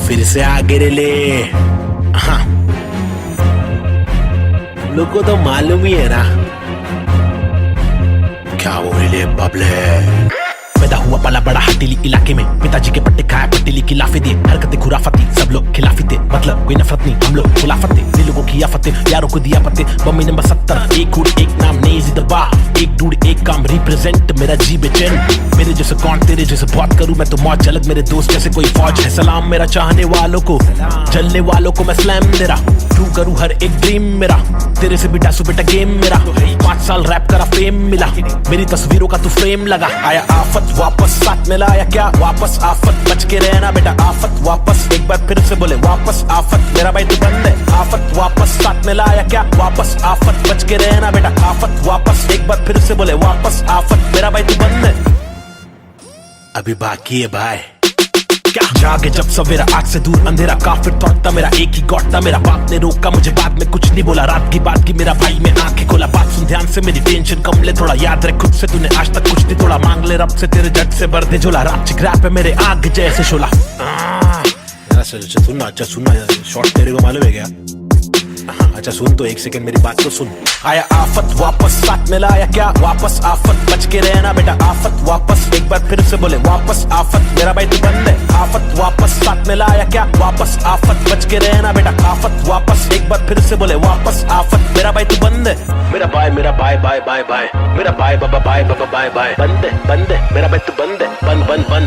फिर से आगे रे ले। हाँ, लोग को तो मालूम ही है ना क्या वो ले बबले। पैदा हुआ पला बड़ा हटीली इलाके में, पिताजी के पट्टे खाया पट्टीली की लाफे दिए, हरकतें खुराफती सब लोग खिलाफी थे, मतलब कोई नफरत नहीं हम लोग खुलाफत थे, दिलों को किया फतेह यारों को दिया पते। बम्मी नंबर 70 एक उड़ एक नाम नेजी दबा, एक डूड एक काम रिप्रेजेंट मेरा जी बेचैन। मेरे जैसे कौन तेरे जैसे बहुत करूं मैं तो मौज झलक, मेरे दोस्त जैसे कोई फौज है। सलाम मेरा चाहने वालों को, जलने वालों को मैं स्लैम दे रहा, ट्रू करूं हर एक ड्रीम मेरा, तेरे से भी डासू बेटा गेम मेरा। 5 साल रैप करा फेम मिला, मेरी तस्वीरों का तू फ्रेम लगा। आया आफत वापस साथ में लाया क्या वापस आफत, बच के रहना बेटा आफत वापस, एक बार फिर से बोले वापस आफत, मेरा भाई तू बंद है। आफत वापस साथ में लाया क्या वापस आफत, बच के रहना बेटा आफत वापस, एक बार फिर से बोले वापस आफत, मेरा भाई तू बंद है। अभी बाकी है भाई क्या जागे जब सवेरा, आग से दूर अंधेरा, काफिर तोड़ता मेरा एक ही गॉड था, मेरा बाप ने रोका मुझे बाद में कुछ नहीं बोला, रात की बात की मेरा भाई में आंखें खोला। बात सुन ध्यान से मेरी टेंशन कम ले थोड़ा, याद रख खुद से तूने आज तक कुछ नहीं तोड़ा, मांग ले रब से तेरे जट से भर दे झोला, रात चिक रैप है मेरे आग जैसे शोला। सुनना अच्छा सुनना, शॉर्ट तेरे को मालूम है क्या? अच्छा सुन तो एक सेकंड मेरी बात तो सुन। आया आफत वापस साथ में लाया क्या वापस आफत, बच के रहना बेटा आफत वापस, एक बार फिर से बोले वापस आफत, मेरा भाई तू बंद है। आफत वापस साथ में लाया क्या वापस आफत, बच के रहना बेटा आफत वापस, एक बार फिर से बोले वापस आफत, मेरा भाई तू बंद है। मेरा भाई बाय बाय बाय, मेरा भाई बाबा बाय बाय, बंद है मेरा भाई तू बंद है,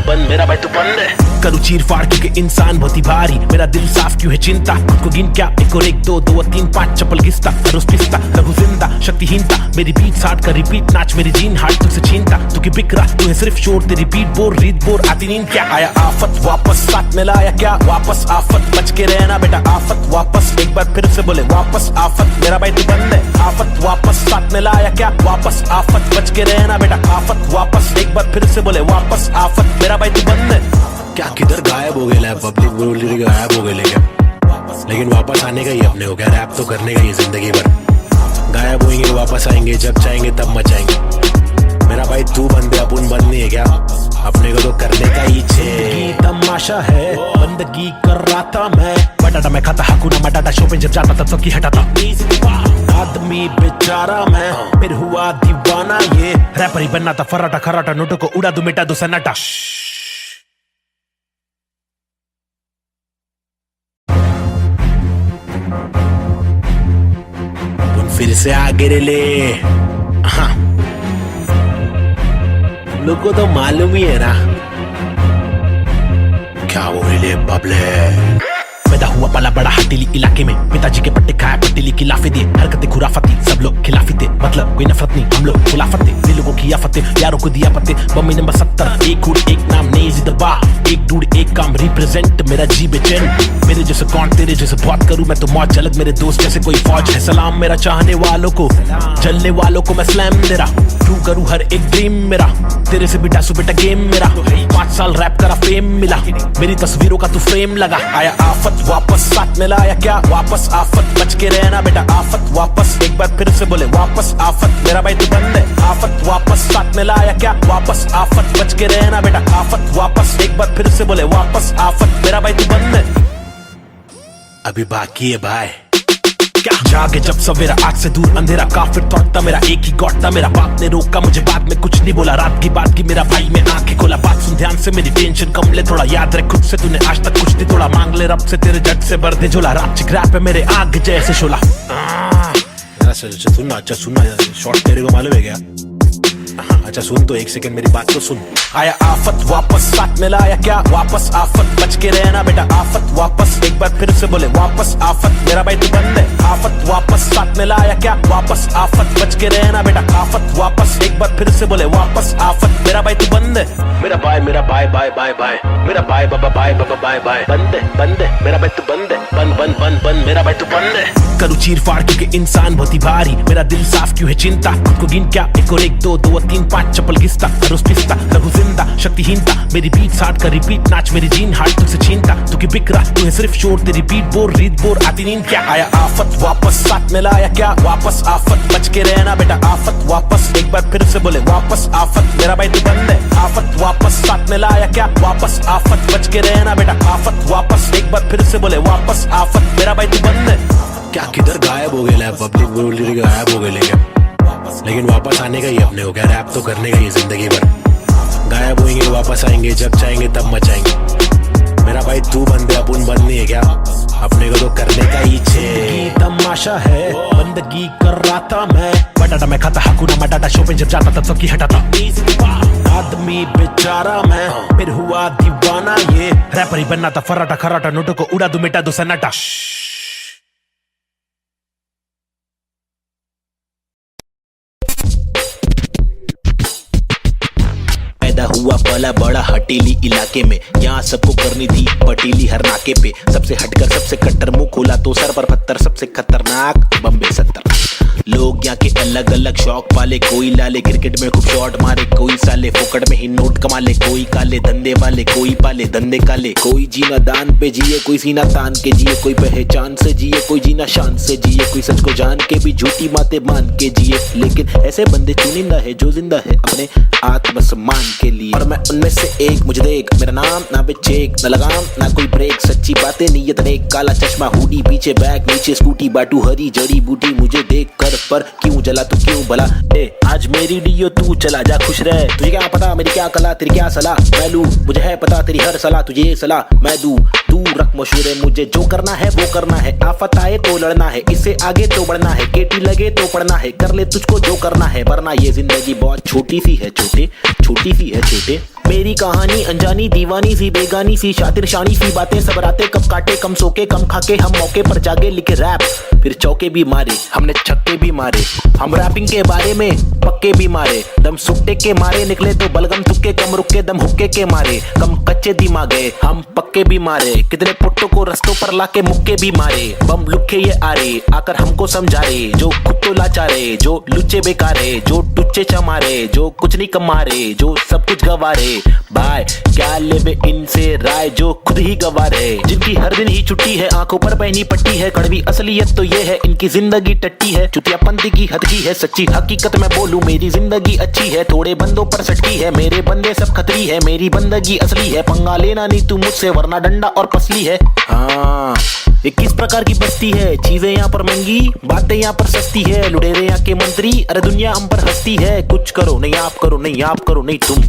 बंद मेरा भाई तू बंद है। करूँ चीर फाड़ क्योंकि इंसान बहुत ही भारी, मेरा दिल साफ क्यों है चिंता, खुद को गिन क्या 1 और 1 2 2 और 3 5 चप्पल घिसता, रोज पिसता लघु जिंदा शक्तिहीनता, मेरी बीट साठ का रिपीट नाच मेरी जीन हार्ट तुझसे छीनता, तू की बिक रहा तू है सिर्फ शोर, तेरी बीट बोर रीत बोर आती नींद क्या। आया आफत वापस साथ में लाया क्या वापस आफत, बच के रहना बेटा आफत वापस, एक बार फिर से बोले वापस आफत, मेरा भाई तू बंद है। आफत वापस साथ में लाया क्या वापस आफत, बच के रहना बेटा आफत वापस, एक बार फिर से बोले वापस आफत, मेरा भाई तू बंद है। क्या किधर गायब हो गया पब्लिक बोली गायब हो गए क्या, लेकिन वापस आने का ही अपने हो गया, रैप तो करने का ही जिंदगी भर, गायब होंगे वापस आएंगे जब चाहेंगे तब मचाएंगे। मेरा भाई तू बंदे अपन बंद नहीं है क्या, अपने को तो करने का ही छे तमाशा है, बंदगी कर रहा था मैं, बटाटा मैं खाता हकुना मटाटा, शो पे जब जाता तब सबकी हटाता, आदमी बेचारा मैं फिर हुआ दीवाना, ये रैपर ही बनना था फराटा खराटा, नोटों को उड़ा दू मिटा दू सन्नाटा। फिर से आगे रे ले। हाँ, लोग को तो मालूम ही है ना क्या वो ले बबले। पैदा हुआ पला बड़ा हटीली इलाके में, पिताजी के पट्टे खाया पट्टीली की लाफे दिए, हरकतें खुराफती सब लोग खिलाफी थे, मतलब कोई नफरत नहीं हम लोग खुलाफत थे, दिलों को किया फतेह यारों को दिया पते। बम्मी नंबर 70 एक उड़ एक नाम नेजी दबा, एक डूड एक काम रिप्रेजेंट मेरा जी बेचैन। मेरे जैसे कौन तेरे जैसे बहुत करूं मैं तो मौज झलक, मेरे दोस्त जैसे कोई फौज है। सलाम मेरा चाहने वालों को, जलने वालों को मैं स्लैम दे रहा, ट्रू करूं हर एक ड्रीम मेरा, तेरे से भी डासू बेटा गेम मेरा। 5 साल रैप करा फेम मिला, मेरी तस्वीरों का तू फ्रेम लगा। आया आफत वापस साथ में लाया क्या वापस आफत, बच के रहना बेटा आफत वापस, एक बार फिर से बोले वापस आफत, मेरा भाई तू बंद है। आफत वापस साथ में लाया क्या वापस आफत, बच के रहना बेटा आफत वापस, एक बार फिर से बोले वापस आफत, मेरा भाई तू बंद है। अभी बाकी है भाई क्या जागे जब सवेरा, आग से दूर अंधेरा, काफिर तोड़ता मेरा एक ही गॉड था, मेरा बाप ने रोका मुझे बाद में कुछ नहीं बोला, रात की बात की मेरा भाई में आंखें खोला। बात सुन ध्यान से मेरी टेंशन कम ले थोड़ा, याद रख खुद से तूने आज तक कुछ नहीं तोड़ा, मांग ले रब से तेरे जट से भर दे झोला, रात चिक रैप है मेरे आग जैसे शोला। सुनना अच्छा सुनना, शॉर्ट तेरे को मालूम है क्या? अच्छा सुन तो एक सेकंड मेरी बात तो सुन। आया आफत वापस साथ में लाया क्या वापस आफत, बच के रहना बेटा आफत वापस, एक बार फिर से बोले वापस आफत, मेरा भाई तू बंद है। आफत वापस साथ में लाया क्या वापस आफत, बच के रहना बेटा आफत वापस, एक बार फिर से बोले वापस आफत, मेरा भाई तू बंद है। मेरा भाई बाय, मेरा भाई बाबा बाय बाय, बंद है मेरा भाई तू बंद है, बंद मेरा भाई तू बंद है। करूँ चीर फाड़ क्योंकि इंसान बहुत ही भारी, मेरा दिल साफ क्यों है चिंता, खुद को गिन क्या 1 और 1 2 2 और 3 5 चप्पल घिसता, रोज पिसता लघु जिंदा शक्तिहीनता, मेरी बीट साठ का रिपीट नाच मेरी जीन हार्ट तुझसे छीनता, तू की बिक रहा तू है सिर्फ शोर, तेरी बीट बोर रीत बोर आती नींद क्या। आया आफत वापस साथ में लाया क्या वापस आफत, बच के रहना बेटा आफत वापस, एक बार फिर से बोले वापस आफत, मेरा भाई तू बंद है। आफत वापस साथ में लाया क्या वापस आफत, बच के रहना बेटा आफत वापस, एक बार फिर से बोले वापस आफत, मेरा भाई तू बंद है क्या, किधर गायब हो गया पब्लिक बोल रही गायब हो गए लेकिन वापस आने का ही अपने को क्या, रैप तो करने का ही जिंदगी भर, गायब होंगे वापस आएंगे जब चाहेंगे तब मचाएंगे, मेरा भाई तू बंद है अपन बंद नहीं है क्या, अपने को तो करने का ही छे, तमाशा है बंदगी कर रहा था मैं, बटाटा मैं खाता हकूना मटाटा, शो पे जब जाता तब सबकी हटाता, आदमी बेचारा मैं फिर हुआ दीवाना, ये रैपर ही बनना था फर्राटा खर्राटा, नोटों को उड़ा दूं मिटा दूं सन्नाटा। हुआ पला बड़ा हटीली इलाके में, यहाँ सबको करनी थी पटीली हर नाके पे, सबसे हटकर सबसे कट्टर मुंह खोला तो सर पर पत्थर, सबसे खतरनाक बम्बे 70। लोग यहाँ के अलग अलग शौक पाले, कोई लाले क्रिकेट में खूब शॉट मारे, कोई साले फोकट में ही नोट कमा ले, कोई काले धंधे वाले, कोई पाले धंधे काले, कोई जीना दान पे जिए, कोई सीना तान के जिए, कोई पहचान से जिए, कोई जीना शान से जिए, कोई सच को जान के भी झूठी बातें मान के जिए, लेकिन ऐसे बंदे चुनिंदा है जो जिंदा है अपने आत्मसम्मान के लिए, और मैं उनमें से एक, मुझे देख मेरा नाम ना बे चेक, ना लगाम ना कोई ब्रेक, सच्ची बातें नीयत नेक, काला चश्मा हुडी पीछे बैग नीचे स्कूटी, बाटू हरी जड़ी बूटी, मुझे देख कर पर क्यों जला तू क्यों भला, आज मेरी डियो तू चला जा खुश रह, तुझे क्या पता मेरी क्या कला तेरी क्या सलाह, मैं लूं मुझे है पता तेरी हर सलाह, तुझे ये सलाह मैं दूं, तू रख मशहूर है, मुझे जो करना है वो करना है, आफत आए तो लड़ना है, इससे आगे तो बढ़ना है, केटी लगे तो पढ़ना है, कर ले तुझको जो करना है, वरना ये जिंदगी बहुत छोटी सी है छोटे, छोटी सी है छोटे, मेरी कहानी अनजानी दीवानी सी बेगानी सी, शातिर शानी सी बातें सब रातें कब काटे, कम सोके कम खाके हम मौके पर जागे, लिखे रैप फिर चौके भी मारे, हमने छक्के भी मारे, हम रैपिंग के बारे में पक्के भी मारे, दम सुट्टे के मारे निकले तो बलगम तुक्के, कम रुके दम हुक्के के मारे, कम कच्चे दिमागे हम पक्के भी मारे, कितने पुट्टों को रस्तों पर लाके मुक्के भी मारे, बम लुक्के ये आ रहे आकर हमको समझा रहे, जो खुद तो लाचारे, जो लुच्चे बेकारे, जो टुच्चे चमारे, जो कुछ नहीं कमा रहे, जो सब कुछ गवा रहे, भाई क्या लेबे इनसे राय, जो खुद ही गवा रहे, जिनकी हर दिन ही छुट्टी है, आंखों पर पहनी पट्टी है, कड़वी असलियत तो ये है इनकी जिंदगी टट्टी है, चुतियापंती की हद की है, सच्ची हकीकत में बोलूं मेरी जिंदगी अच्छी है, थोड़े बंदों पर सटकी है, मेरे बंदे सब खतरी है, मेरी बंदगी असली है, पंगा लेना नहीं तू मुझसे वरना डंडा और पसली है, हाँ ये किस प्रकार की बस्ती है, चीजें यहाँ पर महंगी बातें यहाँ पर सस्ती है, लुटेरे यहाँ के मंत्री अरे दुनिया हम पर हंसती है, कुछ करो नहीं आप करो नहीं आप करो नहीं तुम,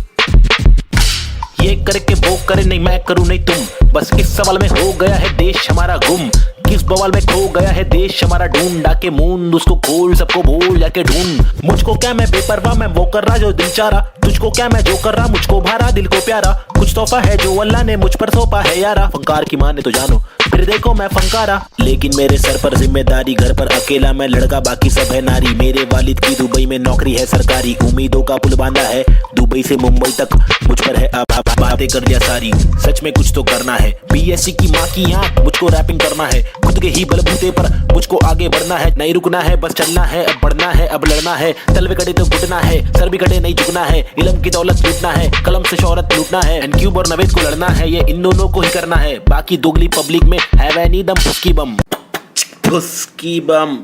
ये करके वो करे नहीं मैं करूं नहीं तुम, बस इस सवाल में हो गया है देश हमारा गुम, किस बवाल में खो गया है देश हमारा, ढूंढ डाके मूंद उसको खोल सबको भूल जाके ढूंढ, मुझको क्या मैं बेपरवाह मैं वो कर रहा जो दिल चाह रहा, तुझको क्या मैं जो कर रहा मुझको भारा दिल को प्यारा, कुछ तोहफा है जो अल्लाह ने मुझ पर सौंपा है यारा, फंकार की माने तो जानो फिर देखो मैं फंकारा, लेकिन मेरे सर पर जिम्मेदारी, घर पर अकेला मैं लड़का बाकी सब है नारी, मेरे वालिद की दुबई में नौकरी है सरकारी, उम्मीदों का पुल बांधा है दुबई से मुंबई तक, मुझ पर है अब बातें कर दिया सारी, सच में कुछ तो करना है, बीएससी की माँ की आंख मुझको रैपिंग करना है, खुद के ही बलबूते पर मुझको आगे बढ़ना है, नहीं रुकना है बस चलना है, अब बढ़ना है अब लड़ना है, तलवे कटे तो घुटना है, सर भी कटे नहीं झुकना है, इल्म की दौलत लूटना है, कलम से शोहरत लूटना है, एंड क्यूब और नवेद को लड़ना है, ये इन दोनों को ही करना है, बाकी दोगली पब्लिक में है वह नी दम फुसकी बम, फुसकी बम,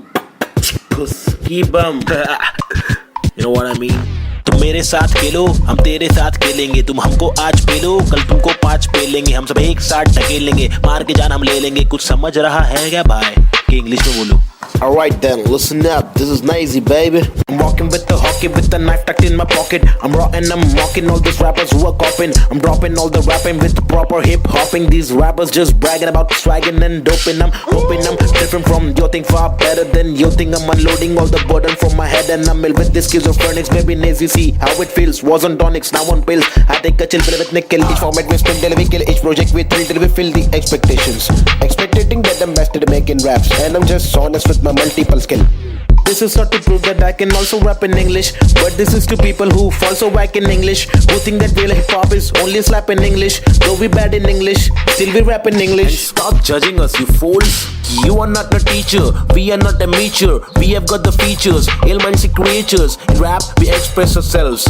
फुसकी बम, you know what I mean? तुम मेरे साथ खेलो हम तेरे साथ खेलेंगे, तुम हमको आज पेलो कल तुमको 5 पेलेंगे, हम सब एक साथ ढकेलेंगे, मार के जान हम ले लेंगे, कुछ समझ रहा है क्या भाई कि इंग्लिश में बोलो। Alright then, listen up, this is Nazy baby. I'm walking with the hockey with the knife tucked in my pocket, I'm raw and I'm mocking all these rappers who are copying, I'm dropping all the rapping with proper hip hopping, these rappers just bragging about swagging and doping, I'm hoping I'm different from your thing, far better than your thing, I'm unloading all the burden from my head and I'm ill with this schizophrenics, baby Nazy see how it feels, was on tonics, now on pills, I take a chill pill with nickel, each format we spin till we kill, each project we thrill till we fill the expectations, expecting that I'm best at making raps, and I'm just honest with my multiple skill. This is not to prove that I can also rap in English, but this is to people who fall so whack in English, who think that real hip hop is only slap in English, though we bad in English, still we rap in English. And stop judging us, you fools. You are not a teacher, we are not a amateur, we have got the features, ill-minded creatures. In rap, we express ourselves.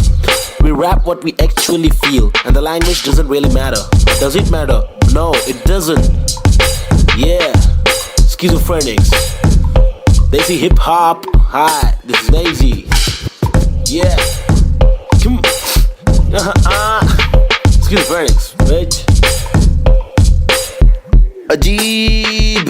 We rap what we actually feel, and the language doesn't really matter. Does it matter? No, it doesn't. Yeah, schizophrenics. They see hip hop. Hi, this is Nazy. Yeah. Come. Schizophrenics, bitch. अजीब.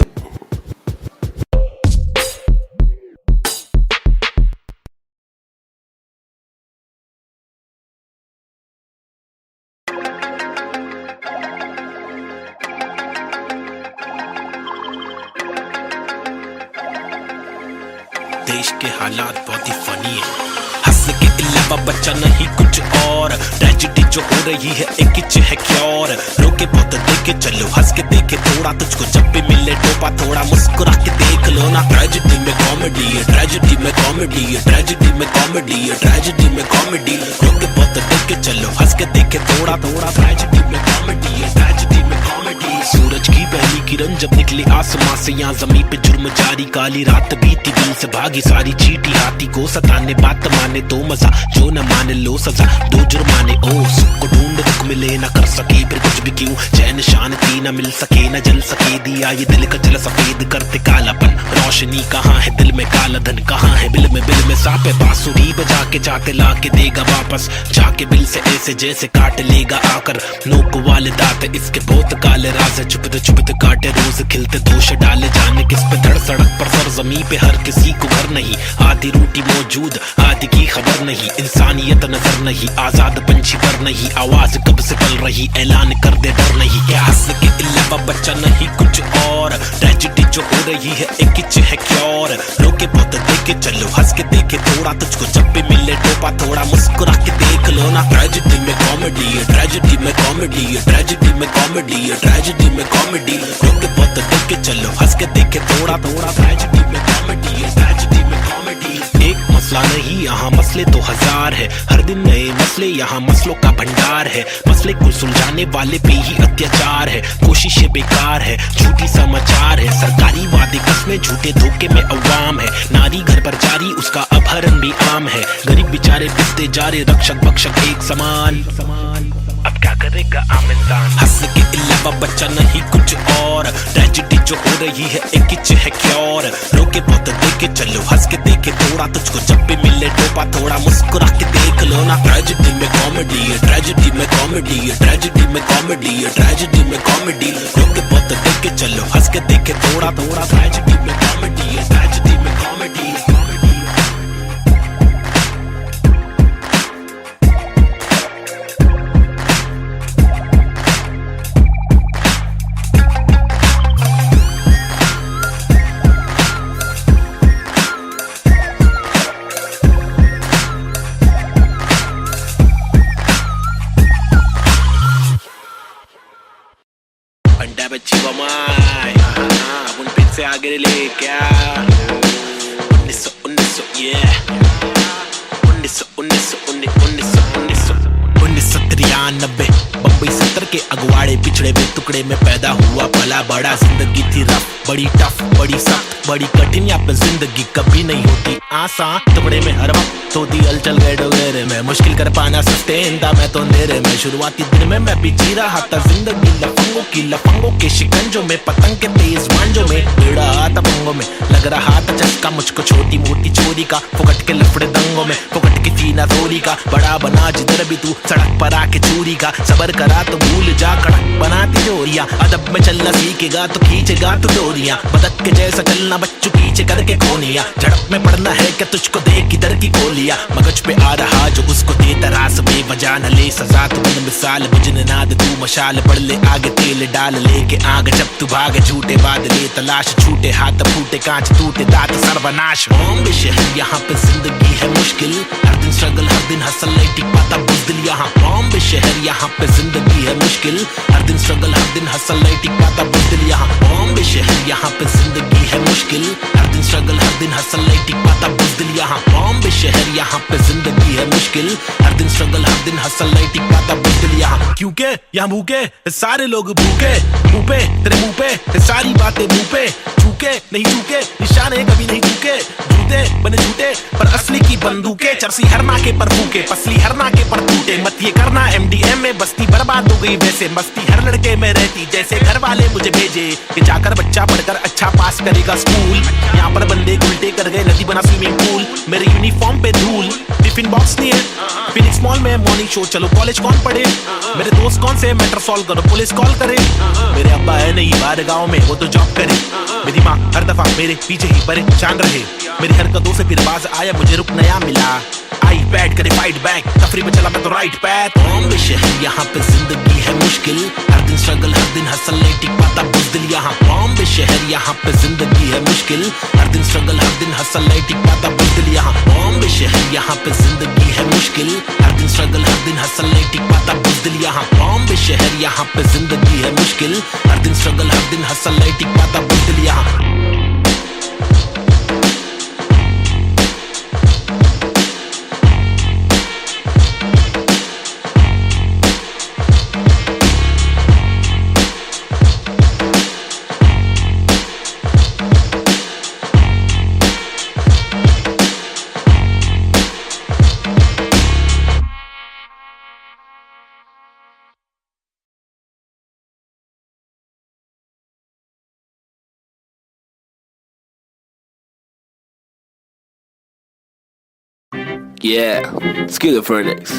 देश के हालात बहुत ही funny है, हंसने के अलावा बच्चा नहीं कुछ और। ट्रेजेडी जो हो रही है एक इच है क्योर। रोके बहुत देखे चलो, हंस के देखे थोड़ा, तुझको जब भी मिले टोपा थोड़ा मुस्कुरा के देख लो ना। ट्रेजेडी में कॉमेडी है, ट्रेजेडी में कॉमेडी है, ट्रेजेडी में कॉमेडी है, ट्रेजेडी में कॉमेडी। रोके बहुत देखे चलो, हंस के देखे थोड़ा थोड़ा, ट्रेजेडी में कॉमेडी है, ट्रेजेडी में कॉमेडी। सूरज की पहली किरण जब निकली आसमां से, यहाँ जमीन पे जुर्म जारी, काली रात बीती, दिल से भागी सारी चीटी। हाथी को सताने बात माने तो मजा, जो न माने लो सजा, दो जुर्माने। ओ सुख को ढूंढ दुख मिले न कर सके फिर कुछ भी क्यों, चैन शांति न मिल सके न जल सके दिया ये दिल का जल सफेद करते कालापन। रोशनी कहाँ है दिल में, काला धन कहाँ है बिल में सांप है। बांसुरी बजा के जाके ला के देगा वापस, जाके बिल से ऐसे जैसे काट लेगा आकर। नोक वाले दांत इसके बहुत काले राज है, चुपते चुपते काटे रोज खिलते दोष डाले। जाने किस पे धड़ सड़क पर सर जमी पे हर किसी को घर नहीं, आधी रोटी मौजूद आधी की खबर नहीं। इंसानियत नजर नहीं, आजाद पंछी पर नहीं, आवाज कब से पल रही ऐलान कर दे डर नहीं। क्या हंसने के अलावा बच्चा नहीं कुछ और। ट्रेजेडी जो हो रही है एक इच है क्योर। रोके बहुत देखे चलो, हंस के देखे थोड़ा, तुझको जब भी मिले टोपा थोड़ा मुस्कुरा के देख लो ना। ट्रेजेडी में कॉमेडी है, ट्रेजेडी में कॉमेडी है, ट्रेजेडी में कॉमेडी है, ट्रेजेडी में कॉमेडी। रोके बहुत देखे चलो, हंस के देखे थोड़ा थोड़ा, ट्रेजेडी में कॉमेडी है, ट्रेजेडी में कॉमेडी। एक मसला नहीं यहाँ मसले तो हजार है, हर दिन नए मसले यहाँ मसलों का भंडार है। मसले को सुलझाने वाले पे ही अत्याचार है, कोशिशें बेकार है, झूठी समाचार है। सरकारी वादे कसमें झूठे धोखे में अवाम है, नारी घर पर जारी उसका अपहरण भी आम है। गरीब बेचारे पिसते जा रहे रक्षक भक्षक एक समान, अब क्या करेगा आम इंसान। हंसने के अलावा बच्चा नहीं कुछ और। ट्रेजेडी जो हो रही है एक इच है क्योर। रोके बहुत देखे चलो, हंस के देखे थोड़ा, तुझको जब भी मिले टोपा थोड़ा मुस्कुरा के देख लो ना। ट्रेजेडी में कॉमेडी है, ट्रेजेडी में कॉमेडी है, ट्रेजेडी में कॉमेडी है, ट्रेजेडी में कॉमेडी। रोके बहुत देखे चलो, हंस के देखे थोड़ा थोड़ा, ट्रेजेडी में कॉमेडी है, ट्रेजेडी में कॉमेडी। अंडा बच्ची बमाई, अब उन फिर से आगे ले क्या 1993 बम्बई 70 के अगवाड़े पिछड़े हुए टुकड़े में पैदा हुआ भला बड़ा। जिंदगी थी रफ, बड़ी टफ, बड़ी सख्त, बड़ी कठिन, यहाँ पे जिंदगी कभी नहीं होती आसान। टुकड़े में हर वक्त होती हलचल गए डोगरे में, मुश्किल कर पाना सस्टेन था मैं तो अंधेरे में। शुरुआती दिन में मैं भी जी रहा था जिंदगी लफंगों के शिकंजों में, पतंग के तेज मांझों में, बेड़ा आता पंगों में। लग रहा था चस्का मुझको छोटी मोटी चोरी का, फुकट के लफड़े दंगों में, फुकट की सीना चोरी का। बड़ा बना जिधर भी तू सड़क पर आके चोरी का, सबर करा तो भूल जा कड़क बनाती जोरियां। अदब में चलना सीखेगा तो खींचेगा तो डोरियां, बदक के जैसा चलना बच्चों पीछे करके कोनिया। झड़प में पड़ना है क्या तुझको देख इधर की गोलियां, मगज पे आ रहा जो उसको दे तरास बेवजह न ले सजा। तू बन मिसाल बुझने नाद तू मशाल, बढ़ ले आगे तेल डाल लेके आग। जब तू भागे झूठे बादले तलाश, छूटे हाथ फूटे कांच टूटे दांत सर्वनाश। बॉम्बे शहर यहाँ पे जिंदगी है मुश्किल, हर दिन स्ट्रगल हर दिन हसल नहीं टिक पाता बुज़दिल यहाँ। बॉम्बे शहर यहाँ पे जिंदगी है मुश्किल, हर दिन स्ट्रगल हर दिन हसल नहीं टिक पाता बुज़दिल यहाँ। बॉम्बे शहर यहाँ पे जिंदगी है मुश्किल, हर दिन स्ट्रगल हर दिन हसल नहीं टिक पाता बुज़दिल यहाँ। बॉम्बे शहर यहाँ पे जिंदगी है मुश्किल, हर दिन स्ट्रगल हर दिन हसल नहीं टिक पाता बुज़दिल यहाँ। क्योंकि यहाँ भूखे सारे लोग भूखे, मुँह पे तेरे मुँह पे सारी बातें मुँह पे, झूके नहीं झूके निशाने कभी नहीं झूके, झूठे बने झूठे पर असली की बंदूकें। चरसी हर नाके पर फूके, पसली हर नाके पर टूटे, मत ये करना MDM में बस्ती बर्बाद हो गई वैसे। मस्ती हर लड़के में रहती जैसे घर वाले मुझे भेजे कि जाकर बच्चा पढ़कर अच्छा पास करेगा स्कूल। यहाँ पर बंदे उल्टे कर गए नदी बना स्विमिंग पूल, मेरे यूनिफॉर्म पे धूल। टिफिन बॉक्स नहीं है। फिनिक्स मॉल में मॉर्निंग शो, चलो कॉलेज कौन पढ़े। मेरे दोस्त कौन से, मैटर सॉल्व करो, पुलिस कॉल करे। मेरे अब्बा है नहीं बाहर गाँव में, वो तो जॉब करे। मेरी माँ हर दफा मेरे पीछे ही परेशान रहे। मेरी हरकतों से फिर बाज आया, मुझे रुक नया मिला। आई बैट करे फाइट बैक, तफरी में चला मैं तो राइट पैथ। बॉम्बे शहर यहाँ पे जिंदगी है मुश्किल, हर दिन स्ट्रगल हर दिन हसल, नहीं टिक पाता बुज़दिल यहाँ। बॉम्बे शहर यहाँ पे जिंदगी है मुश्किल, हर दिन स्ट्रगल हर दिन हसल, नहीं टिक पाता बुज़दिल यहाँ। बॉम्बे शहर यहाँ पे जिंदगी है मुश्किल, हर दिन स्ट्रगल हर दिन हसल, नहीं टिक पाता बुज़दिल यहाँ। बॉम्बे शहर यहाँ पे जिंदगी है मुश्किल, हर दिन स्ट्रगल हर दिन हसल, नहीं टिक पाता बुज़दिल यहाँ। Yeah, schizophrenics.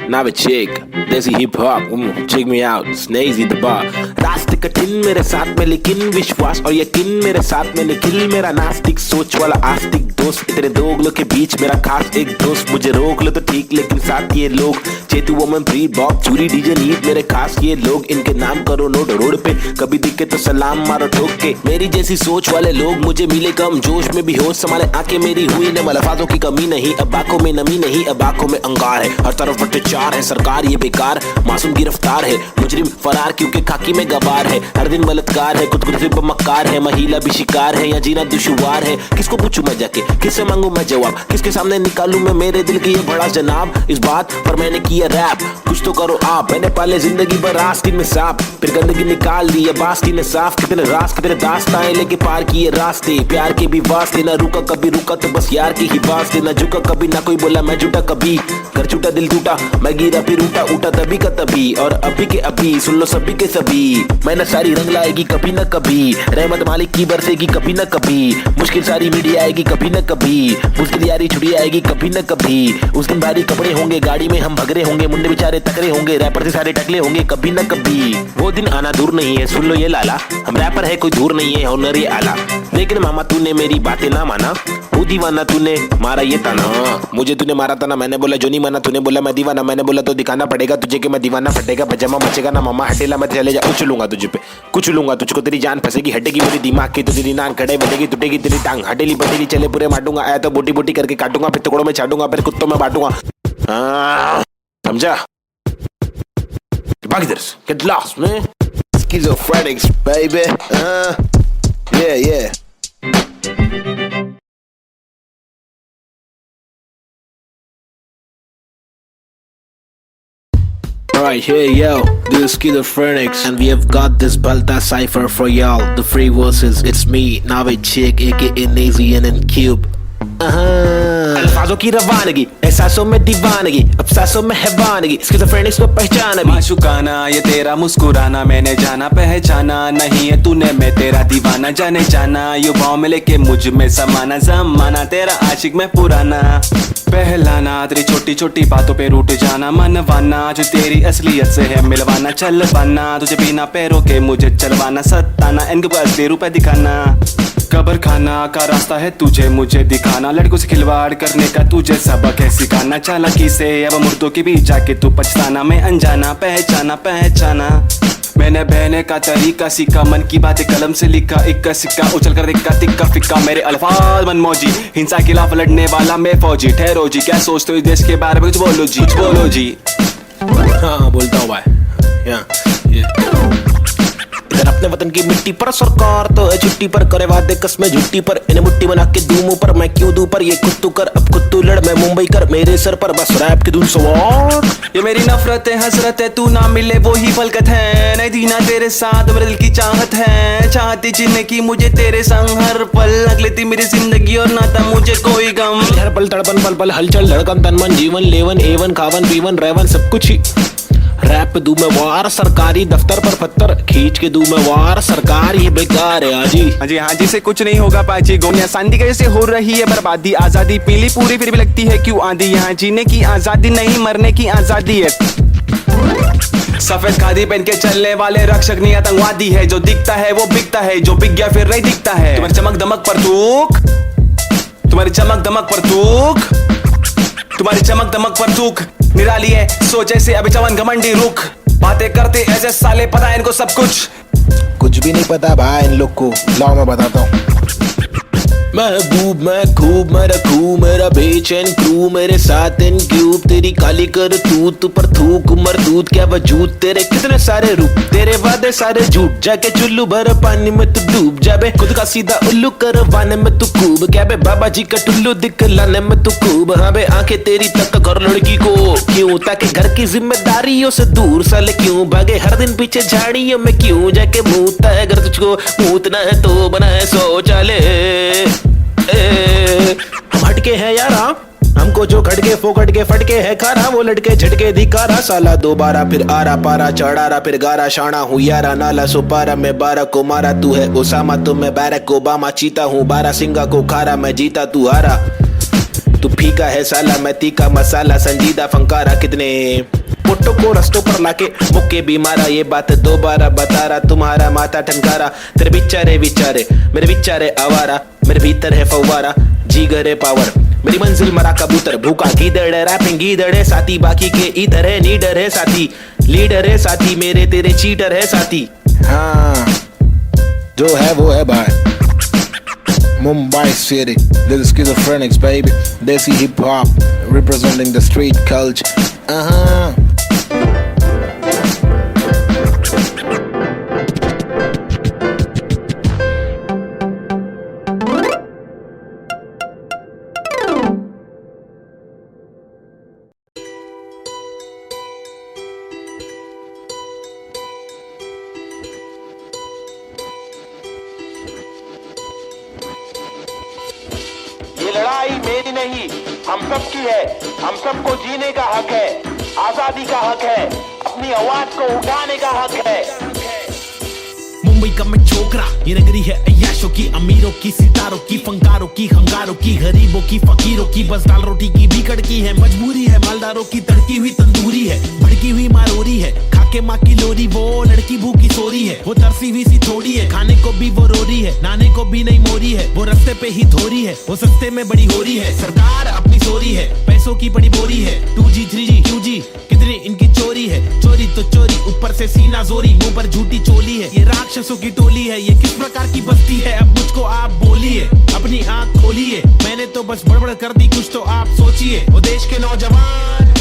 Now a chick, desi hip hop, check me out, Snazy the bar. रास्ते कठिन मेरे साथ में, लेकिन विश्वास और यकीन मेरे साथ में निखिल। मेरा नास्तिक सोच वाला आस्तिक दोस्त, इतने दोगलों के बीच मेरा खास एक दोस्त। मुझे रोक लो तो ठीक, लेकिन साथ ये लोग, चेतु वोमन प्री बॉब चूरी डीजे नीट, मेरे खास ये लोग। इनके नाम करो नोट रोड पे, कभी दिखे तो सलाम मारो ठोक के। मेरी जैसी सोच वाले लोग मुझे मिले कम, जोश में भी होश संभाले आंखें मेरी हुई न मलफातों की कमी नहीं। अब आंखों में नमी नहीं, अब आंखों में अंगार है, हर तरफ भ्रष्टाचार है। सरकार ये बेकार, मासूम गिरफ्तार है, मुजरिम फरार क्योंकि खाकी में गवार है। हर दिन बलात्कार है, खुदकुशी पर मक्कार है, महिला भी शिकार है, या जीना दुश्वार है। किसको पूछूं मैं जाके, किससे मांगू मैं जवाब, किसके सामने निकालूं मैं मेरे दिल की ये बड़ा जनाब। इस बात पर मैंने किया रैप, कुछ तो करो आप। मैंने पाले जिंदगी भर आस्तीन में सांप, फिर गंदगी निकाल दी अब आस्तीन ने साफ। कितने रास कितने दास्तां लेके पार किए रास्ते, प्यार के भी वास्ते। ना रुका कभी रुका तो बस यार की ही वास्ते, ना झुका कभी ना कोई बोला मैं झूठा कभी। घर छूटा दिल टूटा, मैं गिरा फिर उठा, उठा तभी का तभी और अभी के अभी। सुन लो सभी के सभी, मेहनत सारी रंग लाएगी कभी न कभी। रहमत मालिक की बरसेगी कभी न कभी, मुश्किल सारी मीडिया आएगी कभी न कभी। मुश्किल यारी छुड़ी आएगी कभी न कभी। उस दिन भारी कपड़े होंगे, गाड़ी में हम भगरे होंगे, मुंडे बेचारे तकरे होंगे, रैपर से सारे टकले होंगे कभी न कभी। वो दिन आना दूर नहीं है, सुन लो ये लाला, हम रैपर है कोई दूर नहीं है, हुनर ये आला। लेकिन मामा तूने मेरी बातें ना माना, वो दीवाना तूने मारा ये ताना। मुझे तूने मारा था ना, मैंने बोला जो नहीं माना, तूने बोला मैं दीवाना, मैंने बोला तो दिखाना पड़ेगा तुझे कि मैं दीवाना। फटेगा पजामा मचेगा ना मामा, हटेला मैं चले जा, कुछ लूंगा तुझे पे, कुछ लूंगा तुझको। तेरी जान फंसेगी, हटेगी मेरी दिमाग की तो तेरी नान खड़े बजेगी, टूटेगी तेरी टांग, हटेली बटेली चले पूरे मारूंगा। आया तो बोटी बोटी करके काटूंगा, फिर टुकड़ों में छाटूंगा, फिर कुत्तों में बांटूंगा। समझा? भाग इधर से, get lost man. Schizophrenics, baby. Yeah. Alright, hey yo, this is Schizophrenics, and we have got this Balta cipher for y'all. The free verses, it's me, Navid Chick, aka Nazy and Cube. अल्फाजों की रवानगी, एहसासों में दीवानगी, अब सांसों में हैवानगी, स्किज़ोफ्रेनिक्स को पहचाना भी। माशुकाना ये तेरा मुस्कुराना, मैंने जाना पहचाना, नहीं है तूने मैं तेरा दीवाना। जाने जाना युवाओं में लेके मुझ में समाना, जमाना तेरा आशिक में पुराना। पहलाना तेरी छोटी छोटी बातों पे रूठ जाना, मनवाना जो तेरी असलियत से है मिलवाना। चल पाना तुझे बिना पैरों के मुझे चलवाना, सताना इनके को असली रूप दिखाना। कब्र खाना का रास्ता है तुझे मुझे दिखाना, लड़कों से खिलवाड़ करने का तुझे सबक है सिखाना। चालाकी से अब मुर्दों के बीच जाके तू पछताना, मैं अनजाना पहचाना। मैंने बहने का तरीका सीखा, मन की बातें कलम से लिखा, इक्का सिक्का उछल कर दिक्का तिक्का फिक्का। मेरे अल्फाज मनमौजी, हिंसा के खिलाफ लड़ने वाला मैं फौजी। ठहरो जी, क्या सोचते हो इस देश के बारे में, कुछ बोलो जी। हाँ बोलता हूँ भाई। इधर अपने वतन की मिट्टी पर सरकार तो है छुट्टी पर, करे वादे कसमें झुट्टी पर, इन्हें मुट्ठी बना के दूं मुंह पर, मैं क्यों दूं पर ये खुद तू कर, अब खुद तू लड़, मैं मुंबई कर, मेरे सर पर बस रैप की धुन सवार। ये मेरी नफरत है हसरत है, तू ना मिले वो ही फलकत है, नहीं दीना तेरे साथ मेरे दिल की चाहत है। चाहती जीने की मुझे तेरे संग हर पल, लग लेती मेरी जिंदगी और नाता मुझे कोई गम। हर पल तड़पन पल पल हलचल धड़कन तन मन जीवन लेवन एवन खावन पीवन रहवन सब कुछ ही रैप दूं मैं वार सरकारी दफ्तर पर पत्थर खींच के दूं मैं वार सरकार ये बेकार है हाँ जी से कुछ नहीं होगा पाजी। गोनिया शांति कैसे हो रही है बर्बादी, आजादी पीली पूरी फिर भी लगती है क्यों आंधी। यहाँ जीने की आजादी नहीं मरने की आजादी है। सफेद खादी पहन के चलने वाले रक्षक नहीं आतंकवादी है। जो दिखता है वो बिकता है, जो बिक गया फिर नहीं दिखता है। तुम्हारी चमक दमक पर थूक, तुम्हारी चमक दमक पर थूक, तुम्हारी चमक दमक पर थूक निराली है सोच ऐसे अभी चवन घमंडी रुख। बातें करते ऐसे साले पता है इनको सब कुछ भी नहीं पता भाई इन लोग को। लाओ मैं बताता हूँ। महबूब मैं खूब मैं रखूं मेरा बेचैन क्रू मेरे साथ इन क्यूब तेरी काली कर तू पर थूक मरदूत क्या वजूद तेरे कितने सारे रूप तेरे वादे सारे झूठ जाके चुल्लू भर पानी में तू डूब जाबे खुद का सीधा उल्लू करवाने में तू खूब क्या बे बाबा जी का टुल्लू दिखलाने में तू खूब। हाँ बे आंखें तेरी तक घर लड़की को क्यों ताकि घर की जिम्मेदारियों से दूर साले क्यों भागे हर दिन पीछे झाड़ियों में क्यों जाके मूतता है घर तुझको मूतना है तो बनाए शौचालय। हम हटके हैं यारा हमको जो खटके फोकट के फटके है खारा वो लटके झटके दिखारा साला दोबारा फिर आरा पारा चढ़ारा फिर गारा शाना हूँ यारा नाला सुपारा मैं 12 को मारा तू है ओसामा तो मैं बैरक ओबामा चीता हूँ 12 सिंगा को खारा मैं जीता तू हारा। तू फीका है साला मैं तीखा मसाला संजीदा फंकारा कितने पुट्टो को रस्तों पर लाके मुक्के भी मारा ये बात दोबारा बता रहा तुम्हारा माथा ठनकारा तेरे बिचारे विचारे मेरे बिचारे आवारा मेरे भीतर है फव्वारा जीगर है पावर मेरी मंजिल मरा कबूतर भूखा गीदड़ रैपिंग गीदड़ है साथी बाकी के इधर है नीडर है साथी लीडर है साथी मेरे तेरे चीटर है साथी। हाँ जो है वो है भाई। Mumbai City, this is Schizophrenics baby, Desi hip hop representing the street culture. ये लड़ाई मेरी नहीं हम सब की है हम सबको जीने का हक है आजादी का हक है अपनी आवाज को उठाने का हक है। मुंबई का मैं छोकरा ये नगरी है अय्याशों की अमीरों की सितारों की फंकारों की हंगारों की गरीबों की फकीरों की बस दाल रोटी की बिगड़ की है मजबूरी है मालदारों की तड़की हुई तंदूरी है भड़की हुई मारोरी है खाके माँ की लोरी वो लड़की भूखी सोरी है वो तरसी हुई सी थोड़ी है खाने को भी वो रोरी है नाने को भी नहीं मोरी है वो रास्ते पे ही थोरी है वो सस्ते में बड़ी हो रही है सरकार अपनी सोरी है पैसों की बड़ी बोरी है 2G 3G QG कितनी इनकी चोरी है चोरी तो चोरी ऊपर से सीना जोरी मुंह पर झूठी चोली है ये राक्षसों की टोली है ये किस प्रकार की बस्ती है अब मुझको आप बोलिए अपनी आंख खोलिए मैंने तो बस बड़बड़ कर दी कुछ तो आप सोचिए वो देश के नौजवान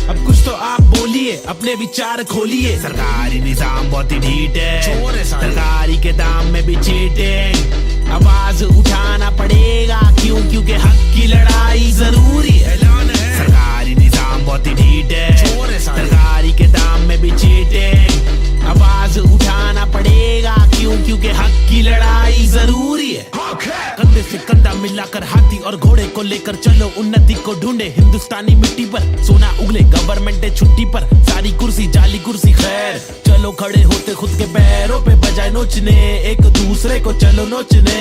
अब कुछ तो आप बोलिए अपने विचार खोलिए। सरकारी निजाम बहुत ही ढीठ है सरकारी के दाम में भी चीटिंग आवाज उठाना पड़ेगा क्यों क्योंकि हक की लड़ाई जरूरी है। सरकारी निजाम बहुत ही ढीठ है सरकारी के दाम में भी चीटिंग आवाज उठाना पड़ेगा क्यों क्योंकि हक की लड़ाई जरूरी है। कंधे से कंधा मिलाकर हाथी और घोड़े को लेकर चलो उन्नति को ढूंढे हिंदुस्तानी मिट्टी पर सोना उगले गवर्नमेंट है छुट्टी पर सारी कुर्सी जाली कुर्सी खैर चलो खड़े होते खुद के पैरों पे बजाय नोचने एक दूसरे को चलो नोचने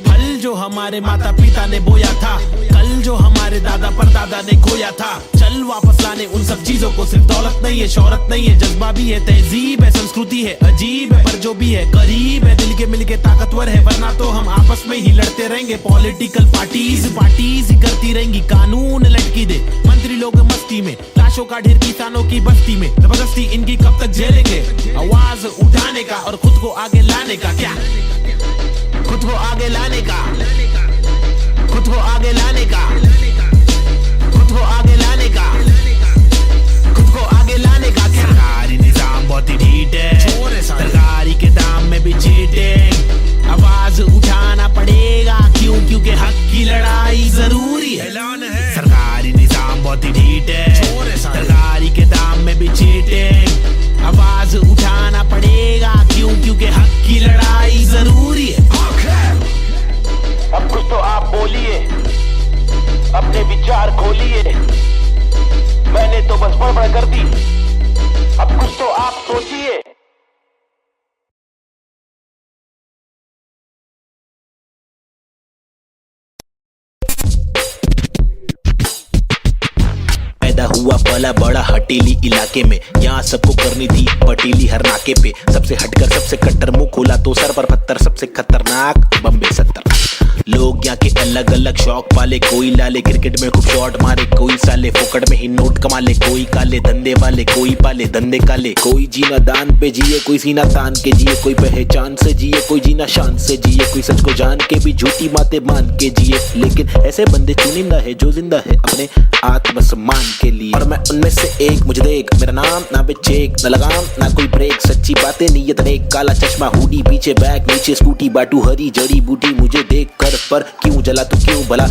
फल जो हमारे माता पिता ने बोया था कल जो हमारे दादा परदादा ने खोया था चल वापस लाने उन सब चीजों को सिर्फ दौलत नहीं है शोहरत नहीं है जज्बा भी है तहजीब है संस्कृति है अजीब है पर जो भी है करीब है दिल के मिलके ताकतवर है वरना तो हम आपस में ही लड़ते रहेंगे पॉलिटिकल पार्टीज ही करती रहेंगी कानून लटकी दे मंत्री लोग मस्ती में लाशों का ढेर किसानों की बस्ती में जबरदस्ती इनकी कब तक झेलेंगे आवाज उठाने का और खुद को आगे लाने का क्या खुद को आगे लाने का खुद को आगे लाने का खुद को आगे लाने का खुद को आगे लाने का क्या। सरकारी निजाम बहुत ही ढीठ है सरकारी के दाम में भी चीटिंग आवाज उठाना पड़ेगा क्यों क्योंकि हक की लड़ाई जरूरी है। सरकारी निजाम बहुत ही ढीठ है सरकारी के दाम में भी चीटिंग आवाज उठाना पड़ेगा क्यों क्योंकि हक की लड़ाई जरूरी है। अब कुछ तो आप बोलिए अपने विचार खोलिए मैंने तो बस बड़बड़ कर दी अब कुछ तो पला बड़ा हटीली इलाके में, यहाँ सबको करनी थी पटीली हर नाके पे। सबसे हटकर सबसे कट्टर, मुंह खोला तो सर पर पत्थर, सबसे खतरनाक बम्बे 70। लोग यहाँ के अलग अलग शौक पाले, कोई लाले क्रिकेट में खूब शॉट मारे, कोई साले फोकट में ही नोट कमा ले, कोई काले धंधे वाले, कोई पाले धंधे काले। कोई जीना दान पे जिए, कोई सीना तान के जिए, कोई पहचान से जिए, कोई जीना शान से जिए, कोई सच को जान के भी झूठी बातें मान के जिए। लेकिन ऐसे बंदे चुनिंदा है जो जिंदा है अपने आत्मसम्मान के लिए, और मैं उनमें से एक। मुझे देख, मेरा नाम ना पे चेक, ना लगाम ना कोई ब्रेक, सच्ची बातें नीयत नेक, काला चश्मा हुडी पीछे बैग, नीचे स्कूटी बाटू हरी जड़ी बूटी। मुझे देख कर पर क्यों जला तू क्यों भला,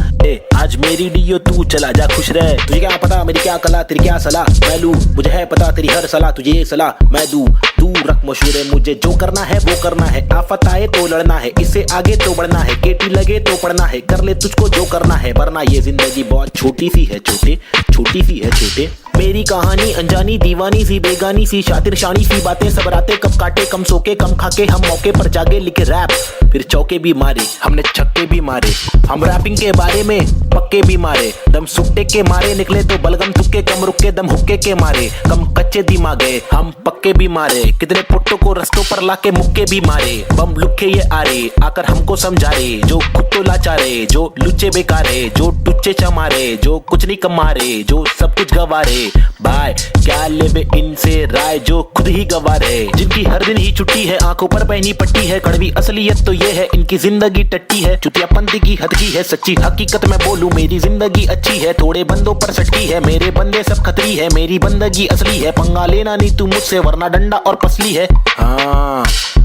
आज मेरी डीओ तू चला जा खुश रह। तुझे क्या पता मेरी क्या कला, तेरी क्या सलाह मैं लूं, मुझे है पता तेरी हर सलाह, तुझे ये सलाह मैं दूं। तू रख मशहूर, मुझे जो करना है वो करना है, आफत आए तो लड़ना है, इससे आगे तो बढ़ना है, केटी लगे तो पढ़ना है, कर ले तुझको जो करना है, वरना ये जिंदगी बहुत छोटी सी है छोटे, छोटी सी है छोटे। मेरी कहानी अनजानी दीवानी सी, बेगानी सी, शातिर शानी सी बातें, सब रातें कब काटे, कम सोके कम खाके, हम मौके पर जागे, लिखे रैप फिर चौके भी मारे, हमने छक्के भी मारे। हम रैपिंग के बारे में पक्के भी मारे, दम सुट्टे के मारे निकले तो बलगम तुक्के, कम रुके दम हुक्के के मारे, कम कच्चे दिमागे हम पक्के भी मारे। कितने पुट्टों को रस्तों पर लाके मुक्के भी मारे, बम लुक्के ये आरे आकर हमको समझा रे, जो खुद तो लाचारे, जो लुच्चे बेकारे, जो टुच्चे चमारे, जो कुछ नहीं कमारे, जो सब कुछ गवारे। भाई क्या लेबे इनसे राय, जो खुद ही गवार है, जिनकी हर दिन ही छुट्टी है, आंखों पर पहनी पट्टी है, कड़वी असलियत तो ये है इनकी जिंदगी टट्टी है, चुतियापंती की हद की है, सच्ची हकीकत मैं बोलूं मेरी जिंदगी अच्छी है, थोड़े बंदों पर सटकी है, मेरे बंदे सब खतरी है, मेरी बंदगी असली है, पंगा लेना नहीं तू मुझसे वरना डंडा और पसली है। हाँ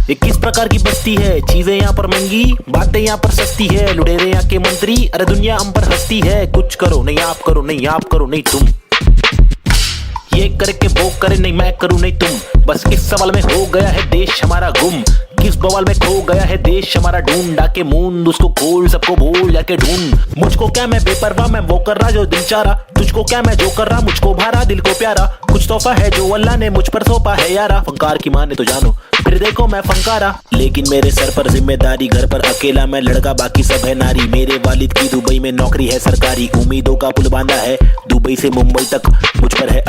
ये किस प्रकार की बस्ती है, चीजें यहाँ पर महंगी, बातें यहाँ पर सस्ती है, लुटेरे यहाँ के मंत्री, अरे दुनिया हम पर हंसती है। कुछ करो नहीं आप करो, नहीं आप करो नहीं तुम, ये करके वो करे नहीं मैं करूं नहीं तुम। बस इस सवाल में हो गया है देश हमारा गुम, किस बवाल में खो गया है देश हमारा, ढूंढा के मूंद उसको खोल, सबको बोल जाके ढूंढ। मुझको क्या मैं बेपरवाह, मैं वो कर रहा जो दिल चाह रहा, तुझको क्या मैं जो कर रहा, मुझको भारा दिल को प्यारा, कुछ तोहफा है जो अल्लाह ने मुझ पर सौंपा है यारा। फंकार की माने तो जानो फिर देखो मैं फंकारा, लेकिन मेरे सर पर जिम्मेदारी, घर पर अकेला मैं लड़का बाकी सब है नारी। मेरे वालिद की दुबई में नौकरी है सरकारी, उम्मीदों का पुल बांधा है दुबई से मुंबई तक, मुझ पर है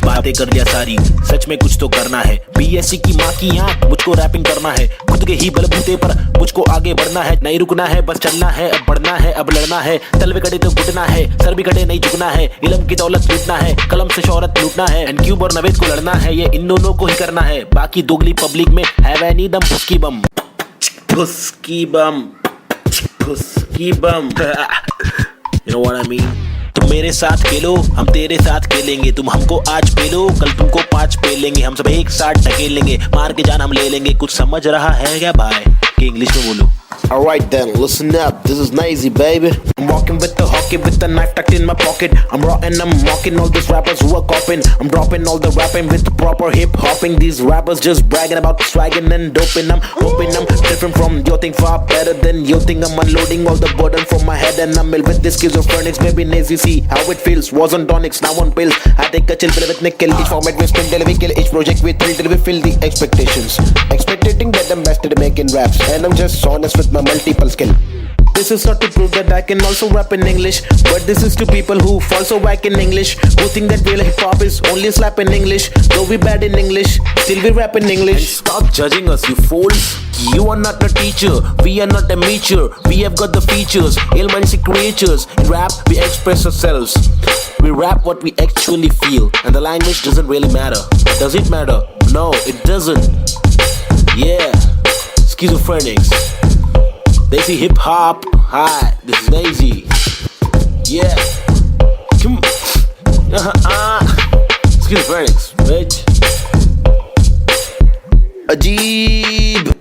बातें कर लिया सारी, सच में कुछ तो करना है। बीएससी की माँ की आंख, मुझको रैपिंग करना है, खुद के ही बलबूते पर मुझको आगे बढ़ना है, नहीं रुकना है बस चलना है, अब बढ़ना है अब लड़ना है, तलवे कटे तो घुटना है, सर भी कटे नहीं झुकना है, इल्म की दौलत लूटना है, कलम से शोहरत लूटना है, एंड क्यूब और नवेद को लड़ना है, ये इन दोनों को ही करना है, बाकी दोगली पब्लिक में है वह नहीं दम फुसकी बम, फुसकी बम, फुसकी बम। You know what I mean? तुम मेरे साथ खेलो हम तेरे साथ खेलेंगे, तुम हमको आज पेलो कल तुमको 5 पेलेंगे, हम सब एक साथ ढकेलेंगे, मार के जान हम ले लेंगे। कुछ समझ रहा है क्या भाई कि इंग्लिश में बोलो? Alright then, listen up, this is Nazy baby. I'm walking with the hockey with the knife tucked in my pocket. I'm raw and I'm mocking all these rappers who are copying. I'm dropping all the rapping with the proper hip hopping. These rappers just bragging about swagging and doping. I'm hoping I'm different from your thing, far better than your thing. I'm unloading all the burden from my head and I'm ill with this schizophrenics. Baby Nazy, see how it feels. Was on tonics, now on pills. I take a chill pill with nickel. Each format we spin till we kill. Each project we thrill till we fill the expectations. Expecting that I'm best at making raps, and I'm just honest with my multiple skill. This is not to prove that I can also rap in English, but this is to people who fall so whack in English, who think that real hip hop is only slap in English. Though we bad in English, still we rap in English. And stop judging us, you fools. You are not a teacher, we are not a meacher. We have got the features, ill-minded creatures. In rap, we express ourselves. We rap what we actually feel, and the language doesn't really matter. Does it matter? No, it doesn't. Yeah, schizophrenics. They see hip hop. Hi, this is Nazy. Yeah. Come. Schizophrenics, bitch. Ajeeb.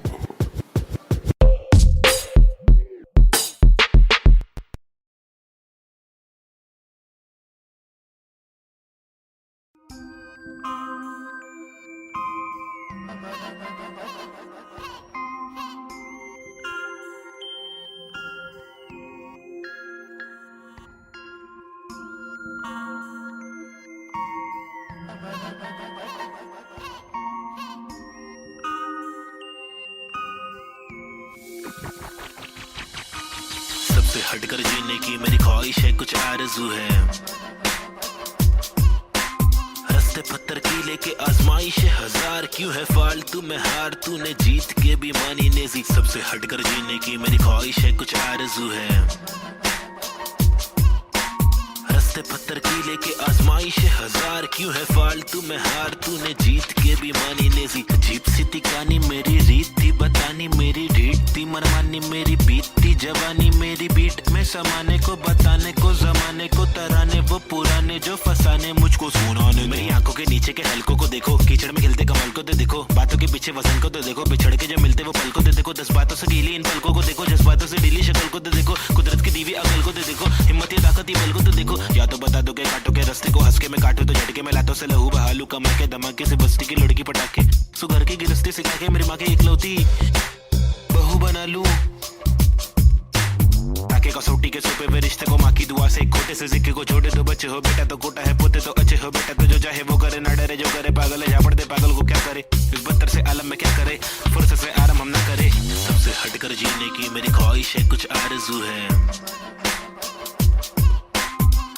सबसे हटकर जीने की मेरी ख्वाहिश है, कुछ आरज़ू है, लेके आजमाइश हजार क्यों है फालतू में हार तूने जीत के भी मानी नेजी सबसे हटकर जीने की मेरी ख्वाहिश है कुछ आरज़ू है रस्ते पत्थर की लेके आजमाइश हजार क्यों है फालतू में हार तूने जीत के भी मानी नेजी अजीब सी थी कहानी मेरी रीत थी बतानी मेरी ढीठ थी मनमानी मेरी बीत थी जवानी मेरी बीट में समाने को बताने को जमाने को तराने वो पुराने जो फसाने मुझको सुनाने मेरी आंखों के नीचे के हलकों को देखो कीचड़ में खिलते कमल को तो देखो बातों के पीछे वजन को तो देखो बिछड़ के जब मिलते वो पल को तो देखो 10 बातों से गीली इन पलकों को देखो जज्बातों से ढीली शक्ल को तो देखो कुदरत की दीवी अकल को तो देखो हिम्मत या ताकत बल को तो देखो या तो बता दो के काटो के रास्ते को हंस के मैं काटू तो झटके में लातों से लहू बहालू कमा के धमाके से बस्ती की लड़की पटाके सुगर की गिरस्ती सिखा के मेरी माँ के इकलौती बहू बना लूं ताकि कसौटी के सोपे पे रिश्ते को माँ की दुआ से खोटे से सिक्के को छोटे तो बच्चे हो बेटा तो कोटा है पोते तो अच्छे हो बेटा तो जो चाहे वो करे ना डरे जो करे पागल है जा पड़ते पागल को क्या करे इस बदतर से आलम में क्या करे फुर्सत से आराम हम ना करे सबसे हटकर जीने की मेरी ख्वाहिश है कुछ आरज़ू है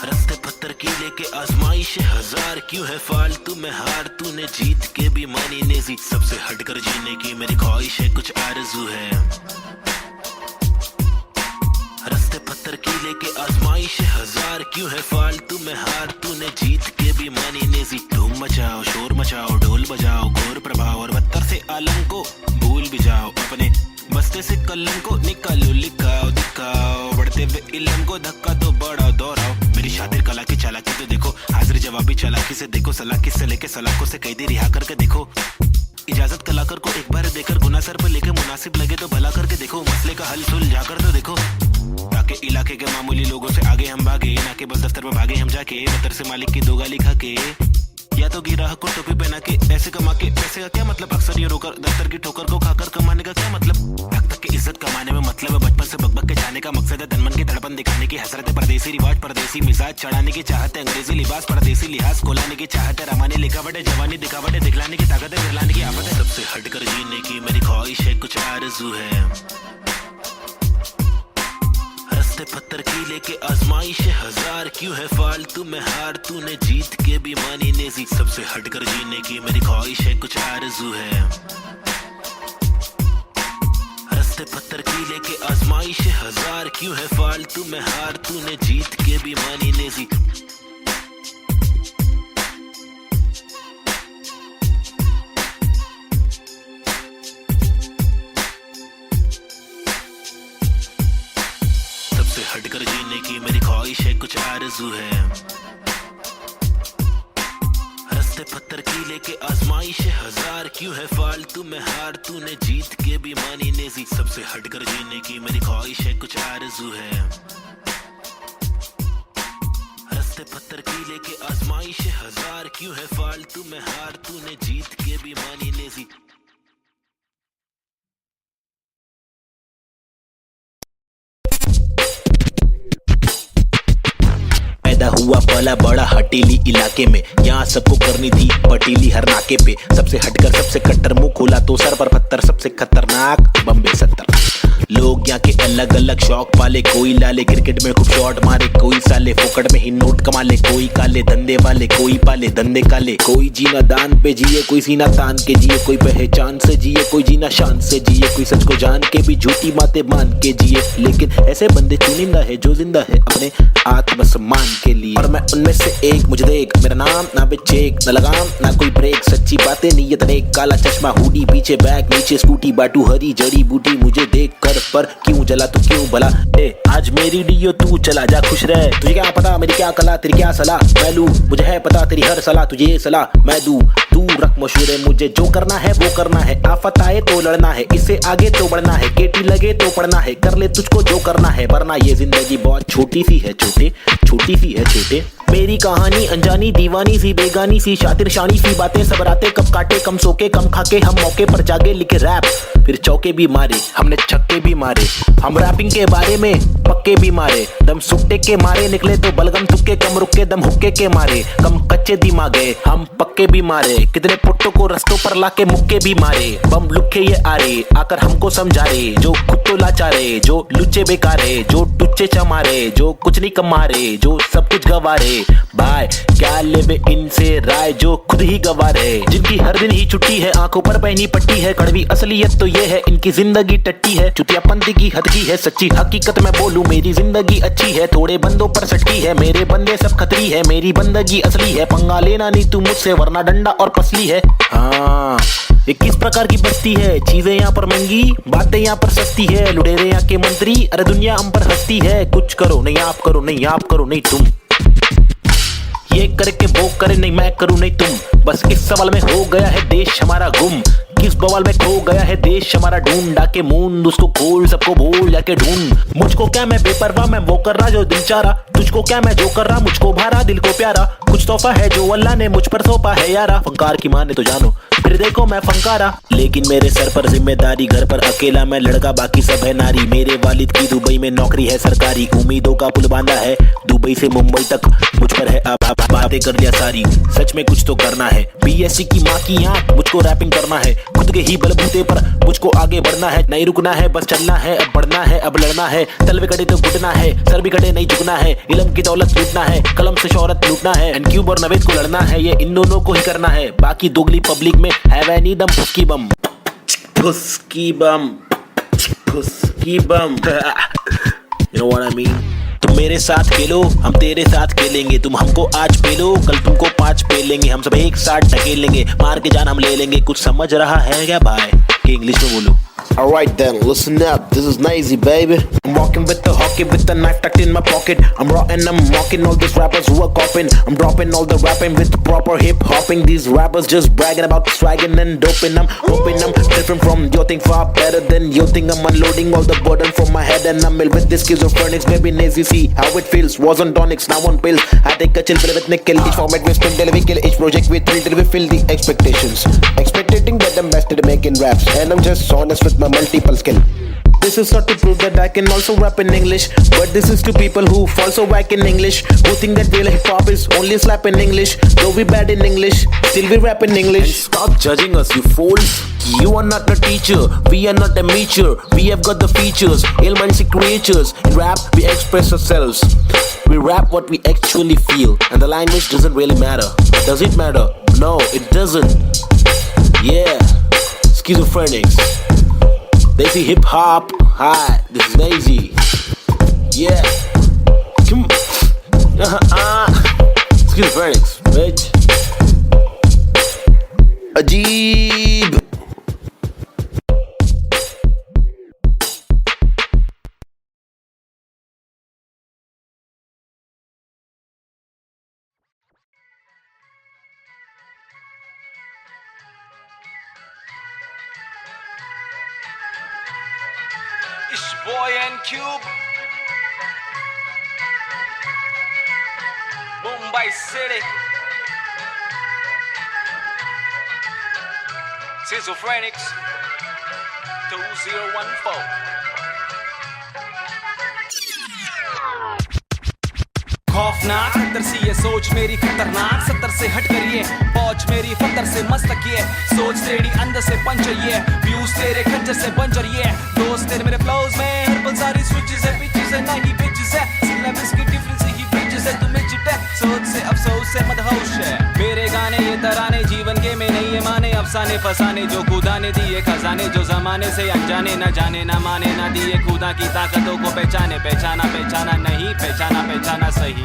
रस्ते पत्थर की लेके आजमाइश हजार क्यों है फालतू में हार तूने जीत के भी मानी नेजी सबसे हटकर जीने की मेरी ख्वाहिश है कुछ आरज़ू है रस्ते पत्थर की लेके आजमाइश हजार क्यों है फालतू में हार तूने जीत के भी मानी नेजी धूम मचाओ शोर मचाओ ढोल बजाओ घोर प्रभाव और बदतर से आलम को भूल भी जाओ अपने बस्ते से कलम को निकालो लिखाओ दिखाओ बढ़ते हुए इल्म को धक्का तो बढ़ाओ दोहराओ मेरी शातिर कला की चालाकी तो देखो हाजिर जवाबी चालाकी से देखो सलाकी से लेके सलाखों से कैदी रिहा करके देखो इजाजत कलाकार को एक बार देकर गुना सर पे लेके मुनासिब लगे तो भला करके देखो मसले का हल सुलझा कर तो देखो ताकि इलाके के मामूली लोगों से आगे हम भागे ना कि बस दफ्तर में भागे हम जाके बदतर से मालिक की दो गाली खा के या तो गिराह को टोपी पहना के पैसे कमा के पैसे का क्या मतलब अक्सर ये रोकर दफ्तर की ठोकर को खाकर कमाने का क्या मतलब हक तक की इज्जत कमाने में मतलब है बचपन से बकबक के जाने का मकसद है तनमन की धड़पन दिखाने की हसरत है परदेसी रिवाज परदेसी मिजाज चढ़ाने की चाहत है अंग्रेजी लिबास परदेसी लिहाज कोलाने की चाहत है रमाने लिखावट है जवानी दिखावट है दिखलाने की ताकत है गिरलाने की आफत है सबसे हटकर जीने की मेरी ख्वाहिश है कुछ आरज़ू है रस्ते पत्थर की लेके आजमाइश हजार क्यों है फालतू में हार तूने जीत के भी मानी नेजी सबसे हटकर जीने की मेरी ख्वाहिश है कुछ आरज़ू है रस्ते पत्थर की लेके आजमाइश हजार क्यों है फालतू में हार तूने जीत के भी मानी नेजी हटकर जीने की मेरी ख्वाहिश है कुछ आरज़ू है रस्ते पत्थर की लेके आजमाइश हजार क्यों है फालतू में हार तूने जीत के भी मानी नेजी सबसे हटकर जीने की मेरी ख्वाहिश है कुछ आरज़ू है रस्ते पत्थर की लेके आजमाइश हजार क्यों है फालतू में हार तूने जीत के भी मानी नेजी पैदा हुआ पला बड़ा हटीली इलाके में यहाँ सबको करनी थी पटीली हर नाके पे सबसे हटकर सबसे कट्टर मुंह खोला तो सर पर पत्थर सबसे खतरनाक बम्बे 70 लोग यहाँ के अलग अलग शौक पाले कोई लाले क्रिकेट में खूब शॉट मारे कोई साले फोकट में ही नोट कमा ले कोई काले धंधे वाले कोई पाले धंधे काले कोई जीना दान पे जिए कोई सीना तान के जिए कोई पहचान से जिए कोई जीना शान से जिए कोई सच को जान के भी झूठी बातें मान के जिए लेकिन ऐसे बंदे चुनिंदा है जो जिंदा है अपने आत्मसम्मान के लिए और मैं उनमें से एक मुझे देख मेरा नाम ना पे चेक न लगाम ना कोई ब्रेक सच्ची बातें नीयत नेक काला चश्मा हुडी पीछे बैग नीचे स्कूटी बाटू हरी जड़ी बूटी मुझे देख कर पर क्यों जला तू क्यों भला आज मेरी डियो तू चला जा खुश रह तुझे क्या पता मेरी क्या कला तेरी क्या सलाह मैं लूं मुझे है पता तेरी हर सलाह तुझे ये सलाह मैं दूं तू रख मशहूर है मुझे जो करना है वो करना है आफत आए तो लड़ना है इससे आगे तो बढ़ना है केटी लगे तो पढ़ना है कर ले तुझको जो करना है वरना ये जिंदगी बहुत छोटी सी है छोटे छोटी सी है छोटे मेरी कहानी अनजानी दीवानी सी बेगानी सी शातिर शानी सी बातें सब रातें कब काटे कम सोके कम खाके हम मौके पर जागे लिखे रैप फिर चौके भी मारे हमने छक्के भी मारे हम रैपिंग के बारे में पक्के भी मारे दम सुट्टे के मारे निकले तो बलगम तुक्के कम रुके दम हुक्के के मारे कम कच्चे दिमागे हम पक्के भी मारे कितने पुट्टों को रस्तों पर लाके मुक्के भी मारे बम लुक्के ये आरे आकर हमको समझा रहे जो खुद तो लाचारे जो लुच्चे बेकारे जो टुच्चे चमारे जो कुछ नहीं कमा रहे जो सब कुछ गवारे भाई क्या लेबे इनसे राय जो खुद ही गवार है, जिनकी हर दिन ही छुट्टी है, आंखों पर पहनी पट्टी है। कड़वी असलियत तो ये है इनकी जिंदगी टट्टी है, चुतियापंथी की हद की है, सच्ची हकीकत मैं बोलूं मेरी जिंदगी अच्छी है। थोड़े बंदों पर सटकी है, मेरे बंदे सब खतरी है, मेरी बंदगी असली है। पंगा लेना नहीं तू मुझसे वरना डंडा और पसली है। हाँ ये किस प्रकार की बस्ती है, चीजें यहाँ पर महंगी, बातें यहाँ पर सस्ती है। लुटेरे यहाँ के मंत्री, अरे दुनिया हम पर हंसती है। कुछ करो नहीं आप करो, नहीं आप करो नहीं तुम, ये करके वो करे नहीं मैं करूं नहीं तुम। बस इस सवाल में हो गया है देश हमारा गुम, किस बवाल में खो गया है देश हमारा। ढूंढ डाके मूंद उसको खोल, सबको भूल जाके ढूंढ। मुझको क्या मैं बेपरवाह, मैं वो कर रहा जो दिल चाह रहा। तुझको क्या मैं जो कर रहा, मुझको भारा दिल को प्यारा। कुछ तोहफा है जो अल्लाह ने मुझ पर सौंपा है यारा। फंकार की माने तो जानो फिर देखो मैं फंकारा, लेकिन मेरे सर पर जिम्मेदारी, घर पर अकेला मैं लड़का बाकी सब है नारी। मेरे वालिद की दुबई में नौकरी है सरकारी, उम्मीदों का पुल बांधा है दुबई से मुंबई तक। मुझ पर है अब बातें कर लिया सारी, सच में कुछ तो करना है। बीएससी की माँ की आंख, मुझको रैपिंग करना है। खुद के ही बलबूते पर मुझको आगे बढ़ना है, नहीं रुकना है बस चलना है। अब बढ़ना है अब लड़ना है, तल भी कटे तो घुटना है, सर भी कटे नहीं झुकना है। इल्म की दौलत लूटना है, कलम से शोहरत लूटना है। एनक्यूब और नवेद को लड़ना है, ये इन दोनों को ही करना है। बाकी दोगली पब्लिक में हैव एनी दम फुसकी बम, फुसकी बम, फुसकी बम। You know what I mean? तुम मेरे साथ खेलो हम तेरे साथ खेलेंगे, तुम हमको आज पेलो कल तुमको 5 पेलेंगे। हम सब एक साथ ढकेलेंगे, मार के जान हम ले लेंगे। कुछ समझ रहा है क्या भाई कि इंग्लिश में बोलूं? Alright then, listen up, this is Nazy baby. I'm walking with the hockey with the knife tucked in my pocket. I'm rotting, I'm mocking all these rappers who are copying. I'm dropping all the rapping with proper hip hopping. These rappers just bragging about swagging and doping. I'm hoping I'm different from your thing, far better than your thing. I'm unloading all the burden from my head and I'm ill with this schizophrenics. Baby Nazy, see how it feels. Was on tonics, now on pills. I take a chill pill with nickel. Each format we spin till we kill. Each project we thrill till we fill the expectations. Expectating that I'm best at making raps, and I'm just honest with my multiple skill. This is not to prove that I can also rap in English, but this is to people who fall so whack in English, who think that real hip hop is only slap in English. Though we bad in English, still we rap in English. And stop judging us, you fools. You are not a teacher, we are not amateur. We have got the features, ill-minded creatures. In rap, we express ourselves. We rap what we actually feel, and the language doesn't really matter. Does it matter? No, it doesn't. Yeah, schizophrenics. Desi hip hop. Hi, this is Nazy. Yeah. Come. Schizophrenics, bitch. Ajeeb. It's boy N-Cube, Mumbai City, Schizophrenics 2014. खौफनाक 70 सी ये सोच मेरी खतरनाक, 70 से हट करिए पहुंच मेरी फतर से मस्त किए। सोच तेरी अंदर से पंचर ये, व्यूज तेरे खंजर से बंजर ये। दोस्त तेरे मेरे फ्लोज में हर पल सारी स्विचेस है, पिचेस है नहीं बिचेस है। सिलेबस की डिफरेंस ही ब्रिजेस है, तुम्हें चिटे सोच से अफसोस से मदहोश है। मेरे गाने ये तराने जीवन के में नहीं है माने, अफसाने फसाने जो खुदा ने दिए खजाने, जो जमाने से अनजाने न जाने न माने न दिए खुदा की ताकतों को पहचाने। पहचाना पहचाना नहीं, पहचाना पहचाना सही।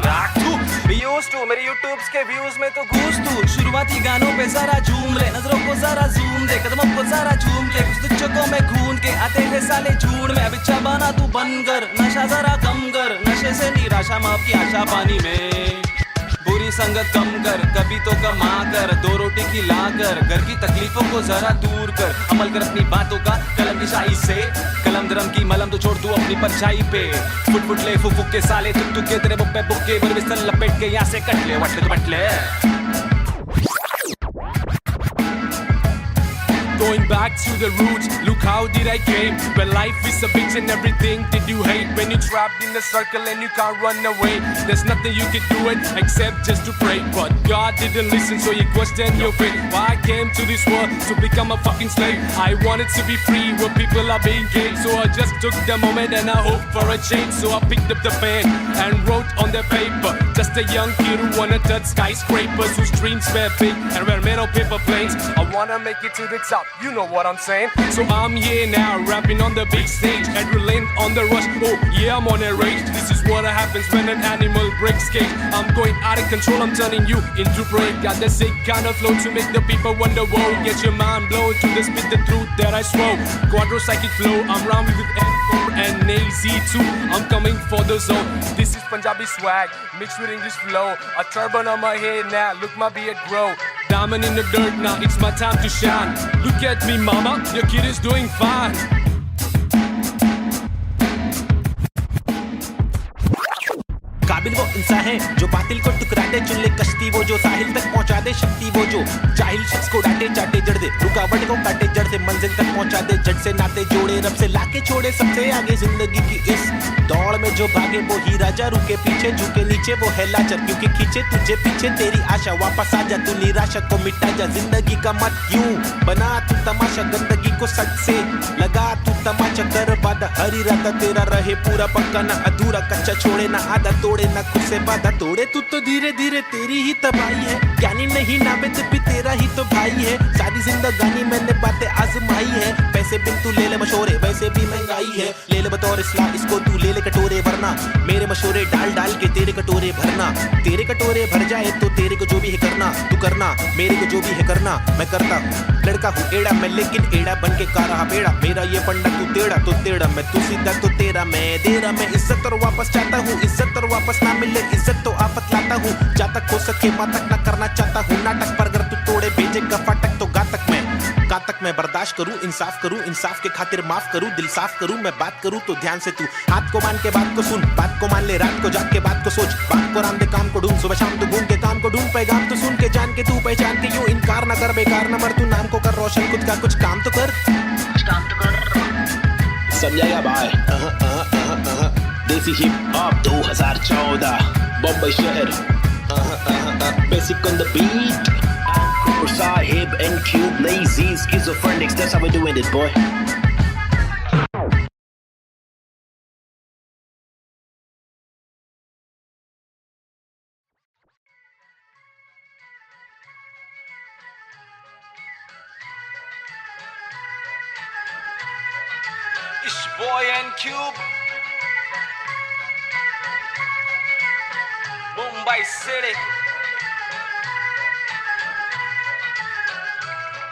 मेरे यूट्यूब्स के व्यूज में तो घूस तू। शुरुआती गानों पे जरा झूम ले, नजरों को जरा जूम दे, कदमों को जरा झूम के। कुछ तुझको में खून के आते हैं साले झूठ में। अब इच्छा बना तू बन कर, नशा जरा कम कर। नशे से निराशा माफ की आशा पानी में। बुरी संगत कम कर, कभी तो कमा कर। 2 रोटी खिला कर, घर की तकलीफों को जरा दूर कर। अमल कर अपनी बातों का कलम की शाही से, कलम दरम की मलम तो छोड़ तू अपनी परछाई पे। फुट फुट ले फुक के साले तुक तुक के तेरे बुक पे बुक्के बर बिस्तर लपेट के यहाँ से कट ले वट ले। Going back to the roots, look how did I came. When life is a bitch and everything did you hate. When you're trapped in a circle and you can't run away, there's nothing you can do it except just to pray. But God didn't listen, so you question your fate. Why I came to this world to become a fucking slave. I wanted to be free where people are being caged. So I just took the moment and I hoped for a change. So I picked up the pen and wrote on the paper. Just a young kid who wanna touch skyscrapers, whose dreams were big and were made of paper planes. I wanna make it to the top, you know what I'm saying. So I'm here now, rapping on the big stage, adrenaline on the rush. Oh yeah, I'm on a rage. This is what happens when an animal breaks cage. I'm going out of control, I'm turning you into prey. Got the sick kind of flow to make the people wonder. Whoa, get your mind blown to the spit the truth that I swore. Quadro psychic flow, I'm rhyming with N4 and AZ2. I'm coming for the zone. This is Punjabi swag mixed with English flow. A turban on my head now, look my beard grow. Diamond in the dirt now, it's my time to shine. Look at me mama, your kid is doing fine. काबिल वो इंसान है जो बातिल को टुकरा दे, चुन ले कश्ती वो जो साहिल तक पहुंचा दे, शक्ति वो जो जाहिल शख्स को डांटे चाटे जड़ दे, रुकावट को काटे जड़ से मंजिल तक पहुंचा दे, जड़ से नाते जोड़े रब से लाके छोड़े सबसे आगे जिंदगी की इस दौड़ में जो भागे वो ही राजा, रुके पीछे झुके नीचे वो है लाचार, क्योंकि खींचे तुझे पीछे तेरी आशा, वापस आ जा तू निराशा को मिटा जा, जिंदगी का मत यूं बना तू तमाशा, गंदगी को सच से लगा तू तमाचा, कर वादा हर इरादा तेरा रहे पूरा पक्का, ना अधूरा कच्चा छोड़े ना आधा तोड़े, ना खुद से वादा तोड़े, तू तो धीरे धीरे तेरी ही तबाही है, ज्ञानी नहीं नाबिद भी तेरा ही तो भाई है, सारी जिंदगानी मैंने बातें आजमाई है, पैसे बिन तू ले ले मशोरे वैसे भी महंगाई है, ले ले बतौर इस्लाम इसको तू ले ले कटोरे, वरना मेरे मशोरे डाल डाल के तेरे कटोरे भरना, तेरे कटोरे भर जाए तो तेरे को जो भी है करना, तू करना मेरे को जो भी है करना, मैं करता लड़का हूँ एड़ा मैं, लेकिन एड़ा बन के का रहा बेड़ा, मेरा ये पंडा तू टेढ़ा तो टेढ़ा, मैं तू सीधा तो तेरा मैं दे रहा, मैं इज्जत और वापस चाहता हूँ, इज्जत और वापस ना मिले इज्जत तो आफत लाता हूँ, जहाँ तक हो सके वहाँ तक ना करना चाहता हूँ नाटक, पर अगर तू तोड़े भेजेगा फाटक तो गातक मैं बर्दाश्त करूँ, इंसाफ के खातिर माफ करूँ, दिल साफ करूँ, मैं बात करूँ तो ध्यान से तू हाथ को मान के बात को सुन, बात को मान ले, रात को जाग के बात को सोच, बात को राम दे काम को ढूंढ, सुबह शाम तू घूम के काम को ढूंढ, पैगाम तो सुन के जान के तू पहचान के, यूं इनकार न कर बेकार न मर, तू नाम को कर रोशन, खुद का कुछ काम तो कर, समझाएगा भाई। देसी हिप हॉप 2014 बम्बई शहर, basic on the beat, Sahib and Cube, lazy schizophrenics, that's how we're doing it, boy. It's boy and Cube, Mumbai City,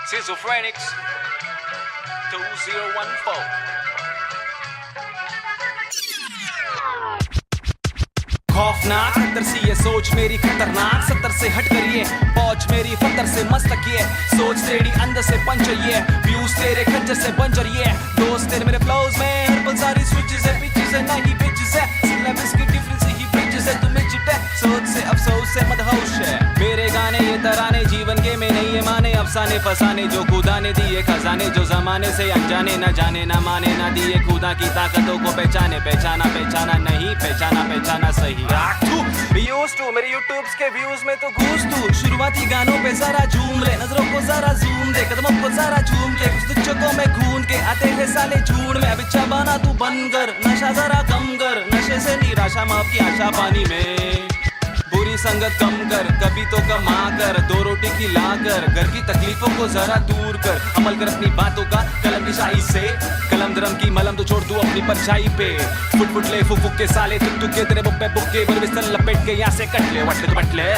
Schizophrenics 2014. खौफनाक खतर सी ये सोच मेरी खतरनाक, 70 से हट कर ये पहुंच मेरी फतर से मस्तक ये सोच तेरी अंदर से पंचर ये व्यूज तेरे खंजर से बंजर ये दोस्त तेरे मेरे फ्लोज में हर पल सारी स्विचेस है, पिचेस है नहीं बिचेस है, सिलेबस की डिफरेंस ही ब्रिजेस है, तुम्हें चिटे सोच से अफसोस से मदहोश है, मेरे गाने ये तराने जीवन के में नहीं ये माने, अफसाने फसाने जो खुदा ने दिए खजाने, जो जमाने से अनजाने न जाने न माने न दिए खुदा की ताकतों को पहचाने, पहचाना नहीं पहचाना सही। मेरे यूट्यूब्स के व्यूज में तो घूस तू, शुरुआती गानों पे जरा झूम ले, नजरों को जरा जूम दे, कदमों को जरा झूम ले, कुछ तुझको में खून के आते हैं साले झूठ में, अभी चाबाना तू बन कर, नशा जरा कम कर, नशे से निराशा माफ की आशा पानी में, बुरी संगत कम कर, कभी तो कमा कर, 2 रोटी खिला कर, घर की तकलीफों को जरा दूर कर, अमल कर अपनी बातों का कलम की शाही से, कलम दरम की मलम तो छोड़ तू अपनी परछाई पे, फुट ले फुक के साले तुक के तेरे बुक पे बुक्के बर बिस्तर लपेट के यहाँ से कट ले वट ले।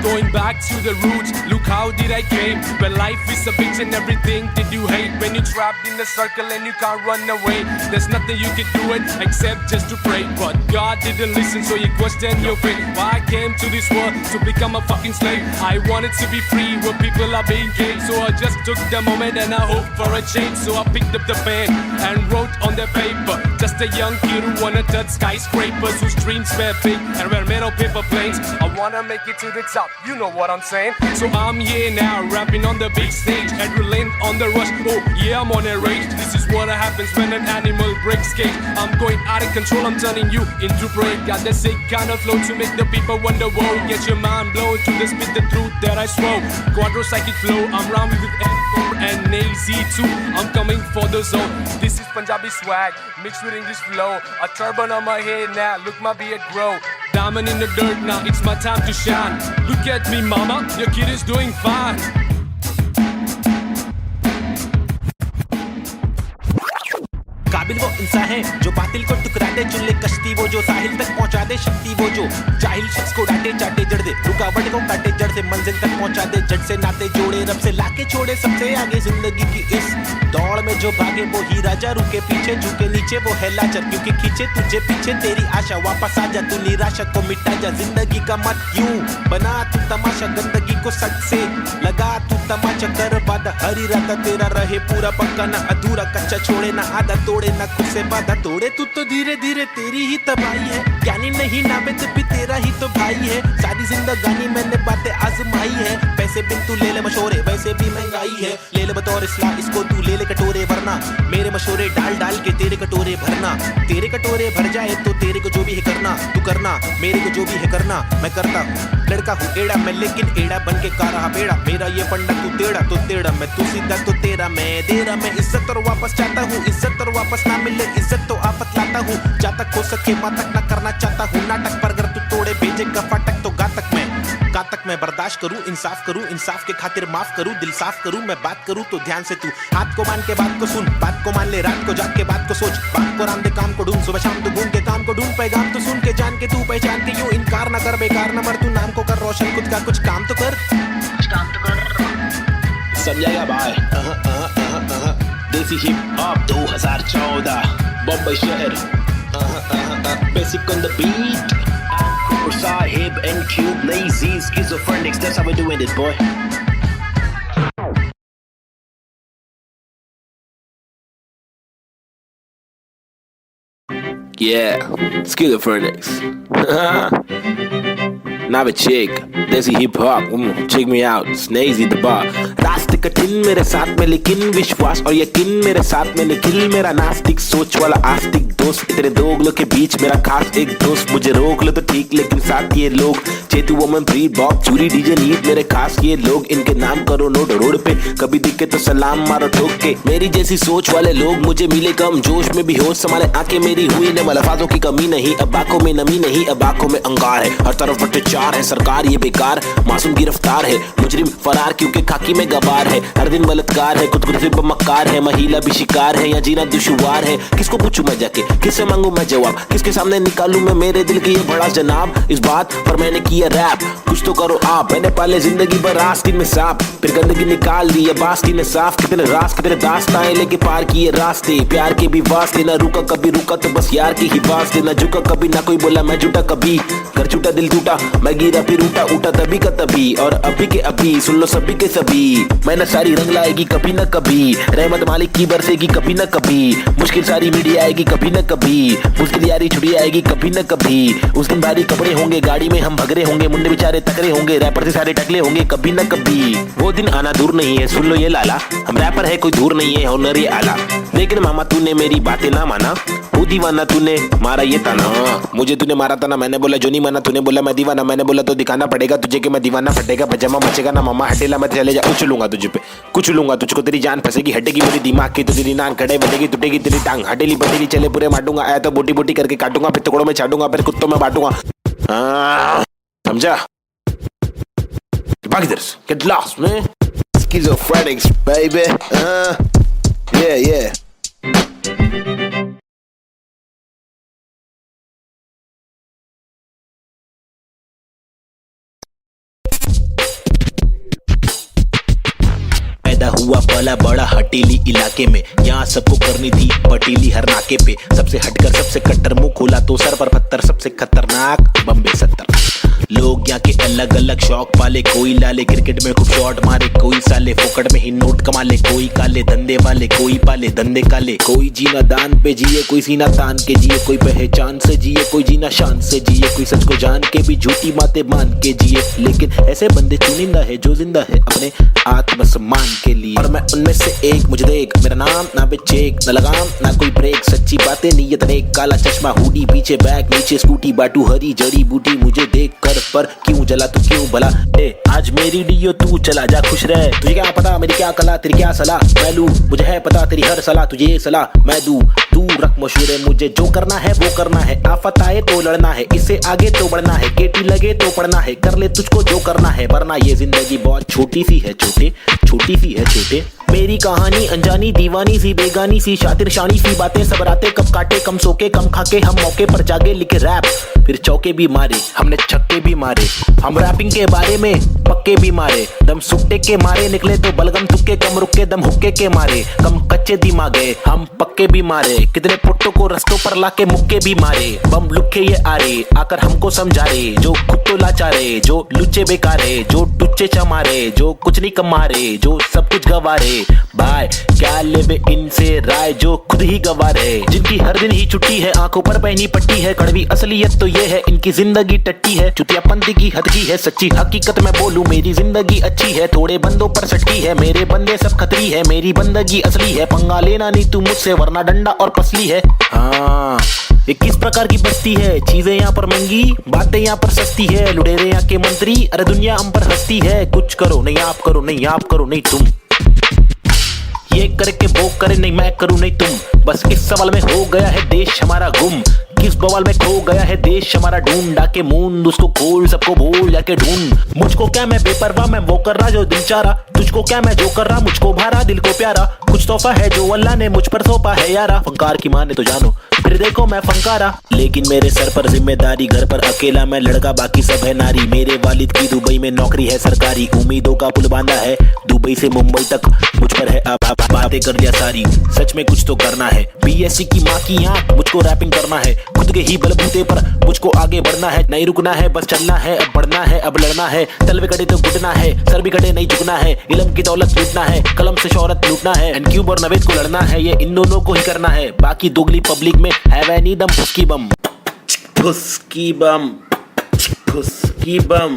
Going back to the roots, look how did I came. When life is a bitch and everything did you hate. When you're trapped in a circle and you can't run away, there's nothing you can do it except just to pray. But God didn't listen, so you question your fate. Why I came to this world to become a fucking slave. I wanted to be free where people are being caged. So I just took the moment and I hoped for a change. So I picked up the pen and wrote on the paper. Just a young kid who wanna touch skyscrapers, whose dreams were big and were made of paper planes. I wanna make it to the top, you know what I'm saying. So I'm here now, rapping on the big stage, adrenaline on the rush. Oh yeah, I'm on a rage. This is what happens when an animal breaks cage. I'm going out of control, I'm turning you into prey. Got that sick kind of flow to make the people wonder. Whoa, get your mind blown to the spit the truth that I swore. Quadro psychic flow, I'm rhyming with M4 and AZ2. I'm coming for the zone. This is Punjabi swag mixed with English flow. A turban on my head now, look my beard grow. Diamond in the dirt now, it's my time to shine. Look at me mama, your kid is doing fine. काबिल वो इंसान है जो बातिल को टुकरा दे, चुन ले कश्ती वो जो साहिल तक पहुंचा दे, शक्ति वो जो जाहिल शख्स को डांटे चाटे जड़ दे, रुकावट को काटे जड़ से मंजिल तक पहुंचा दे, जड़ से नाते जोड़े रब से लाके छोड़े सबसे आगे जिंदगी की इस दौड़ में जो भागे वो ही राजा, रुके पीछे झुके नीचे वो है लाचार, क्योंकि खींचे तुझे पीछे तेरी आशा, वापस आ जा तू निराशा को मिटा जा, जिंदगी का मत यूं बना तू तमाशा, गंदगी को सच से लगा तू तमाचा, कर वादा हर इरादा तेरा रहे पूरा पक्का, ना अधूरा कच्चा छोड़े ना आधा तोड़े, ना खुद से वादा तोड़े, तू तो धीरे धीरे तेरी ही तबाही है, ज्ञानी नहीं नाबिद भी तेरा ही तो भाई है, सारी जिंदगानी मैंने बातें आजमाई है, पैसे बिन तू ले ले मशोरे वैसे भी महंगाई है, ले ले बतौर इस्लाम इसको तू ले ले कटोरे, वरना मेरे मशोरे डाल डाल के तेरे कटोरे भरना, तेरे कटोरे भर जाए तो तेरे को जो भी है करना, तू करना मेरे को जो भी है करना, मैं करता हूँ, लड़का हूँ एड़ा मैं लेकिन एड़ा बन के का रहा बेड़ा, मेरा ये फंडा तू टेढ़ा तो टेढ़ा, मैं तू सीधा तो तेरा मैं दे रहा, मैं इज्जत और वापस चाहता हूँ, इज्जत और वापस ना मिले इज्जत तो आफत लाता हूँ, जा तक हो सके माँ तक ना करना चाहता हूँ नाटक, पर अगर तू तोड़े भेजेगा फाटक तो गा तक मैं बर्दाश्त करूँ, इंसाफ के खातिर माफ करूँ, दिल साफ करूँ, मैं बात करूँ तो ध्यान से तू हाथ को मान के बात को सुन, बात को मान ले, रात को जाग के बात को सोच, बात को राम दे काम को ढूंढ, सुबह शाम तू घूम के काम को ढूंढ, पैगाम तो सुन के जान के तू पहचान के यूं इनकार न कर, बेकार न मर, तू नाम को कर रोशन, खुद का कुछ काम तो कर, समझाएगा भाई। देसी हिप हॉप 2014 बम्बई शहर, basic on the beat, Sahib and Cube, lazy schizophrenics, that's how we're doing it, boy. Yeah, schizophrenics. Now a chick, desi hip hop, check me out, Snazy the bar. रास्ते कठिन मेरे साथ में लेकिन विश्वास और यकीन मेरे साथ में निखिल, मेरा नास्तिक सोच वाला आस्तिक दोस्त, इतने दोगलों के बीच मेरा खास एक दोस्त, मुझे रोक लो तो ठीक लेकिन साथ ये लोग, चेतु वोमन ब्रीड बॉब चूरी डीजे नीट, मेरे खास ये लोग, इनके नाम करो नोट रोड पे, कभी दिखे तो सलाम मारो ठोक के, मेरी जैसी सोच वाले लोग मुझे मिले कम, जोश में भी होश संभाले आंखें मेरी हुई ने, अल्फाजों की कमी नहीं, अब आंखों में नमी नहीं, अब आंखों में अंगार है, हर तरफ भ्रष्टाचार है, सरकार ये बेकार, मासूम गिरफ्तार है, मुजरिम फरार क्योंकि खाकी में गवार है, हर दिन बलात्कार है, खुद से मक्कार है, महिला भी शिकार है, या जीना दुश्वार है, किसको पूछूं मैं जाके, किससे मांगू मैं जवाब, किसके सामने निकालूं मैं मेरे दिल की ये बड़ा जनाब, इस बात पर मैंने किया रैप, कुछ तो करो आप, मैंने पाले जिंदगी भर आस्तीन में सांप, फिर गंदगी निकाल दी है बास्तीन में साफ, कितने रास कितने दास्ताएं लेके पार किए रास्ते, प्यार के भी वास्ते, ना रुका कभी रुका तो बस यार की ही वास्ते, ना झुका कभी ना कोई बोला मैं झूठा कभी, घर छूटा दिल टूटा मैं गिरा फिर उठा उठा तभी का तभी, और अभी के अभी सुन लो सभी के सभी, मैंने सारी रंग लाएगी कभी न कभी, रहमत मालिक की बरसेगी कभी न कभी, मुश्किल सारी मीडिया आएगी कभी न कभी, मुश्किल यारी छुड़ी आएगी कभी न कभी, उस दिन भारी कपड़े होंगे, गाड़ी में हम भगरे होंगे, मुंडे बेचारे तकरे होंगे, रैपर से सारे टकले होंगे कभी न कभी, वो दिन आना दूर नहीं है सुन लो ये लाला, हम रैपर है कोई दूर नहीं है हुनर ये आला, लेकिन मामा तूने मेरी बातें ना माना, वो दीवाना तूने मारा ये ताना, मुझे तूने मारा था ना, मैंने बोला जो नहीं माना, तूने बोला मैं दीवाना, मैंने बोला तो दिखाना पड़ेगा तुझे कि मैं दीवाना, फटेगा पजामा मचेगा ना मामा, हटेला मैं चले जा, उछलूंगा तुझे पे कुचलूंगा तुझको, तेरी जान फंसेगी, हटेगी मेरी दिमाग की तो तेरी नान खड़े बनेगी, टूटेगी तेरी टांग, हटेली बटेली चले पूरे माटूंगा, आया तो बोटी बोटी करके काटूंगा, फिर टुकड़ों में छाटूंगा, फिर कुत्तों में बांटूंगा, समझा? भाग इधर से, get lost man. Schizophrenics, baby. Yeah. पैदा हुआ पला बड़ा हटीली इलाके में, यहाँ सबको करनी थी पटीली हर नाके पे। सबसे हटकर सबसे कट्टर, मुंह खोला तो सर पर पत्थर, सबसे खतरनाक बम्बे 70। लोग यहाँ के अलग अलग शौक पाले, कोई लाले क्रिकेट में खूब शॉट मारे, कोई साले फोकट में ही नोट कमा ले, कोई काले धंधे वाले, कोई पाले धंधे काले। कोई जीना दान पे जिए, कोई सीना तान के जिए, कोई पहचान से जिए, कोई जीना शान से जिए, कोई सच को जान के भी झूठी बातें मान के जिए। लेकिन ऐसे बंदे चुनिंदा है जो जिंदा है अपने आत्मसम्मान के लिए, और मैं उनमें से एक। मुझे देख, मेरा नाम ना पे चेक, ना लगाम ना कोई ब्रेक, सच्ची बातें नीयत नेक, काला चश्मा हुडी पीछे बैग नीचे स्कूटी, बाटू हरी जड़ी बूटी। मुझे देख कर पर क्यों जला तू क्यों भला, आज मेरी डियो तू चला जा खुश रह। तुझे क्या पता मेरी क्या कला, तेरी क्या सलाह मैं लूं, मुझे है पता तेरी हर सलाह, तुझे ये सलाह मैं दूं। तू रख मशहूर, मुझे जो करना है वो करना है, आफत आए तो लड़ना है, इससे आगे तो बढ़ना है, केटी लगे तो पढ़ना है, कर ले तुझको जो करना है, वरना ये जिंदगी बहुत छोटी सी है छोटे, छोटी सी है छोटे। मेरी कहानी अनजानी दीवानी सी बेगानी सी, शातिर शानी सी बातें सब रातें कब काटे, कम सोके कम खाके, हम मौके पर जागे लिखे रैप, फिर चौके भी मारे हमने छक्के भी मारे। हम रैपिंग के बारे में पक्के भी मारे, दम सुट्टे के मारे निकले तो बलगम तुक्के, कम रुके दम हुक्के के मारे, कम कच्चे दिमागे हम पक्के भी मारे। कितने पुट्टों को रस्तों पर लाके मुक्के भी मारे, बम लुक्के ये आरे आकर हमको समझा रे, जो खुद तो लाचारे, जो लुच्चे बेकारे, जो टुच्चे चमारे, जो कुछ नहीं कमारे, जो सब कुछ गवारे। भाई क्या लेवे इनसे राय, जो खुद ही गवार है, जिनकी हर दिन ही छुट्टी है, आंखों पर पहनी पट्टी है। कड़वी असलियत तो ये है इनकी जिंदगी टट्टी है, चुतियापंथी की हद की है, सच्ची हकीकत मैं बोलूं मेरी जिंदगी अच्छी है, थोड़े बंदों पर सटकी है, मेरे बंदे सब खतरी है, मेरी बंदगी असली है, पंगा लेना नहीं तू मुझसे वरना डंडा और पसली है। हाँ ये किस प्रकार की बस्ती है, चीजें यहाँ पर महंगी बातें यहाँ पर सस्ती है, लुटेरे यहाँ के मंत्री अरे दुनिया हम पर हंसती है। कुछ करो नहीं आप करो, नहीं आप करो नहीं तुम, ये करके वो करे नहीं मैं करूं नहीं तुम। बस इस सवाल में हो गया है देश हमारा गुम, किस बवाल में खो गया है देश हमारा, ढूंढा के मूंद उसको खोल, सबको बोल जाके ढूंढ। मुझको क्या मैं बेपरवाह मैं वो कर रहा जो दिल चाह रहा, तुझको क्या मैं जो कर रहा मुझको भारा दिल को प्यारा, कुछ तोहफा है जो अल्लाह ने मुझ पर सौंपा है यारा। फंकार की माने तो जानो फिर देखो मैं फंकारा, लेकिन मेरे सर पर जिम्मेदारी, घर पर अकेला मैं लड़का बाकी सब है नारी। मेरे वालिद की दुबई में नौकरी है सरकारी, उम्मीदों का पुल बांधा है दुबई से मुंबई तक, मुझ पर है अब बातें कर दिया सारी, सच में कुछ तो करना है। बीएससी की माँ की आंख मुझको रैपिंग करना है, खुद के ही बलबूते पर मुझको आगे बढ़ना है, नहीं रुकना है बस चलना है, अब बढ़ना है अब लड़ना है, तल भी कटे तो घुटना है, सर भी कटे नहीं झुकना है, इल्म की दौलत लूटना है, कलम से शोहरत लूटना है, एंड क्यूब और नवेद को लड़ना है, ये इन दोनों को ही करना है, बाकी दोगली पब्लिक में हैव एनी दम फुस्की बम, फुस्की बम, फुस्की बम।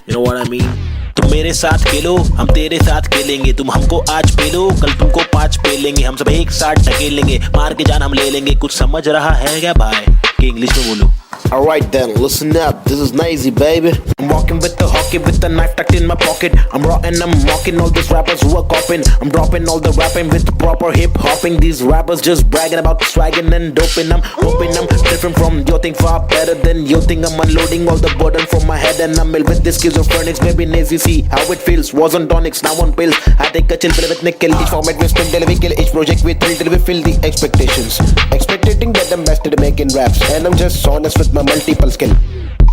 You know what I mean? तुम मेरे साथ खेलो हम तेरे साथ खेलेंगे, तुम हमको आज पेलो कल तुमको 5 पेलेंगे, हम सब एक साथ ढकेलेंगे, मार के जान हम ले लेंगे। कुछ समझ रहा है क्या भाई कि इंग्लिश में बोलो? Alright then, listen up, this is Nazy baby. I'm walking with the hockey with the knife tucked in my pocket. I'm raw and I'm mocking all these rappers who are copying. I'm dropping all the rapping with proper hip hopping. These rappers just bragging about swagging and doping. I'm hoping I'm different from your thing, far better than your thing. I'm unloading all the burden from my head and I'm ill with this schizophrenics. Baby Nazy, see how it feels. Was on tonics, now on pills. I take a chill pill with nickel. Each format we spin till we kill. Each project we thrill till we fill the expectations. Expectating that I'm best at making raps, and I'm just honest with my multiple skill.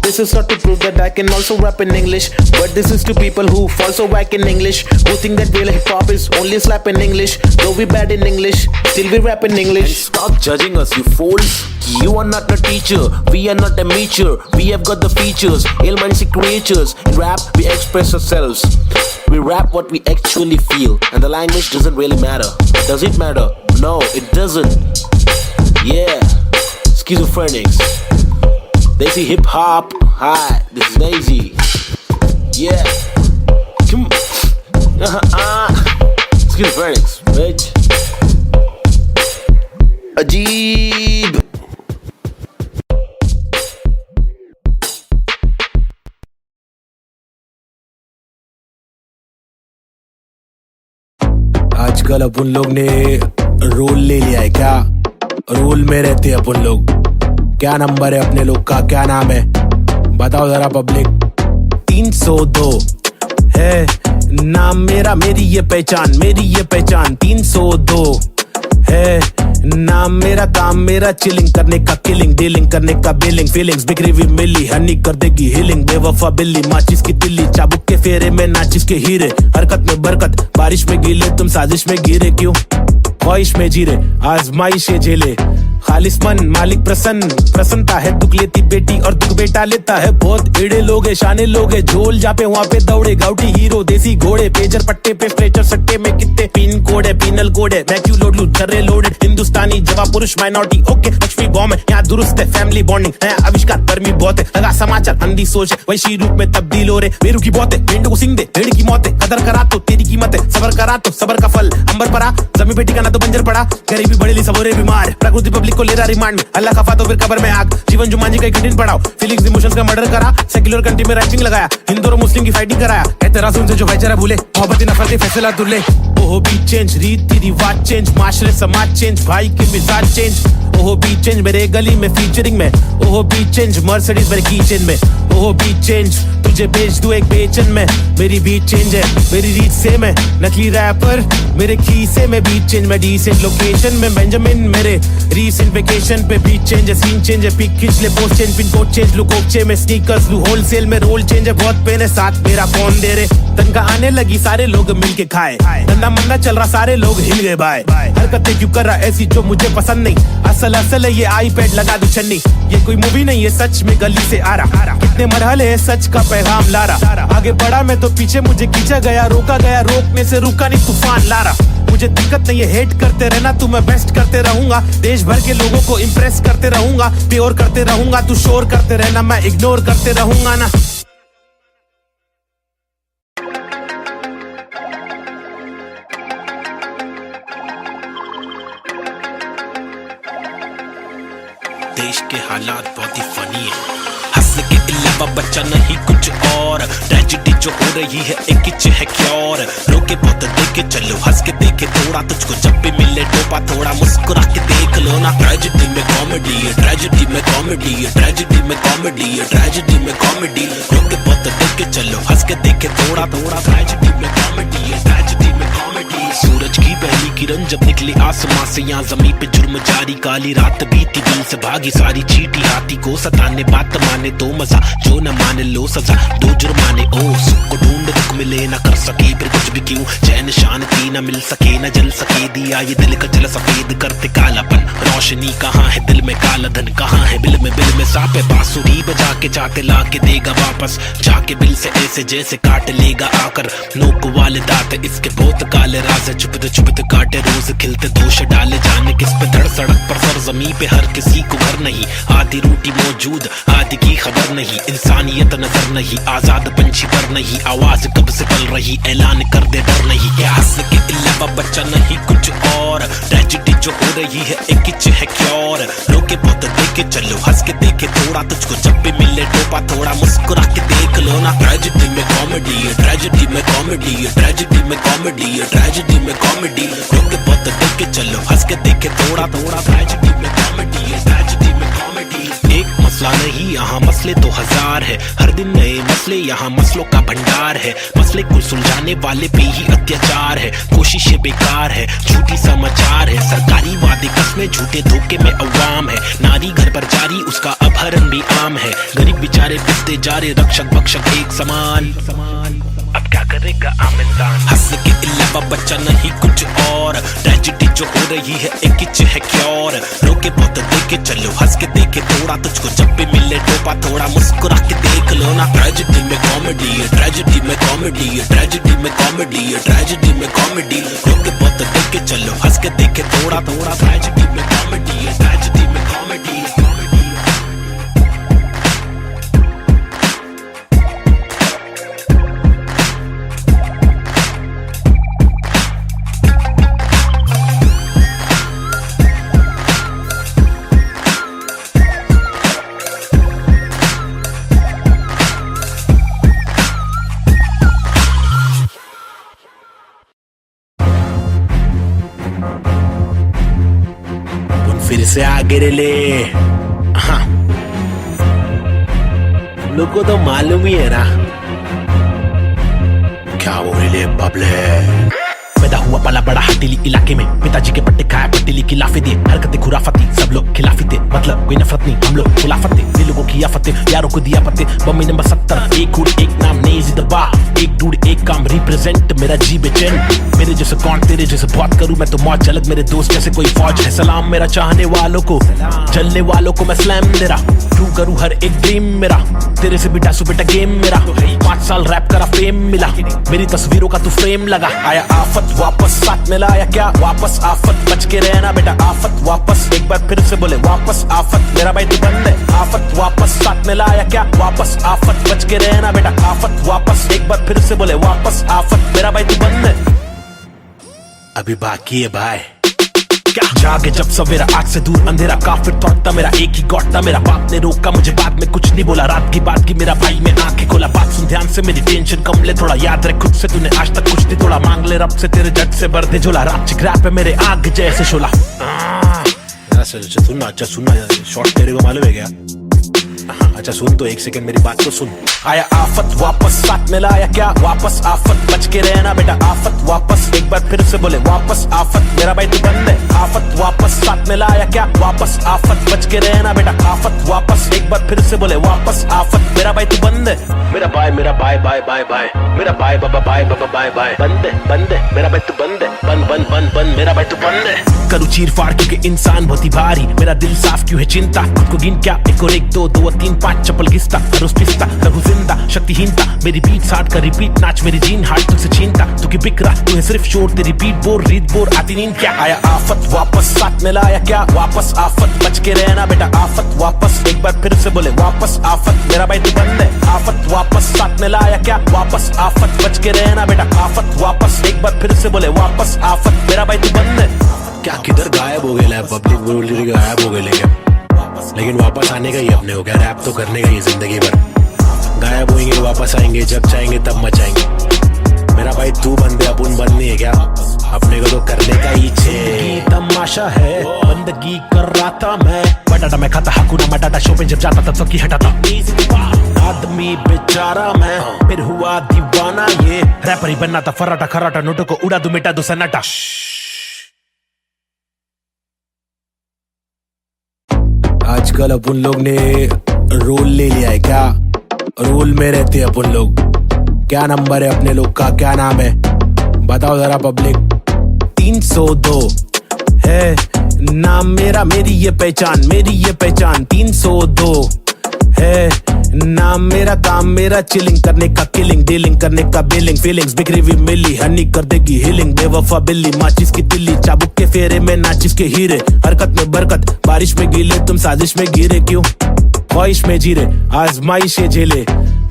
This is not to prove that I can also rap in English, but this is to people who fall so whack in English, who think that real hip hop is only slap in English. Though we bad in English, still we rap in English. And stop judging us, you fools. You are not a teacher, we are not amateur. We have got the features, ill-minded creatures. In rap, we express ourselves. We rap what we actually feel, and the language doesn't really matter. Does it matter? No, it doesn't. Yeah, schizophrenics. Desi hip hop. Hi, this is Daisy. Yeah. Come. Schizophrenics, bitch. Ajeeb. आजकल अपन लोग ने role ले लिया है क्या? Role में रहते हैं अपन लोग। क्या नंबर है अपने लोग का, क्या नाम है बताओ जरा पब्लिक। 302 है नाम मेरा, मेरी ये पहचान, मेरी ये पहचान। 302 है नाम मेरा काम मेरा चिलिंग करने का किलिंग डीलिंग करने का बिलिंग फीलिंग्स बिखरी हुई मिली हनी कर देगी हीलिंग बेवफा बिल्ली माचिस की तिल्ली चाबुक के फेरे में नाचिस के हीरे हरकत में बरकत बारिश में गीले तुम साजिश में गिरे क्यों ख्वाहिश में जीरे आजमाइशे झेले खालिस मन मालिक प्रसन्नता है दुख लेती बेटी और दुख बेटा लेता है बहुत एड़े लोग है शाने लोग है झोल जापे वहाँ पे दौड़े गाउटी हीरो देसी घोड़े पेजर पट्टे पे स्ट्रेचर सट्टे में कितने पिन कोड है पिनल कोड है मैं क्यों लोड लू जर्रे लोडेड हिंदुस्तानी जवाब पुरुष माइनॉरिटी ओके लक्ष्मी बॉम्ब है यहाँ दुरुस्त है फैमिली बॉन्डिंग नया आविष्कार गर्मी बहुत है लगा समाचार अंधी सोच है वैशी रूप में तब्दील हो रहे बेरू की बहुत है भेड़ को सिंह दे भेड़ की मौत है कदर करा तो तेरी कीमत है सबर करा तो सबर का फल अंबर परा जमी बेटी का ना तो बंजर पड़ा गरीबी बड़ेली सबोरे बीमार प्रकृति पब्लिक को ले रहा रिमांड में अल्लाह खफा तो फिर कब्र में आग जीवन जुमानी का एक दिन पढ़ाओ फीलिंग्स इमोशंस का मर्डर करा सेक्युलर कंट्री में राइटिंग लगाया हिंदू और मुस्लिम की फाइटिंग कराया एतराज उनसे जो भाईचारा भूले मोहब्बत नफरत फैसला दुल्ले ओहो बी चेंज रीति रिवाज चेंज माशरे समाज चेंज भाई के मिजाज चेंज ओहो बी चेंज मेरे गली में फीचरिंग में ओहो बी चेंज मर्सिडीज मेरे कीचेन में ओहो बी चेंज तुझे भेज दूं एक बेचन में मेरी बीट चेंज है मेरी रीच सेम है नकली रैपर मेरे खीसे में बीट चेंज मैं डिसेंट लोकेशन में बेंजामिन मेरे रीसेंट वेकेशन पे बीट चेंज है सीन चेंज है पिक खींच ले post change pin code change लू कोकचे में स्नीकर्स लू होलसेल में रोल चेंज है बहुत पेन है साथ मेरा कौन दे रे तनका आने लगी सारे लोग मिलके खाए धंधा मंदा चल रहा सारे लोग हिल गए बाय हरकतें क्यों कर रहा ऐसी जो मुझे पसंद नहीं असल है ये आईपैड लगा दू छन्नी ये कोई मूवी नहीं है सच में गली से आ रहा कितने मरहले है सच का पैगाम ला रहा आगे बढ़ा मैं तो पीछे मुझे खींचा गया रोका गया रोकने से रुका नहीं तूफान ला रहा मुझे दिक्कत नहीं है हेट करते रहना तू मैं बेस्ट करते रहूंगा देश भर के लोगों को इम्प्रेस करते रहूंगा प्योर करते रहूंगा तू शोर करते रहना मैं इग्नोर करते रहूंगा ना देश के हालात बहुत ही फनी है हंस के अलावा बच्चा नहीं कुछ और ट्रेजेडी जो हो रही है एक इच है क्योर रोके बहुत देखे चलो हंस के देखे थोड़ा तुझको जब भी मिले टोपा थोड़ा मुस्कुरा के देख लो ना ट्रेजेडी में कॉमेडी है ट्रेजेडी में कॉमेडी है ट्रेजेडी में कॉमेडी है ट्रेजेडी में कॉमेडी रोके बहुत देखे चलो हंस के देखे थोड़ा ट्रेजेडी में कॉमेडी है ट्रेजेडी में कॉमेडी सूरज की पहली किरण जब निकली आसमां से यहाँ जमीन पे जुर्म जारी काली रात बीती दिल से भागी सारी चीटी हाथी को सताने बात माने तो मजा जो न माने लो सजा दो जुर्माने ओ सुख को ढूंढ दुख मिले ना कर सके फिर कुछ भी क्यों चैन शांति न मिल सके न जल सके दिया ये दिल का जल सफेद करते कालापन रोशनी कहाँ है दिल में काला धन कहाँ है बिल में सापे बांसुरी बजा के चाहते ला के देगा वापस जाके बिल से ऐसे जैसे काट लेगा आकर नोक वाले दांत इसके बहुत काले राज है चुपते काटे रोज खिलते दोष डाले जाने किस पे धड़ सड़क पर सर जमी पे हर किसी को घर नहीं आधी रोटी मौजूद आधी की खबर नहीं इंसानियत नजर नहीं आजाद पंछी पर नहीं आवाज कब से पल रही ऐलान कर दे डर नहीं क्या हंस के अलावा बच्चा नहीं कुछ और ट्रेजेडी जो हो रही है एक इच है क्योर रोके बहुत देखे चलो हंस के देखे थोड़ा तुझको जब भी मिले टोपा थोड़ा मुस्कुरा के देख लो ना ट्रेजेडी में कॉमेडी है ट्रेजेडी में कॉमेडी है ट्रेजेडी में कॉमेडी है ट्रेजेडी में कॉमेडी रोके बहुत देखे चलो हंस के देखे थोड़ा ट्रेजेडी में कॉमेडी है ट्रेजेडी में कॉमेडी एक मसला नहीं यहाँ मसले तो हजार है हर दिन नए मसले यहाँ मसलों का भंडार है मसले को सुलझाने वाले पे ही अत्याचार है कोशिशें बेकार है झूठी समाचार है सरकारी वादे कस्में झूठे धोखे में अवाम है नारी घर पर जारी उसका अपहरण भी आम है गरीब बेचारे पिसते जा रहे रक्षक भक्षक एक समान अब क्या करेगा आम इंसान हंस के अलावा बच्चा नहीं कुछ और ट्रेजेडी जो हो रही है एक इच है क्योर रोके बहुत देखे चलो हंस के देखे थोड़ा तुझको जब भी मिले टोपा थोड़ा मुस्कुरा के देख लो ना ट्रेजेडी में कॉमेडी है ट्रेजेडी में कॉमेडी है ट्रेजेडी में कॉमेडी है ट्रेजेडी में कॉमेडी रोके बहुत देखे चलो हंस के देखे थोड़ा ट्रेजेडी में कॉमेडी है ट्रेजेडी में कॉमेडी फिर से आगे ले हाँ लोग को तो मालूम ही है ना क्या बोले बबले पैदा हुआ पला बड़ा हटीली इलाके में, पिताजी के पट्टे खाया पतीली की लाफे दिए, हरकतें खुराफती सब लोग खिलाफी थे, मतलब कोई नफरत नहीं हम लोग खिलाफत थे, दिल लोगों की आफतें यारों को दिया पत्ते। बम्मी नंबर 70 एक हुड एक नाम नहीं जिंदाबा, एक डूड एक काम रिप्रेजेंट मेरा जी बेचैन। मेरे जैसे कौन तेरे जैसे बात करूं मैं तो मौज झलक, मेरे दोस्त जैसे कोई फौज है। सलाम मेरा चाहने वालों को, जलने वालों को मैं स्लैम दे रहा, ट्रू करूं हर एक ड्रीम मेरा, तेरे से भी डासू बेटा गेम मेरा। 5 साल रैप करा फेम मिला, मेरी तस्वीरों का तू फ्रेम लगा। आया आफत वापस साथ में लाया क्या वापस आफत, बच के रहना बेटा आफत वापस, एक बार फिर से बोले वापस आफत, मेरा भाई तू बंद है। आफत वापस साथ में लाया क्या वापस आफत, बच के रहना बेटा आफत वापस, एक बार फिर से बोले वापस आफत, मेरा भाई तू बंद है। अभी बाकी है भाई क्या जागे जब सवेरा, आग से दूर अंधेरा, काफिर थॉट था मेरा एक ही गॉड था, मेरा बाप ने रोका मुझे बाद में कुछ नहीं बोला, रात की बात की मेरा भाई मैं आंखें खोला, बात सुन ध्यान से मेरी टेंशन कम ले थोड़ा, याद रख खुद से तूने आज तक कुछ नहीं तोड़ा, मांग ले रब से तेरे जट से भर दे झोला, रात चिक रैप है मेरे आग जैसे शोला। सुनना अच्छा सुनना, शॉर्ट तेरे को मालूम है क्या? अच्छा सुन तो एक सेकंड मेरी बात तो सुन। आया आफत वापस साथ में लाया क्या वापस आफत, बच के रहना बेटा आफत वापस, एक बार फिर से बोले वापस आफत, मेरा भाई तू बंद है। आफत वापस साथ में लाया क्या वापस आफत, बच के रहना बेटा आफत वापस, एक बार फिर से बोले वापस आफत, मेरा भाई तू बंद है। मेरा बाय बाय बाय बाय, मेरा बाय बाबा बाय बाय, बंद है मेरा भाई तू बंद है, बंद मेरा भाई तू बंद है। करूँ चीर फाड़ क्योंकि इंसान बहुत ही भारी, मेरा दिल साफ क्यों है चिंता, खुद को गिन क्या 1 और 1 2 2 और 3 5 चप्पल घिसता, रोज पिसता रहूं जिंदा शक्तिहीनता, मेरी बीट साठ का रिपीट नाच मेरी जीन हार्ट तुझसे छीनता, तू की बिक रहा तू है सिर्फ शोर, तेरी बीट बोर रीत बोर आती नींद क्या। आया आफत वापस साथ में लाया क्या वापस आफत, बच के रहना बेटा आफत वापस, एक बार फिर से बोले वापस आफत, मेरा भाई तू बंद है। आफत वापस साथ में लाया क्या वापस आफत, बच के रहना बेटा आफत वापस, एक बार फिर से बोले वापस आफत, मेरा भाई तू बंद है। क्या किधर गायब हो गया पब्लिक बोल रही गायब हो गए, लेकिन वापस आने का ही अपने हो गया, रैप तो करने का ही जिंदगी भर, गायब होंगे वापस आएंगे जब चाहेंगे तब मचाएंगे, मेरा भाई तू बंदे अपन बंद नहीं है क्या, अपने को तो करने का ही छे तमाशा है, बंदगी कर रहा था मैं, बटाटा मैं खाता हकुना मटाटा, शो पे जब जाता तब सबकी हटाता, आदमी बेचारा मैं फिर हुआ दीवाना, ये रैपर ही बनना था फराटा खराटा, नोटों को उड़ा दूं मिटा दूं सन्नाटा। आजकल अपन लोग ने रोल ले लिया है क्या, रोल में रहते हैं अपन लोग, क्या नंबर है अपने लोग का, क्या नाम है बताओ जरा पब्लिक। 302 है नाम मेरा, मेरी ये पहचान 302 है नाम मेरा, काम मेरा चिलिंग करने का, किलिंग डीलिंग करने का, बिलिंग फीलिंग्स बिखरी हुई मिली, हनी कर देगी हीलिंग, बेवफा बिल्ली माचिस की तिल्ली, चाबुक के फेरे में नाचिस के हीरे, हरकत में बरकत बारिश में गीले, तुम साजिश में गिरे क्यों, ख्वाहिश में जीरे आजमाइशें झेले,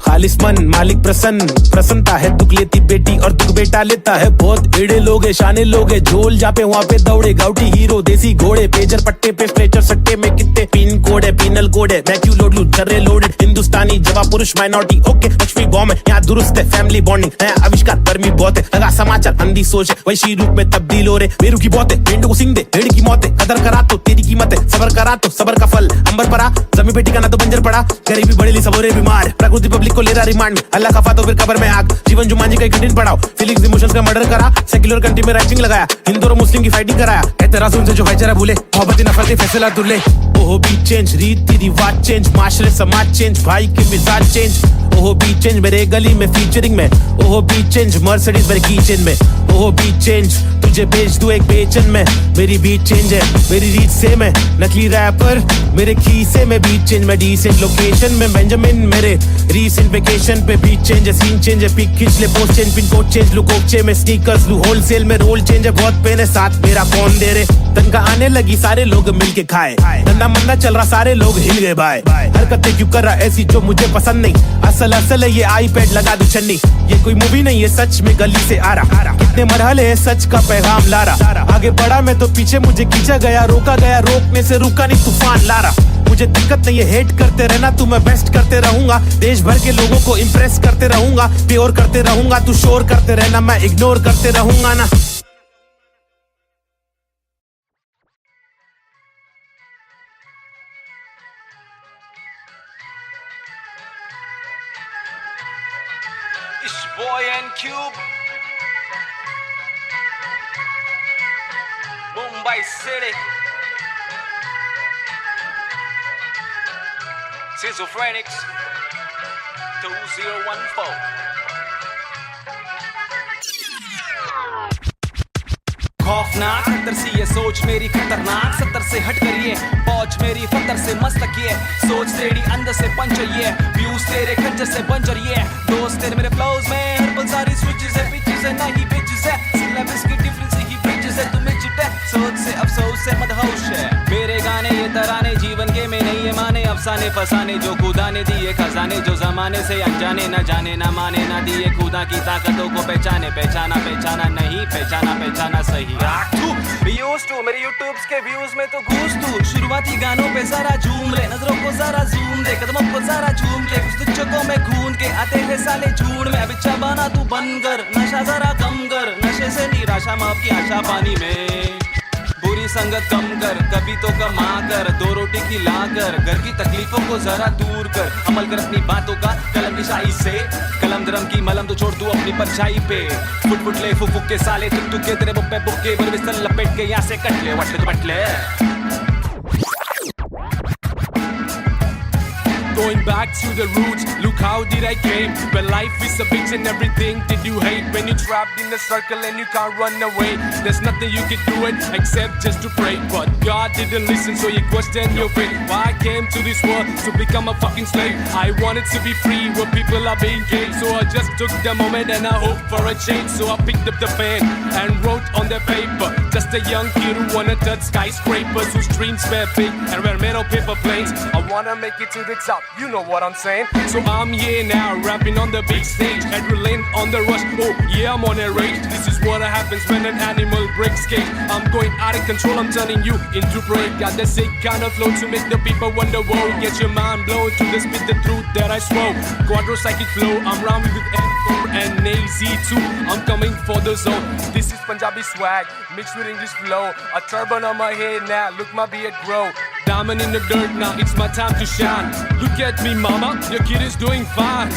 खालिस मन मालिक प्रसन्नता है, दुख लेती बेटी और दुख बेटा लेता है, बहुत एड़े लोग है शाने लोग है, झोल जापे वहाँ पे दौड़े, गाउटी हीरो देसी घोड़े, पेजर पट्टे पे स्ट्रेचर सट्टे में कितने पिन कोड है, पिनल कोड है, मैं क्यों लोड लूं चर्रे लोडेड, हिंदुस्तानी जवाब पुरुष माइनॉरिटी ओके, लक्ष्मी बॉम्ब है यहाँ दुरुस्त है, फैमिली बॉन्डिंग है आविष्कार, गर्मी बहुत है, लगा समाचार अंधी सोच है, वैशी रूप में तब्दील हो रहे, बेरू की बहुत है, पेंडू को सिंग दे भेड़ की मौत है, कदर करा तो तेरी कीमत है, सबर करा तो सबर का फल अंबर पड़ा, जमी बेटी का ना तो बंजर पड़ा, गरीबी बड़ेली सबोरे बीमार, प्रकृति पब्लिक को ले रहा रिमांड, अल्लाह खफा तो फिर कब्र में आग, जीवन जुमानी का कठिन पड़ाव, फीलिंग्स इमोशंस का मर्डर करा, सेक्युलर कंट्री में राइटिंग लगाया, हिंदू और मुस्लिम की फाइटिंग कराया, एतराज उनसे जो भाईचारा भूले, मोहब्बत नफरत फैसला दुल्ले, ओहो बीट चेंज रीति रिवाज चेंज, माशरे समाज चेंज, भाई के मिजाज चेंज, ओहो बीट चेंज मेरे गली में फीचरिंग में, ओहो बीट चेंज मर्सिडीज मेरे कीचेन में, ओहो बीट चेंज तुझे भेज दूं एक बेचन में, मेरी बीट चेंज है मेरी रीच सेम है, नकली रैपर मेरे खीसे में, बीट चेंज मैं डिसेंट लोकेशन में, बेंजामिन मेरे रीसेंट वेकेशन पे, बीट चेंज है सीन चेंज है, पिक खींच ले post change, pin code change look ओकचे में, स्नीकर्स लू होलसेल में, रोल चेंज है बहुत पेन है, साथ मेरा कौन दे रे, तनका आने लगी सारे लोग मिलके खाए, धंधा मंदा चल रहा सारे लोग हिल गए भाई, हरकतें क्यों कर रहा ऐसी जो मुझे पसंद नहीं, असल है ये आईपैड लगा दू छन्नी, ये कोई मूवी नहीं है सच में गली से आ रहा, कितने मरहले है सच का पैगाम ला रहा, आगे बढ़ा मैं तो पीछे मुझे खींचा गया, रोका गया रोकने से रुका नहीं तूफान ला रहा, मुझे दिक्कत नहीं है हेट करते रहना तू, मैं बेस्ट करते रहूंगा, देश भर के लोगों को इम्प्रेस करते रहूंगा, प्योर करते रहूंगा, तू शोर करते रहना मैं इग्नोर करते रहूंगा ना। It's boy and Cube. Mumbai City. Schizophrenics 2014. खौफनाक 70 सी ये सोच मेरी खतरनाक 70 से हट कर ये पहुंच मेरी फतर से मस्तक ये सोच तेरी अंदर से पंचर ये व्यूज तेरे खंजर से बंजर ये दोस्त तेरे मेरे फ्लोज में हर पल सारी स्विचेस है पिचेस है नहीं बिचेस है सिलेबस की डिफरेंस ही ब्रिजेस है तुम्हें चिटे सोच से अफसोस से मदहोश है मेरे गाने ये तराने जीवन के में नहीं ये माने अफसाने फसाने जो खुदा ने दिए खजाने जो जमाने से अनजाने न जाने न माने न दिए खुदा की ताकतों को पहचाने पहचाना पहचाना नहीं पहचाना पहचाना सही मेरे यूट्यूब्स के व्यूज में तो घूस तू शुरुआती गानों पे जरा झूम ले नजरों को जरा जूम दे कदमों को जरा झूम के कुछ तुझको में खून के आते हैं साले झूठ में अब इच्छा बना तू बनकर नशा जरा कम कर नशे से निराशा माफ की आशा पानी में बुरी संगत कम कर कभी तो कमा कर दो रोटी खिला कर घर की तकलीफों को जरा दूर कर अमल कर अपनी बातों का कलम की शाही से कलम दरम की मलम तो छोड़ तू अपनी परछाई पे फुट फुट ले फुक के साले तुक के तेरे बुक पे बुक्के पर बिस्तर लपेट के यहाँ से कट ले वट ले Going back to the roots, look how did I came. When life is a bitch and everything did you hate. When you're trapped in the circle and you can't run away. There's nothing you can do it except just to pray. But God didn't listen so you question your fate. Why I came to this world to become a fucking slave. I wanted to be free where people are being gay. So I just took the moment and I hoped for a change. So I picked up the pen and wrote on the paper. Just a young kid who wanna touch skyscrapers. Whose dreams were big and were made of paper planes. I wanna make it to the top. You know what I'm saying? So I'm here now, rapping on the big stage. Adrenaline on the rush, oh yeah, I'm on a rage. This is what happens when an animal breaks cage. I'm going out of control, I'm turning you into prey. Got the sick kind of flow to make the people wonder, whoa. Get your mind blown to the spit the truth that I swore. Quadro-psychic flow, I'm rhyming with N4 and AZ2. I'm coming for the zone. This is Punjabi swag, mixed with English flow. A turban on my head now, look my beard grow. Diamond in the dirt now, it's my time to shine. Look at me mama, your kid is doing fine.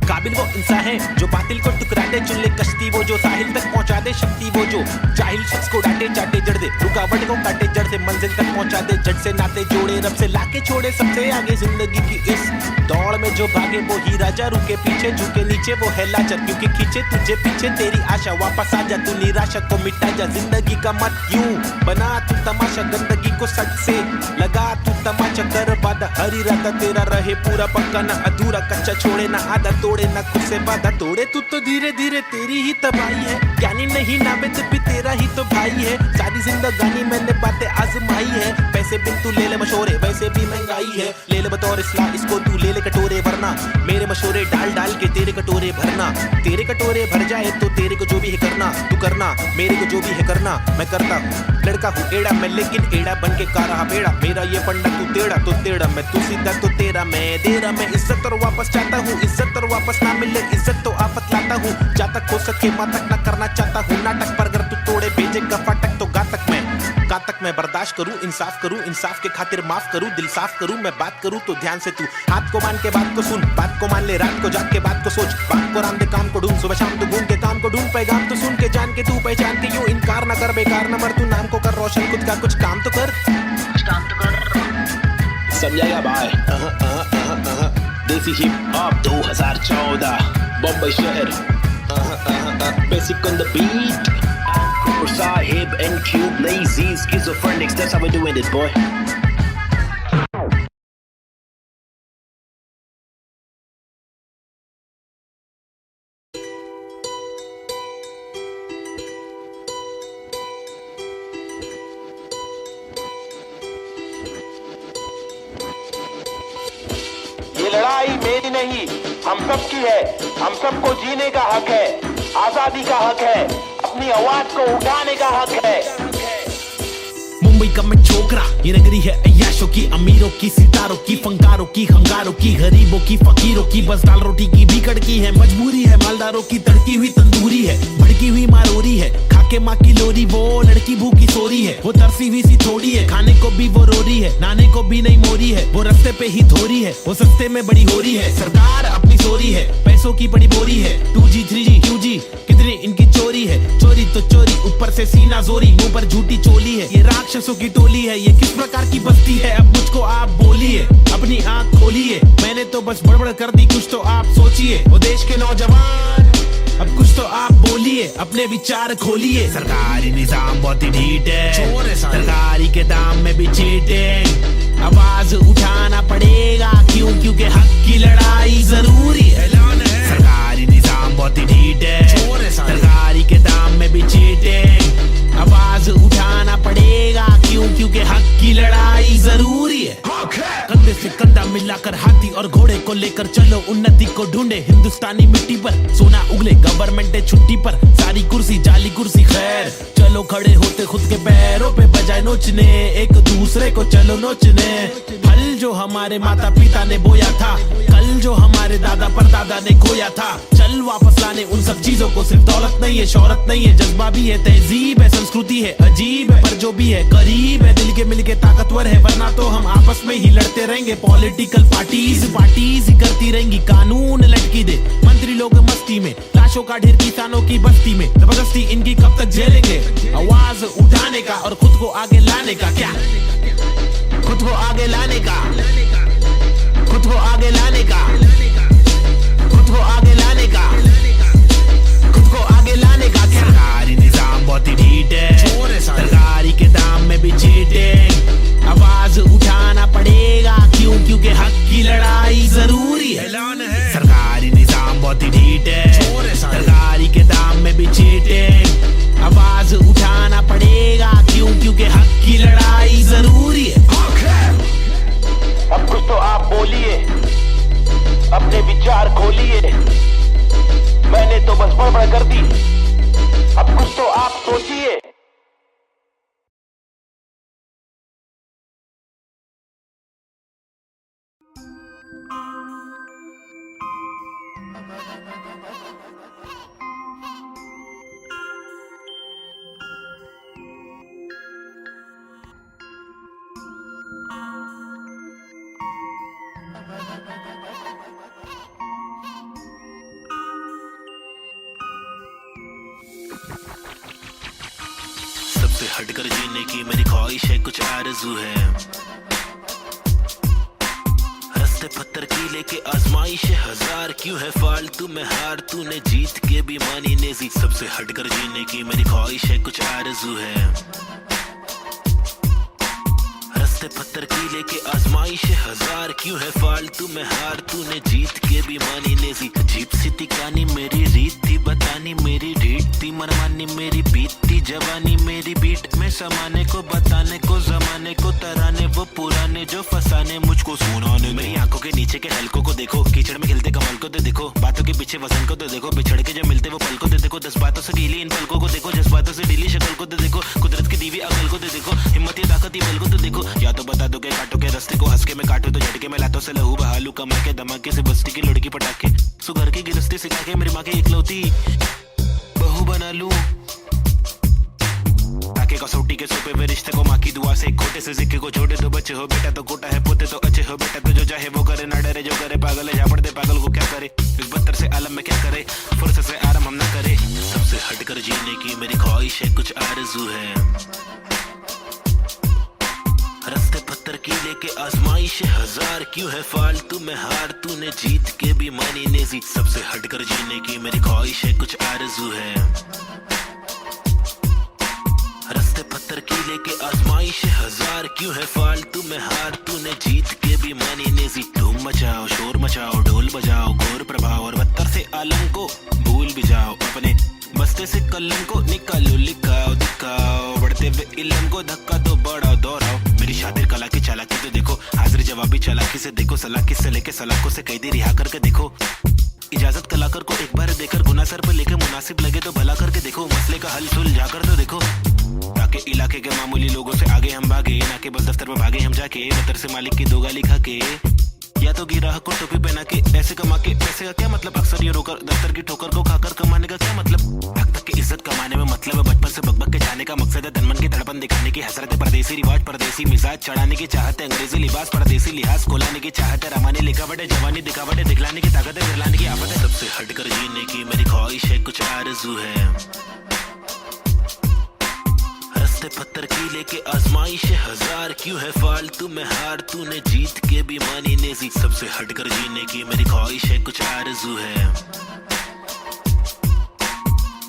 काबिल वो इंसान है जो बातिल को टुकरा दे चुन ले कश्ती वो जो साहिल तक पहुंचा दे शक्ति वो जो जाहिल शख्स को डांटे चाटे जड़ दे रुकावट को काटे जड़ से मंजिल तक पहुंचा दे जड़ से नाते जोड़े रब से लाके छोड़े सबसे आगे जिंदगी की इस दौड़ में जो भागे वो ही राजा रुके पीछे झुके नीचे वो है लाचार क्योंकि खींचे तुझे पीछे तेरी आशा वापस आ जा तू निराशा को मिटा जा जिंदगी का मत यूं बना तू तमाशा गंदगी को सच से लगा तू तमाचा कर वादा हर इरादा तेरा रहे पूरा पक्का ना अधूरा कच्चा छोड़े ना आधा तोड़े ना खुद से वादा तोड़े तू तो धीरे धीरे तेरी ही तबाही है ज्ञानी नहीं नावेद भी तेरा ही तो भाई है सारी जिंदगानी मैंने बातें आजमाई है पैसे बिन तू ले ले मशोरे वैसे भी महंगाई है ले ले बतौर इस्लाह इसको तू ले ले कटोरे वरना मेरे मशोरे डाल डाल के तेरे कटोरे भरना तेरे कटोरे भर जाए तो तेरे को जो भी है करना तू करना मेरे को जो भी है करना मैं करता हूँ लड़का हूँ एड़ा मैं लेकिन एड़ा बन के का रहा बेड़ा मेरा ये फंडा तू टेढ़ा तो टेढ़ा मैं तू सीधा तो तेरा मैं दे रहा मैं इज्जत और वापस चाहता हूँ इज्जत और वापस ना मिले इज्जत तो आफत लाता हूँ जा तक हो सके माँ तक ना करना चाहता हूँ नाटक पर अगर तू तोड़े भेजेगा फाटक तो गा तक मैं बर्दाश्त करूँ इंसाफ के खातिर माफ करूँ दिल साफ करूँ मैं बात करूँ तो ध्यान से तू हाथ को मान के बात को सुन बात को मान ले रात को जाग के बात को सोच बात को राम दे काम को ढूंढ सुबह शाम तू घूम के काम को ढूंढ पैगाम तो सुन के जान के तू पहचान के यूं इनकार न कर बेकार न मर तू नाम को कर रोशन खुद का कुछ काम तो कर समझाएगा भाई देसी हिप हॉप 2014 बम्बई शहर basic on the beat Sahib and Cube Lazy Schizophrenics that's how we're doing this boy ये लड़ाई मेरी नहीं हम सब की है हम सबको जीने का हक है आजादी का हक है अपनी आवाज को उठाने का हक है मुंबई का मैं छोकरा ये नगरी है अय्याशों की अमीरों की सितारों की फंकारों की हंगारों की गरीबों की फकीरों की बस दाल रोटी की भी कड़की है मजबूरी है मालदारों की तड़की हुई तंदूरी है भड़की हुई मारोरी है खाके माँ की लोरी वो लड़की भूखी सोरी है वो तरसी हुई सी थोड़ी है खाने को भी वो रोरी है नाने को भी नहीं मोरी है वो रास्ते पे ही धोरी है वो सस्ते में बड़ी हो रही है सरकार अपनी चोरी है, पैसों की बड़ी बोरी है। 2G 3G QG कितनी इनकी चोरी है। चोरी तो चोरी, ऊपर से सीना जोरी, मुंह पर झूठी चोली है। ये राक्षसों की टोली है, ये किस प्रकार की बस्ती है, अब मुझको आप बोलिए, अपनी आंख खोलिए। मैंने तो बस बड़बड़ कर दी, कुछ तो आप सोचिए। वो देश के नौजवान अब कुछ तो आप बोलिए, अपने विचार खोलिए। सरकारी निजाम बहुत ही ढीठ है, सरकारी के दाम में भी चीटिंग। आवाज उठाना पड़ेगा, क्यों? क्योंकि हक की लड़ाई जरूरी है। सरकारी निजाम बहुत ही ढीठ है, सरकारी के दाम में भी चीटिंग। आवाज उठाना पड़ेगा, क्यों? क्योंकि हक की लड़ाई जरूरी है। कंधे से कंधा मिलाकर हाथी और घोड़े को लेकर चलो, उन्नति को ढूंढे हिंदुस्तानी मिट्टी पर। सोना उगले गवर्नमेंट है छुट्टी पर, सारी कुर्सी जाली कुर्सी खैर। चलो खड़े होते खुद के पैरों पे, बजाय नोचने एक दूसरे को चलो नोचने। फल जो हमारे माता पिता ने बोया था, कल जो हमारे दादा परदादा ने खोया था, चल वापस लाने उन सब चीजों को। सिर्फ दौलत नहीं है, शोहरत नहीं है, जज्बा भी है, तहजीब है, संस्कृति है, अजीब है, पर जो भी है करीब है। दिल के मिलके ताकतवर है, वरना तो हम आपस में ही लड़ते रहेंगे। पॉलिटिकल पार्टीज ही करती रहेंगी, कानून लटकी दे मंत्री लोग मस्ती में। लाशों का ढेर किसानों की बस्ती में, जबरदस्ती इनकी कब तक झेलेंगे। आवाज उठाने का और खुद को आगे लाने का, क्या खुद को आगे लाने का, खुद को आगे लाने का, खुद को आगे लाने का, खुद को आगे लाने का। सरकारी निजाम बहुत ही ढीठ है, सरकारी के दाम में भी चीटिंग। आवाज उठाना पड़ेगा, क्यों? क्योंकि हक की लड़ाई जरूरी है। सरकारी निजाम बहुत ही ढीठ है, सरकारी के दाम में भी चीटिंग। आवाज उठाना पड़ेगा, क्यों? क्योंकि हक की लड़ाई जरूरी है। अब कुछ तो आप बोलिए, अपने विचार खोलिए। मैंने तो बस बड़बड़ कर दी, अब कुछ तो आप सोचिए। सबसे हटकर जीने की मेरी ख्वाहिश है, कुछ आरज़ू है। रास्ते पत्थर की लेके आजमाइश है हजार, क्यों है फालतू में हार, तूने जीत के भी मानी नेजी। सबसे हटकर जीने की मेरी ख्वाहिश है, कुछ आरज़ू है। रास्ते पत्थर की लेके आजमाइश है हजार, क्यों है फालतू में हार, तूने जीत के भी मानी नेजी। अजीब सी थी कहानी, मेरी रीत थी बतानी, मेरी ढीठ थी मनमानी, मेरी बीतती जवानी, मेरी बीट में समाने को, बताने को, जमाने को, तराने वो पुराने जो फसाने मुझको सुनाने। मेरी आंखों के नीचे के हलकों को देखो, कीचड़ में खिलते कमल को तो देखो, बातों के पीछे वजन को तो देखो, बिछड़ के जो मिलते वो पल को तो देखो, 10 बातों से ढीली इन पलकों को देखो, जज्बातों से ढीली शक्ल को तो देखो, कुदरत की दीवी अकल को तो देखो, हिम्मत ये ताकत बल को तो देखो। या तो बता दो के काटो के रास्ते को, हंस के मैं काटू तो झटके में लातों से लहू बहालू, कमा के धमाके से बस्ती की लड़की पटाके, सुगर की गिरस्ती सिखा के मेरी माँ के इकलौती बहू बना लूं। ताकि कसौटी के सोपे में रिश्ते को माँ की दुआ से, खोटे से सिक्के को छोटे तो बच्चे हो बेटा, तो कोटा है पोते तो अच्छे हो बेटा, तो जो चाहे वो करे, ना डरे जो करे पागल है, जा पड़ते पागल को क्या करे, इस बदतर से आलम में क्या करे, फुर्सत से आराम हम ना करे। सबसे हटकर जीने की मेरी ख्वाहिश है, कुछ आरज़ू है। रास्ते पत्थर की लेके आजमाइश है हजार, क्यों है फालतू में हार, तूने जीत के भी मानी नेजी। सबसे हटकर जीने की मेरी ख्वाहिश है, कुछ आरज़ू है। रास्ते पत्थर की लेके आजमाइश है हजार, क्यों है फालतू में हार, तूने जीत के भी मानी नेजी। धूम मचाओ, शोर मचाओ, ढोल बजाओ, घोर प्रभाव और बदतर से आलम को भूल भी जाओ, अपने बस्ते से कलम को निकालो, लिखाओ दिखाओ, बढ़ते हुए इल्म को धक्का तो बढ़ाओ दोहराओ। मेरी शातिर कला की चालाकी तो देखो, हाजिर जवाबी चालाकी से देखो, सलाकी से लेके सलाखों से कैदी रिहा करके देखो। इजाजत कलाकार को एक बार देकर गुना सर पे लेके मुनासिब लगे तो भला करके देखो, मसले का हल सुलझा कर तो देखो। ताकि इलाके के मामूली लोगों से आगे हम भागे, ना कि बस दफ्तर में भागे हम जाके, बदतर से मालिक की दो गाली खा के। या तो गिरा को टोपी पहना के पैसे कमा के पैसे का क्या मतलब अक्सर ये रोकर दफ्तर की ठोकर को खाकर कमाने का क्या मतलब हक तक की इज्जत कमाने में मतलब है बचपन से बकबक के जाने का मकसद है तनमन की धड़पन दिखाने की हसरत है परदेसी रिवाज परदेसी मिजाज चढ़ाने की चाहत है अंग्रेजी लिबास परदेसी लिहाज कोलाने की चाहत है रमाने लिखावट है जवानी दिखावट है दिखलाने की ताकत है गिरलाने की आफत है सबसे हटकर जीने की मेरी ख्वाहिश है कुछ आरज़ू है रस्ते पत्थर की लेके आजमाइश हजार क्यों है फालतू में हार तूने जीत के भी मानी नेजी सबसे हटकर जीने की मेरी ख्वाहिश है कुछ आरज़ू है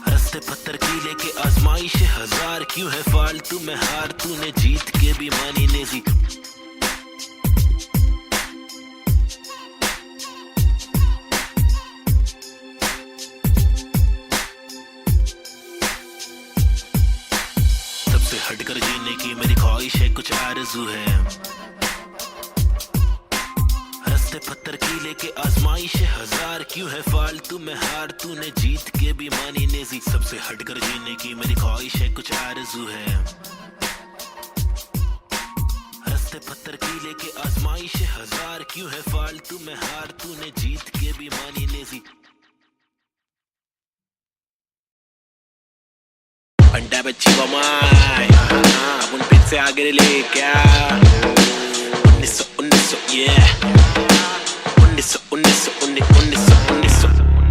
रस्ते पत्थर की लेके आजमाइश हजार क्यों है फालतू में हार तूने जीत के भी मानी नेजी हटकर जीने की मेरी ख्वाहिश है कुछ आरज़ू है रस्ते पत्थर की लेके आजमाइश हजार क्यों है फालतू में हार तूने जीत के भी मानी नेजी सबसे हटकर जीने की मेरी ख्वाहिश है कुछ आरज़ू है रस्ते पत्थर की लेके आजमाइश हजार क्यों है फालतू में हार तूने जीत के भी मानी नेजी घंटा बच्ची बमाई अब उन पिच से आगे ले क्या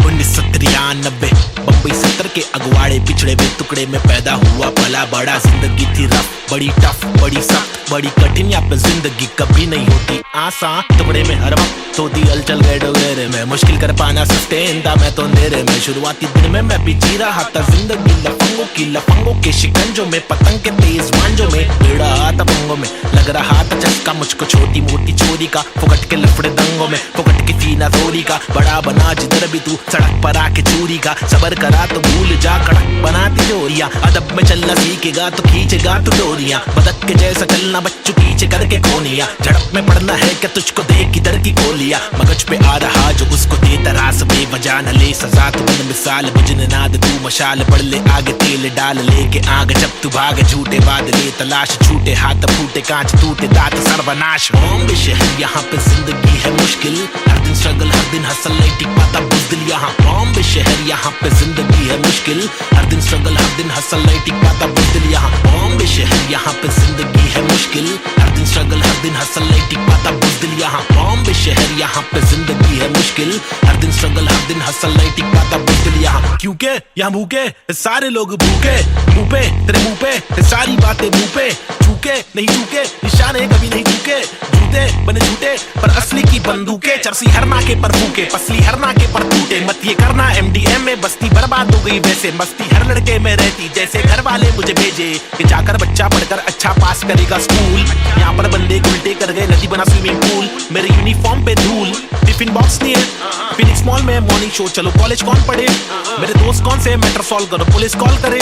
1993 बम्बई 70 के अगवाड़े पिछड़े में टुकड़े में पैदा हुआ भला बड़ा जिंदगी थी रफ बड़ी टफ बड़ी सख्त बड़ी कठिन यहाँ पे जिंदगी कभी नहीं होती आसान टुकड़े में हर वक्त होती हलचल गए डोगरे में मुश्किल कर पाना सस्टेन था मैं तो अंधेरे में शुरुआती दिन में मैं भी जी रहा था जिंदगी लफंगों के शिकंजों में पतंग के तेज मांझों में भिड़ा था पंगों में लग रहा था चस्का मुझको छोटी मोटी चोरी का फुकट के लफड़े दंगों में फुकट की सीना थोड़ी का बड़ा बना जिधर भी तू सड़क पर आके चोरी का सबर करा तो भूल जा कड़क बनाती जोरियां अदब में चलना सीखेगा तो खींचेगा तू डोरियां बदक के जैसा चलना बच्चों पीछे करके खोनिया झड़प में पड़ना है क्या तुझको देख किधर की गोलियां मगज पे आ रहा जो उसको देता रास बेवजह न ले सजा तू बन मिसाल बुझने नाद तू मशाल बढ़ ले आगे तेल डाल लेके आग जब तू भाग झूठे बादले तलाश छूटे हाथ फूटे कांच टूटे दांत सर्वनाश बॉम्बे शहर यहाँ पे जिंदगी है मुश्किल हर दिन स्ट्रगल हर दिन हसल नहीं टिक पाता बुज़दिल यहाँ बॉम्बे शहर यहाँ पे जिंदगी है मुश्किल हर दिन स्ट्रगल हर दिन हसल नहीं टिक पाता बुज़दिल यहाँ बॉम्बे शहर यहाँ पे जिंदगी है मुश्किल हर दिन स्ट्रगल हर दिन हसल नहीं टिक पाता बुज़दिल यहाँ बॉम्बे शहर यहाँ पे जिंदगी है मुश्किल हर दिन स्ट्रगल हर दिन हसल नहीं टिक पाता बुज़दिल यहाँ क्योंकि यहाँ भूखे सारे लोग भूखे मुंह पे तेरे मुंह पे सारी बातें मुंह पे चूके नहीं चूके निशाने कभी नहीं चूके झूठे बने झूठे पर असली की बंदूकें चरसी हर नाके पर फूके पसली हर नाके पर टूटे मत ये करना MDM में बस्ती बर्बाद हो गई वैसे मस्ती हर लड़के में रहती जैसे घर वाले मुझे भेजे कि जाकर बच्चा पढ़कर अच्छा पास करेगा स्कूल यहाँ पर बंदे उल्टे कर गए नदी बना स्विमिंग पूल मेरे यूनिफॉर्म पे धूल टिफिन बॉक्स नहीं है फिनिक्स मॉल में मॉर्निंग शो चलो कॉलेज कौन पढ़े मेरे दोस्त कौन से मैटर सॉल्व करो पुलिस कॉल करे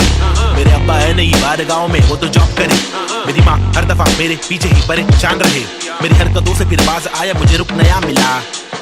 मेरे अब्बा है नहीं बाहर गाँव में वो तो जॉब करे मेरी माँ हर दफा मेरे पीछे ही परेशान रहे मेरी हरकतों से फिर बाज आया मुझे रुक नया मिला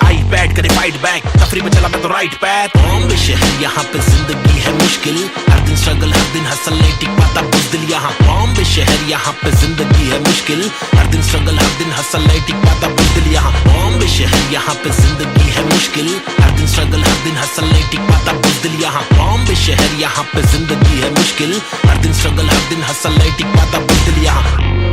आई बैठ करे फाइट बैक तफरी में चला मैं तो राइट पैथ बॉम्बे शहर यहाँ पे जिंदगी है मुश्किल हर दिन स्ट्रगल हर दिन हसल नहीं टिक पाता बुज़दिल यहाँ बॉम्बे शहर यहाँ पे जिंदगी है मुश्किल हर दिन स्ट्रगल हर दिन हसल नहीं टिक पाता बुज़दिल यहाँ बॉम्बे शहर यहाँ पे जिंदगी है मुश्किल हर दिन स्ट्रगल हर दिन हसल नहीं टिक पाता बुज़दिल यहाँ बॉम्बे शहर यहाँ पे जिंदगी है मुश्किल हर दिन स्ट्रगल हर दिन हसल नहीं टिक पाता बुज़दिल यहाँ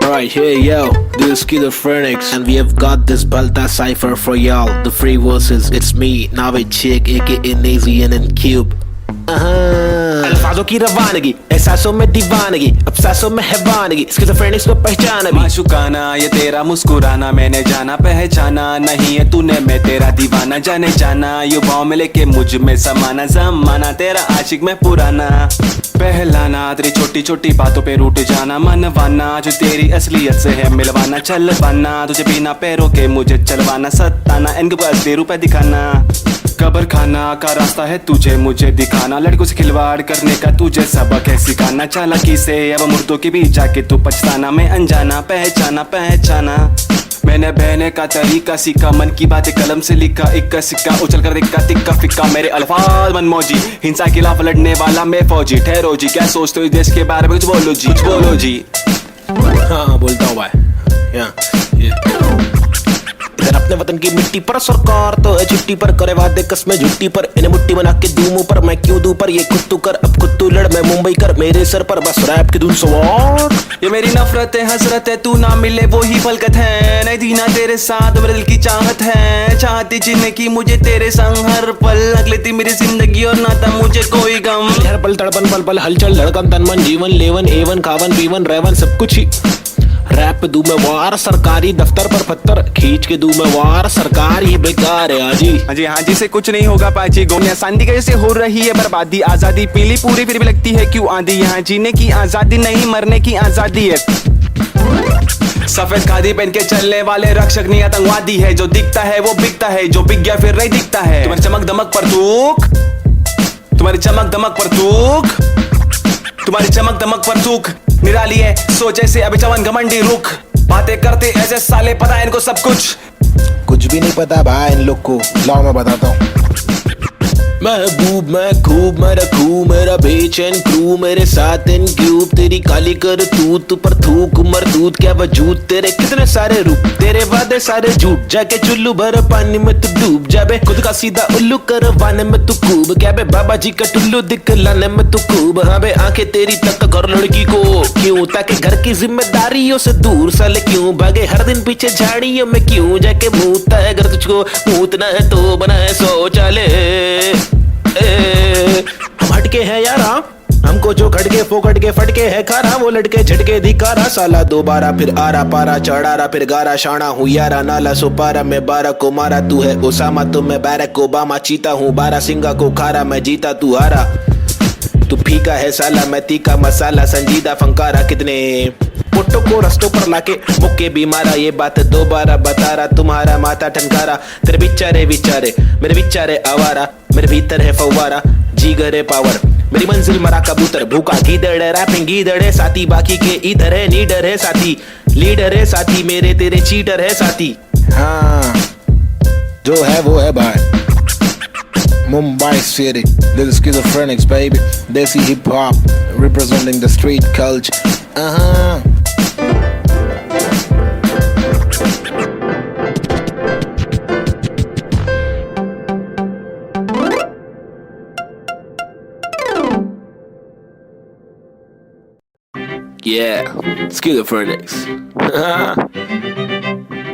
Right here, yo, this is Schizophrenics, and we have got this Balta cipher for y'all. The free verses, it's me, Navid Sheikh, aka Nazian and Cube. अल्फाजों की रवानगी, एहसासों में दीवानगी, अब सांसों में हैवानगी, स्किज़ोफ्रेनिक्स को पहचान अभी। माशुकाना ये तेरा मुस्कुराना मैंने जाना पहचाना, नहीं है तूने मैं तेरा दीवाना, जाने जाना युवाओं में लेके मुझ में समाना, जमाना तेरा आशिक में पुराना। पहलाना तेरी छोटी छोटी बातों पे रूठ जाना, मनवाना जो तेरी असलियत से है मिलवाना, चलवाना तुझे बिना पैरों के मुझे चलवाना, सताना इनके पास असली रूप है दिखाना। कब्र खाना का रास्ता है तुझे मुझे दिखाना, लड़कों से खिलवाड़ करने का तुझे सबक है सिखाना, चालाकी से अब मुर्दों के बीच जाके तू पछताना, मैं अनजाना पहचाना पहचाना। मैंने बहने का तरीका सीखा, मन की बातें कलम से लिखा, इक्का सिक्का उछल कर दिक्का तिक्का फिक्का, मेरे अल्फाज मनमौजी, हिंसा के खिलाफ लड़ने वाला मैं फौजी। ठहरो जी क्या सोचते हो इस देश के बारे में, कुछ बोलो जी कुछ बोलो जी। हाँ बोलता हूँ भाई। इधर अपने वतन की मिट्टी पर सरकार तो है छुट्टी पर, करे वादे कसमें झुट्टी पर, इन्हें मुट्ठी बना के दूं मुंह पर, मैं क्यों दूं पर ये खुद तू कर, अब खुद तू लड़, मैं मुंबई कर, मेरे सर पर बस रैप की धुन सवार। ये मेरी नफरत है हसरत है, तू ना मिले वो ही फलकत है, नहीं थी ना तेरे साथ मेरे दिल की चाहत है, चाहती जीने की मुझे तेरे संग हर पल, लग लेती मेरी जिंदगी और ना था मुझे कोई गम। हर पल तड़पन पल पल हलचल धड़कन तन मन जीवन लेवन एवन खावन पीवन रेवन सब कुछ ही। रैप पे दूं मैं वार, सरकारी दफ्तर पर पत्थर खींच के दूं मैं वार, सरकार ही बेकार है हाजी। हाँ जी से कुछ नहीं होगा पाजी, गोलियां शांति कैसे हो रही है बर्बादी, आजादी पीली पूरी फिर भी लगती है क्यों आंधी, यहाँ जीने की आजादी नहीं मरने की आजादी है। सफेद खादी पहन के चलने वाले रक्षक नहीं आतंकवादी है, जो दिखता है वो बिकता है, जो बिक गया फिर नहीं दिखता है। तुम्हारी चमक दमक पर थूक, तुम्हारी चमक दमक पर थूक, तुम्हारी चमक दमक पर थूक निराली है सोच ऐसे अभी चवन घमंडी रुख, बातें करते ऐसे साले पता है इनको सब कुछ भी नहीं पता भाई इन लोग को। लाओ मैं बताता हूँ। महबूब मैं खूब मैं रखूं मेरा बेचैन क्रू, मेरे साथ इन क्यूब, तेरी काली कर तू पर थूक मरदूत क्या वजूद, तेरे कितने सारे रूप, तेरे वादे सारे झूठ, जाके चुल्लू भर पानी में तू डूब जा बे, खुद का सीधा उल्लू करवाने में तू खूब, क्या बे बाबा जी का टुल्लू दिखलाने में तू खूब। हाँ बे आंखें तेरी तक घर लड़की को क्यों, ताकि घर की जिम्मेदारियों से दूर साले क्यों भागे, हर दिन पीछे झाड़ियों में क्यों जाके मूतता है, अगर तुझको मूतना है तो बनाए शौचालय। हम हटके हैं यारा, हमको जो खटके फोकट के फटके है खारा, वो लटके झटके दिखारा, साला दोबारा फिर आरा पारा चढ़ारा फिर गारा, शाना हूँ यारा नाला सुपारा, मैं 12 को मारा तू है ओसामा, तो मैं बैरक ओबामा, चीता हूँ 12 सिंगा को खारा, मैं जीता तू हारा, तू फीका है साला मैं तीखा मसाला, संजीदा फंकारा, कितने पुट्टो को रस्तों पर लाके मुक्के भी मारा, ये बात दोबारा बता रहा, तुम्हारा माथा ठनकारा, तेरे बिचारे विचारे मेरे बिचारे आवारा, मेरे भीतर है फव्वारा जीगर है पावर, मेरी मंजिल मरा कबूतर, भूखा गीदड़ है रैपिंग गीदड़ है साथी, बाकी के इधर है नीडर है साथी, लीडर है साथी, मेरे तेरे चीटर है साथी। हाँ जो है वो है भाई। Mumbai City, this is Schizophrenics baby, Desi hip hop representing the street culture. Yeah, Schizophrenics.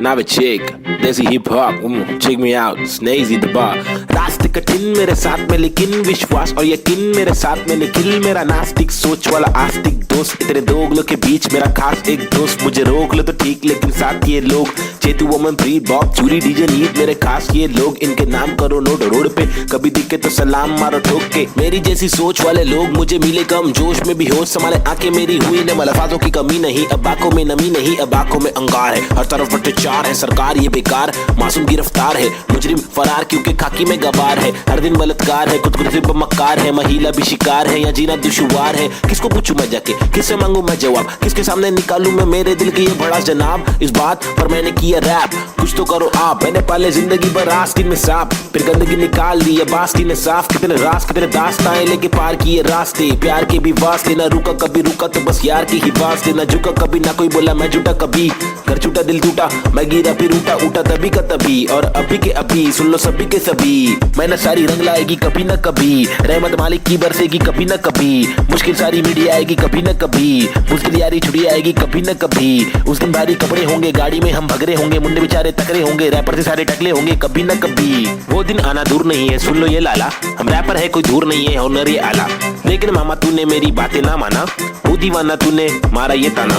Now a chick, Desi hip hop, check me out, Snazy the bar. रास्ते कठिन मेरे साथ में लेकिन विश्वास और यकीन मेरे साथ में निखिल, मेरा नास्तिक सोच वाला आस्तिक दोस्त, तेरे दोगलों के बीच मेरा खास एक दोस्त, मुझे रोक लो तो ठीक लेकिन साथ ये लोग, चेतु वोमन प्रीत बॉब चूरी डीजे नीत, मेरे खास ये लोग, इनके नाम करो नोट रोड पे, कभी दिखे तो सलाम मारो ठोक के, मेरी जैसी सोच वाले लोग मुझे मिले कम, जोश में भी होश संभाले आंखें मेरी हुई न मलफाजों की कमी नहीं, अब आंखों में नमी नहीं, अब आंखों में अंगार है, हर तरफ भ्रष्टाचार है, सरकार ये बेकार, मासूम गिरफ्तार है, मुजरिम फरार क्योंकि खाकी में गवार है, हर दिन बलात्कार है, खुदकुशी पर मक्कार है, महिला भी शिकार है, या जीना दुश्वार है, किसको पूछूं मैं जाके, किससे मांगू मैं जवाब, किसके सामने निकालूं मैं मेरे दिल की ये बड़ा जनाब, इस बात पर मैंने किया रैप, कुछ तो करो आप, मैंने पाले जिंदगी भर आस्तीन में सांप, फिर गंदगी निकाल दी अब आस्तीन ने साफ, कितने रास कितने दास्ताएं लेके पार किए रास्ते, प्यार के भी वास्ते, ना रुका कभी रुका तो बस यार की ही वास्ते, ना झुका कभी ना कोई बोला मैं झूठा कभी, घर छूटा दिल टूटा मैं गिरा फिर उठा तभी का तभी, और अभी के अभी सभी, सुन लो सभी के सभी। मेहनत सारी रंग लाएगी कभी न कभी, रहमत मालिक की बरसेगी कभी न कभी। मुश्किल सारी मीडिया आएगी कभी न कभी, मुश्किल यारी छुड़ी आएगी कभी न कभी। उस दिन भारी कपड़े होंगे, गाड़ी में हम भगरे होंगे, मुंडे बेचारे तकरे होंगे, रैपर से सारे टकले होंगे कभी न कभी। वो दिन आना दूर नहीं है, सुन लो ये लाला, हम रैपर है कोई दूर नहीं है, ऑनर ये आला। लेकिन मामा तूने मेरी बातें ना माना, वो दीवाना तूने मारा ये ताना।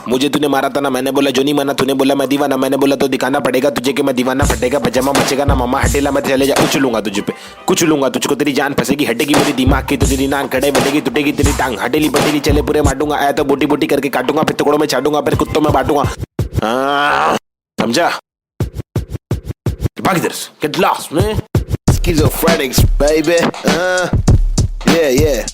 मुझे तूने मारा था ना, मैंने बोला जो नहीं माना, तूने बोला मैं दीवाना, मैंने बोला तो दिखाना पड़ेगा तुझे कि मैं दीवाना। फटेगा पजामा मचेगा ना मामा, हटेला मैं चले जा, कुछ लूंगा तुझे पे, कुछ लूंगा तुझको, तेरी जान फंसेगी, हटेगी मेरी दिमाग की, तुझे नान खड़े बढ़ेगी, टूटेगी तेरी टांग, हटेली बटेली चले पूरे मारूंगा। आया तो बोटी बोटी करके काटूंगा, फिर टुकड़ों में छाटूंगा, फिर कुत्तों में बांटूंगा। समझा? भाग इधर से, get lost man. Schizophrenics, baby. Yeah.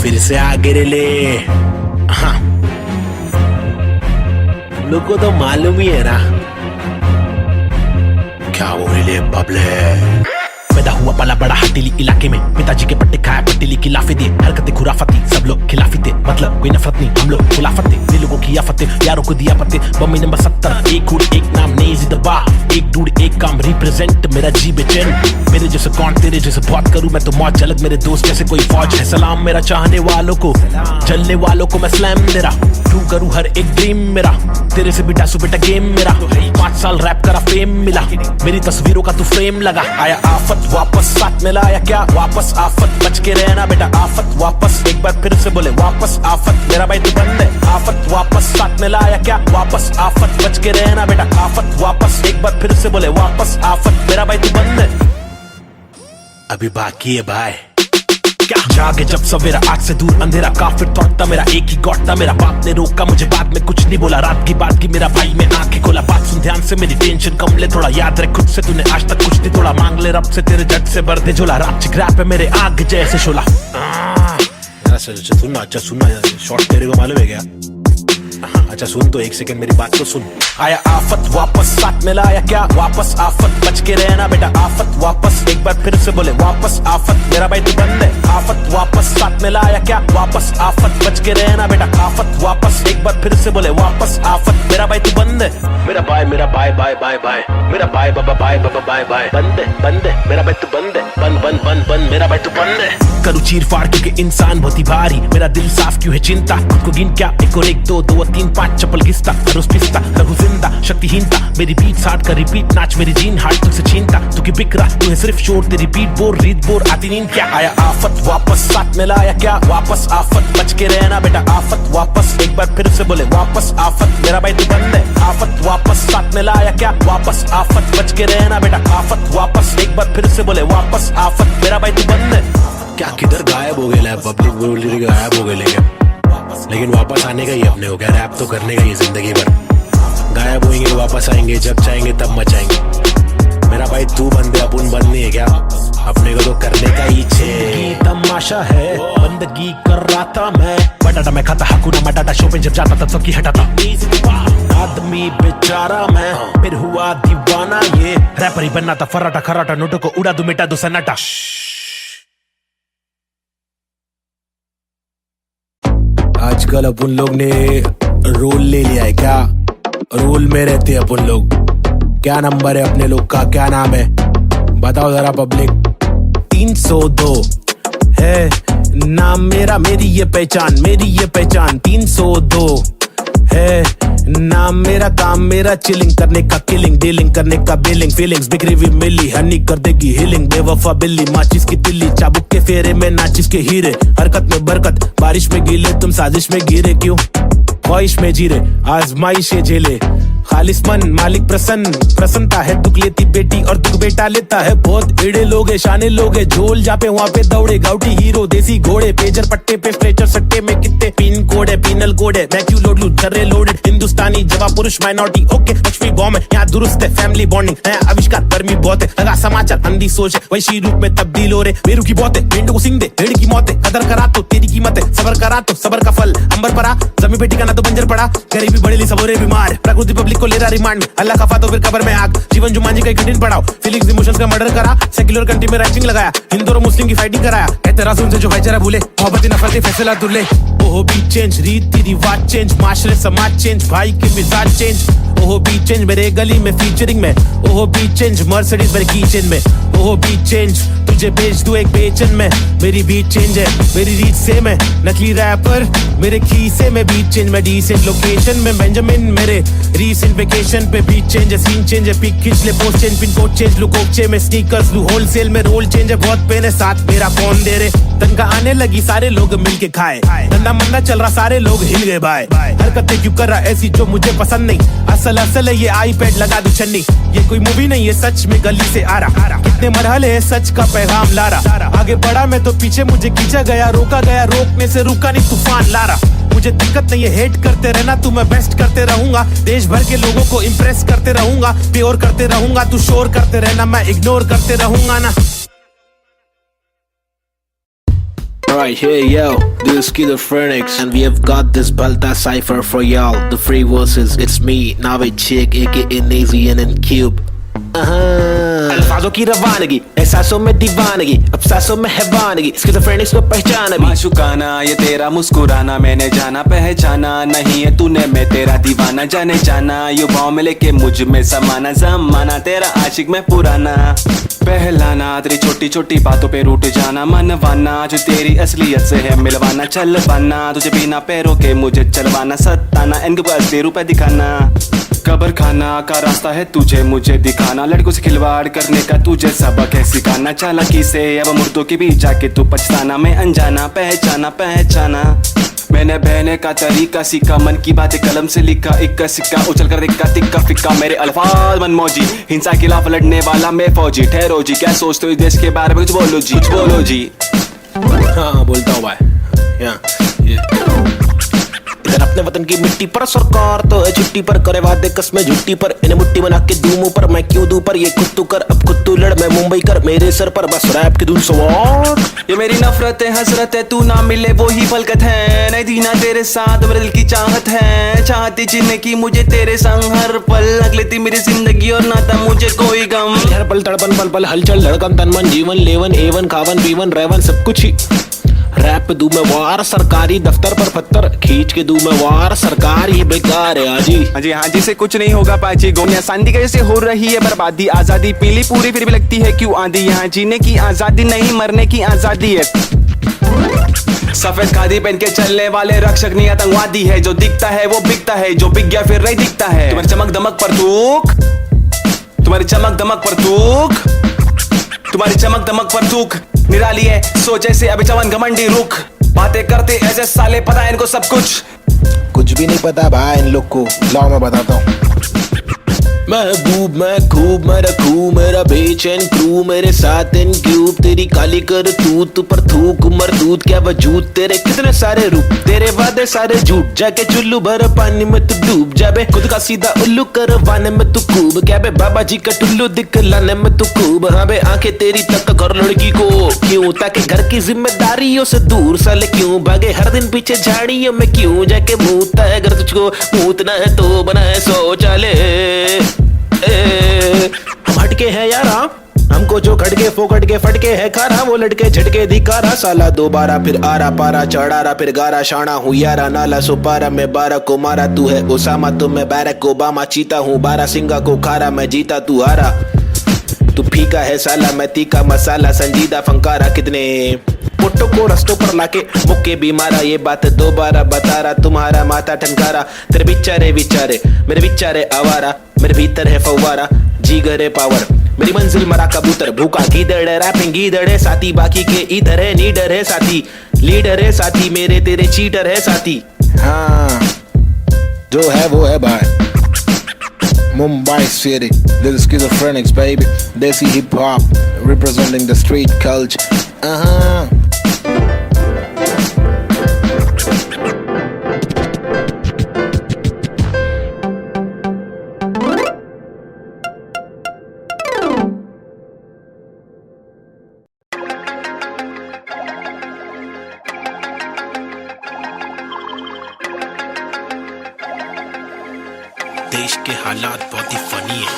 फिर से आगे ले। हाँ, लोग को तो मालूम ही है ना क्या वो ले बबले। पैदा हुआ पला बड़ा हटीली इलाके में, पिताजी के पट्टे खाया पट्टीली की लाफे दिए, हरकतें खुराफती सब लोग खिलाफी थे, मतलब कोई नफरत नहीं हम लोग खिलाफत थे। दिल लोगों की आफतें यारों को दिया पत्ते, बम्मी नंबर 70, एक हुड एक नाम नहीं जिंदबा, एक डूड एक काम रिप्रेजेंट मेरा जी बेचैन। मेरे जैसे कौन तेरे जैसे बहुत करूं मैं तो मौज झलक, मेरे दोस्त जैसे कोई फौज है। सलाम मेरा चाहने वालों को, जलने वालों को मैं स्लैम दे रहा, ट्रू करूं हर एक ड्रीम मेरा, तेरे से बेटा सुबेटा गेम मेरा। 5 साल रैप करा फेम मिला, मेरी तस्वीरों का तू फ्रेम लगा। आया आफत वापस साथ में लाया क्या वापस, आफत बच के रहना बेटा, आफत वापस एक बार फिर से बोले वापस, आफत मेरा भाई तू बंद है। आफत वापस साथ में लाया क्या वापस, आफत बच के रहना बेटा, आफत वापस एक बार फिर से बोले वापस, आफत मेरा भाई तू बंद है। अभी बाकी है भाई क्या जागे जब सवेरा, आज से दूर अंधेरा, काफिर थॉट था मेरा, एक ही गॉड था मेरा। बाप ने रोका मुझे, बाद में कुछ नहीं बोला, रात की बात की मेरा भाई में आंखें खोला। बात सुन ध्यान से, मेरी टेंशन कम ले थोड़ा, याद रख खुद से तूने आज तक कुछ नहीं तोड़ा, मांग ले रब से तेरे जट से भर दे झोला। रात ग्रैप है मेरे आग जैसे शोला। सुनना शॉर्ट तेरे को मालूम है क्या? अच्छा सुन तो एक सेकंड मेरी बात तो सुन। आया आफत वापस साथ में लाया क्या वापस, आफत बच के रहना बेटा, आफत वापस एक बार फिर से बोले वापस, आफत मेरा भाई तू बंद है। आफत वापस साथ में लाया क्या वापस, आफत बच के रहना बेटा, आफत वापस एक बार फिर से बोले वापस, आफत मेरा भाई तू बंद है। मेरा भाई बाय बाय, मेरा भाई बाबा बाय बाय, बंद है मेरा भाई तू बंद है, बंद मेरा भाई तू बंद है। करूँ चीर फाड़ क्योंकि इंसान बहुत ही भारी, मेरा दिल साफ क्यों है चिंता, खुद को गिन क्या 1 और 1 2 2 और 3 5 चप्पल घिसता, रोज पिसता रहूं जिंदा, शक्तिहीनता मेरी बीट साठ का रिपीट, नाच मेरी जीन हार्ट तुझसे छीनता, तू की बिक रहा तू है सिर्फ शोर, तेरी बीट बोर रीत बोर आती नींद क्या। आया आफत वापस साथ में लाया क्या वापस, आफत बच के रहना बेटा, आफत वापस एक बार फिर से बोले वापस, आफत मेरा भाई तू बंद है। आफत वापस साथ में लाया क्या वापस, आफत बच के रहना बेटा, आफत वापस एक बार फिर से बोले वापस, आफत मेरा भाई तू बंद है। क्या किधर गायब हो गया पब्लिक बोल रही गायब हो गए, लेकिन वापस आने का ही अपने हो गया, रैप तो करने का ही जिंदगी भर। गायब होंगे वापस आएंगे, जब चाहेंगे तब मचाएंगे। मेरा भाई तू बंदे अपन बंद नहीं है क्या, अपने को तो करने का ही छे तमाशा है। बंदगी कर रहा था मैं, बटाटा मैं खाता हकूना मटाटा, शो पे जब जाता तब सबकी हटाता, आदमी बेचारा मैं फिर हुआ दीवाना, ये रैपर ही बनना था फर्राटा खराटा, नोटों को उड़ा दो मिटा दो सन्नाटा। आजकल अपन लोग ने रोल ले लिया है क्या, रोल में रहते अपन लोग। क्या नंबर है अपने लोग का, क्या नाम है बताओ जरा पब्लिक। 302 है नाम मेरा, मेरी ये पहचान, मेरी ये पहचान। 302 है नाम मेरा, काम मेरा चिलिंग करने का, किलिंग डीलिंग करने का, बिलिंग फीलिंग्स बिखरी हुई मिली, हनी कर देगी हीलिंग, बेवफा बिल्ली माचिस की तिल्ली, चाबुक के फेरे में नाचिस के हीरे, हरकत में बरकत बारिश में गीले, तुम साजिश में गिरे क्यों, ख्वाहिश में जीरे आजमाइशे झेले, खालिस मन मालिक प्रसन्न, प्रसन्नता है दुख लेती बेटी और दुख बेटा लेता है। बहुत एड़े लोग है शाने लोग है, झोल जापे वहाँ पे दौड़े, गाउटी हीरो देसी घोड़े, पेजर पट्टे पे स्ट्रेचर सट्टे में कितने पिन कोड है, पिनल कोड है, मैं क्यों लोड लूं जर्रे लोडेड, हिंदुस्तानी जवाब पुरुष माइनॉरिटी ओके, लक्ष्मी बॉम्ब है यहाँ दुरुस्त है, फैमिली बॉन्डिंग है आविष्कार, गर्मी बहुत है, लगा समाचार अंधी सोच है, वैशी रूप में तब्दील हो रहे, बेरू की बहुत है, भेंडों को सिंग दे भेड़ की मौत है, कदर करा तो तेरी कीमत है, सबर करा तो सबर का फल, अंबर परा जमी पे ठिकाना तो बंजर पड़ा, गरीबी बड़े ली सबोरे बीमार, प्रकृति पब्लिक को ले रहा रिमांड में, अल्लाह खफा तो फिर कब्र में आग। जीवन जुमान जी का कठिन पड़ाव, फीलिंग्स इमोशंस का मर्डर करा, सेक्युलर कंट्री में राइटिंग लगाया, हिंदू और मुस्लिम की फाइटिंग कराया। एतराज उनसे जो भाईचारा भूले, मोहब्बत नफरत फैसला दुल्ले। ओहो बी चेंज, रीति रिवाज चेंज, माशरे समाज चेंज, भाई के मिजाज चेंज। ओहो बी चेंज मेरे गली में फीचरिंग में, ओहो बी चेंज मर्सिडीज मेरे की चेंज में। ओहो बी चेंज तुझे बेच दूं एक बेचन में, मेरी बीट चेंज है, मेरी रीच सेम है। नकली रैपर मेरे खीसे में, बीट चेंज में डिसेंट लोकेशन में। बेंजामिन मेरे रीसेंट वेकेशन पे, बीट चेंज है, सीन चेंज है, पिक खींच ले, post change, pin code change, लू कोकचे में स्नीकर्स लू, होलसेल में रोल चेंज है, बहुत पेन है, साथ मेरा कौन दे रे। तनका आने लगी सारे लोग मिलके खाए, धंधा मंदा चल रहा सारे लोग हिल गए भाई। हरकतें क्यों कर रहा ऐसी जो मुझे पसंद नहीं, असल है ये आईपैड लगा दू छन्नी। ये कोई मूवी नहीं है, सच में गली से आ रहा, कितने मरहले है सच का पैगाम ला रहा। आगे बढ़ा मैं तो पीछे मुझे खींचा गया, रोका गया रोकने से रुका नहीं, तूफान ला रहा। मुझे दिक्कत नहीं है हेट करते रहना, तू मैं बेस्ट करते रहूंगा, देश भर के लोगों को इम्प्रेस करते रहूंगा, प्योर करते रहूंगा, तू शोर करते रहना, मैं इग्नोर करते रहूंगा ना। Alright, hey yo, this is Schizophrenics, and we have got this Balta cipher for y'all. The free verses, it's me, Navid Chick, aka Nazian and Cube. अल्फाजों की रवानगी, एहसासों में दीवानगी, अफसासों में हैवानगी, स्किज़ोफ्रेनिक्स को पहचाना भी। माशुकाना ये तेरा मुस्कुराना, मैंने जाना पहचाना, नहीं है तूने मैं तेरा दीवाना, जाने जाना युवाओं में लेके मुझ में समाना, जमाना तेरा आशिक मैं पुराना। पहलाना तेरी छोटी छोटी बातों पे रूठ जाना, मनवाना जो तेरी असलियत से है मिलवाना, चलवाना तुझे बिना पैरों के मुझे चलवाना, सताना इनको असली रूप दिखाना। कब्र खाना का रास्ता है तुझे मुझे दिखाना, लड़कों से खिलवाड़ करने का तुझे सबक है सिखाना, चालाकी से अब मुर्दों के बीच जाके तू पछताना, मैं अनजाना पहचाना पहचाना। मैंने बहने का तरीका सीखा, मन की बातें कलम से लिखा, इक्का सिक्का उछल कर दिक्का तिक्का फिक्का, मेरे अल्फाज मनमौजी, हिंसा के खिलाफ लड़ने वाला मैं फौजी। ठहरो जी क्या सोचते हो इस देश के बारे में, कुछ बोलो जी, कुछ बोलो जी। हाँ बोलता हूँ भाई। इधर अपने वतन की मिट्टी पर सरकार तो है छुट्टी पर, करे वादे कसमें झुट्टी पर, इन्हें मुट्ठी बना के दूं मुंह पर, मैं क्यों दूं पर, ये खुद तू कर अब खुद तू लड़, मैं मुंबई कर मेरे सर पर, बस रैप की धुन सवार। ये मेरी नफरत है हसरत है, तू ना मिले वो ही फलकत है, नहीं दीना तेरे साथ मेरे दिल की चाहत है, चाहती जीने की मुझे तेरे संग हर पल, लग लेती मेरी जिंदगी और ना था मुझे कोई गम। हर पल तड़पन पल पल हलचल धड़कन तन मन जीवन लेवन एवन खावन पीवन रेवन सब कुछ ही। रैप दूं मैं वार सरकारी दफ्तर पर पत्थर खींच के दूं मैं वार, सरकार ये बेकार है हाँ जी से कुछ नहीं होगा पाची, गोनिया शांति कैसे हो रही है बर्बादी, आजादी पीली पूरी फिर भी लगती है क्यों आंधी, यहाँ जीने की आजादी नहीं मरने की आजादी है। सफेद खादी पहन के चलने वाले रक्षक नहीं आतंकवादी है, जो दिखता है वो बिकता है, जो बिक गया फिर नहीं दिखता है। तुम्हारी चमक दमक पर थूक, तुम्हारी चमक दमक पर थूक, तुम्हारी चमक दमक पर थूक निराली है सोच ऐसे अभी चवन घमंडी रुख, बातें करते ऐसे साले पता है इनको सब कुछ भी नहीं पता भाई इन लोग को। लाओ मैं बताता हूँ। महबूब मैं खूब मैं रखूं मेरा बेचैन क्रू, मेरे साथ इन क्यूब, तेरी काली कर तूत पर थूक मरदूत क्या वजूद, तेरे कितने सारे रूप तेरे वादे सारे झूठ, जाके चुल्लू भर पानी में तू डूब जाबे, खुद का सीधा उल्लू करवाने में तू खूब, क्या बे बाबा जी का टुल्लू दिखलाने में तू खूब। हाँ बे आंखें तेरी तक कर लड़की को क्यों, ताकि घर की जिम्मेदारियों से दूर, साले क्यों भागे हर दिन पीछे झाड़ियों में, क्यों जाके मूतता है अगर तुझको मूतना है तो बनाए शौचालय। हम हटके हैं यारा, हमको जो खटके फोकट के फटके है खारा, वो लटके झटके दिखारा, साला दोबारा फिर आरा पारा चढ़ारा फिर गारा, शाना हूँ यारा नाला सुपारा, मैं 12 को मारा तू है ओसामा, तो मैं बैरक ओबामा, चीता हूँ 12 सिंगा को खारा, मैं जीता तू हारा, तू फीका है साला मैं तीखा मसाला, संजीदा फंकारा, कितने पुट्टों को रस्तों पर लाके मुक्के भी मारा, ये बात दोबारा बता रहा, तुम्हारा माथा ठनकारा, तेरे बिचारे विचारे मेरे बिचारे आवारा, मेरे भीतर है फव्वारा जीगर है पावर, मेरी मंजिल मरा कबूतर, भूखा गीदड़ है रैपिंग गीदड़ है साथी, बाकी के इधर है नीडर है साथी, लीडर है साथी, मेरे तेरे चीटर है साथी। हाँ जो है वो है भाई। Mumbai City, this is Schizophrenics baby, Desi hip hop representing the street culture. देश के हालात बहुत ही फनी है।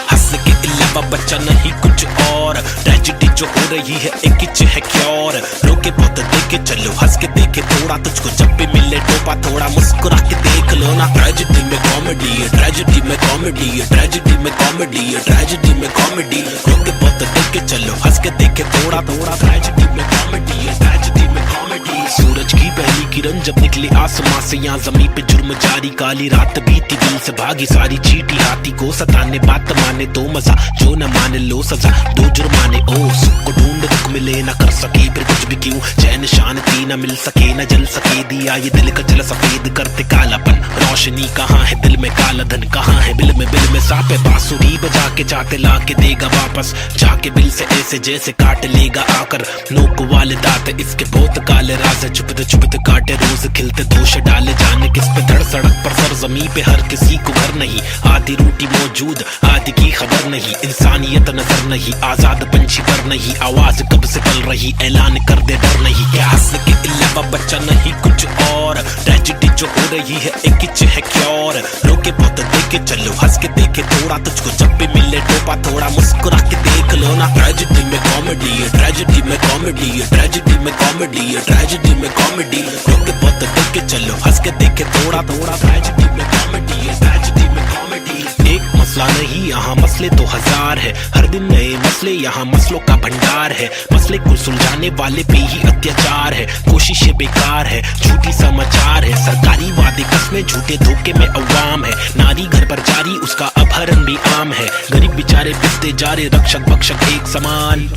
हंस के अलावा बच्चा नहीं कुछ और, ट्रेजेडी जो हो रही है एक ही है क्या और। रोके बहुत देखे चलो, हंस के देखे थोड़ा, तुझको जब भी मिले टोपा थोड़ा मुस्कुरा के देख लो ना। ट्रेजेडी में कॉमेडी है, ट्रेजेडी में कॉमेडी है, ट्रेजेडी में कॉमेडी है, ट्रेजेडी में कॉमेडी। रोके बहुत देखे चलो, हंस के देखे थोड़ा थोड़ा, ट्रेजेडी में कॉमेडी है, ट्रेजेडी में कॉमेडी। सूरज की पहली किरण जब निकले आसमां से, यहाँ जमीन पे जुर्म जारी, काली रात बीती, दिल से भागी सारी चीटी। हाथी को सताने बात माने तो मजा, जो न माने लो सजा, दो जुर्माने। ओ सुख को ढूंढ दुख मिले ना कर सके फिर कुछ भी क्यों, चैन शांति न मिल सके न जल सके, दिया ये दिल का जल सफेद करते कालापन। रोशनी कहाँ है दिल में, काला धन कहाँ है बिल में सापे। बांसुरी बजा के चाहते ला के देगा वापस, जाके बिल से ऐसे जैसे काट लेगा आकर। नोक वाले दांत इसके बहुत काले राज, चुपते चुपते काटे रोज खिलते दोष डाले। जाने किस पे धड़ सड़क पर सर जमी पे, हर किसी को घर नहीं, आधी रोटी मौजूद आधी की खबर नहीं। इंसानियत नजर नहीं, आजाद पंछी पर नहीं, आवाज कब से पल रही, ऐलान कर दे डर नहीं। क्या हंस के अलावा बच्चा नहीं कुछ और, ट्रेजेडी जो हो रही है एक ही है क्या और। रोके बहुत देखे चलो, हंस के देखे थोड़ा, तुझको जब भी मिले टोपा थोड़ा मुस्कुरा के देख लो ना। ट्रेजेडी में कॉमेडी है, ट्रेजेडी में कॉमेडी है, ट्रेजेडी में कॉमेडी है, ट्रेजेडी में कॉमेडी। रोके बहुत देखे चलो, हंस के देखे थोड़ा थोड़ा, ट्रेजेडी में कॉमेडी है, ट्रेजेडी में कॉमेडी। एक मसला नहीं यहाँ मसले तो हजार है, हर दिन नए मसले यहाँ मसलों का भंडार है। मसले को सुलझाने वाले पे ही अत्याचार है, कोशिशें बेकार है, झूठी समाचार है। सरकारी वादे कसमें झूठे धोखे में अवाम है, नारी घर पर जारी उसका अपहरण भी आम है। गरीब बेचारे पिसते जा रहे, रक्षक भक्षक एक समान,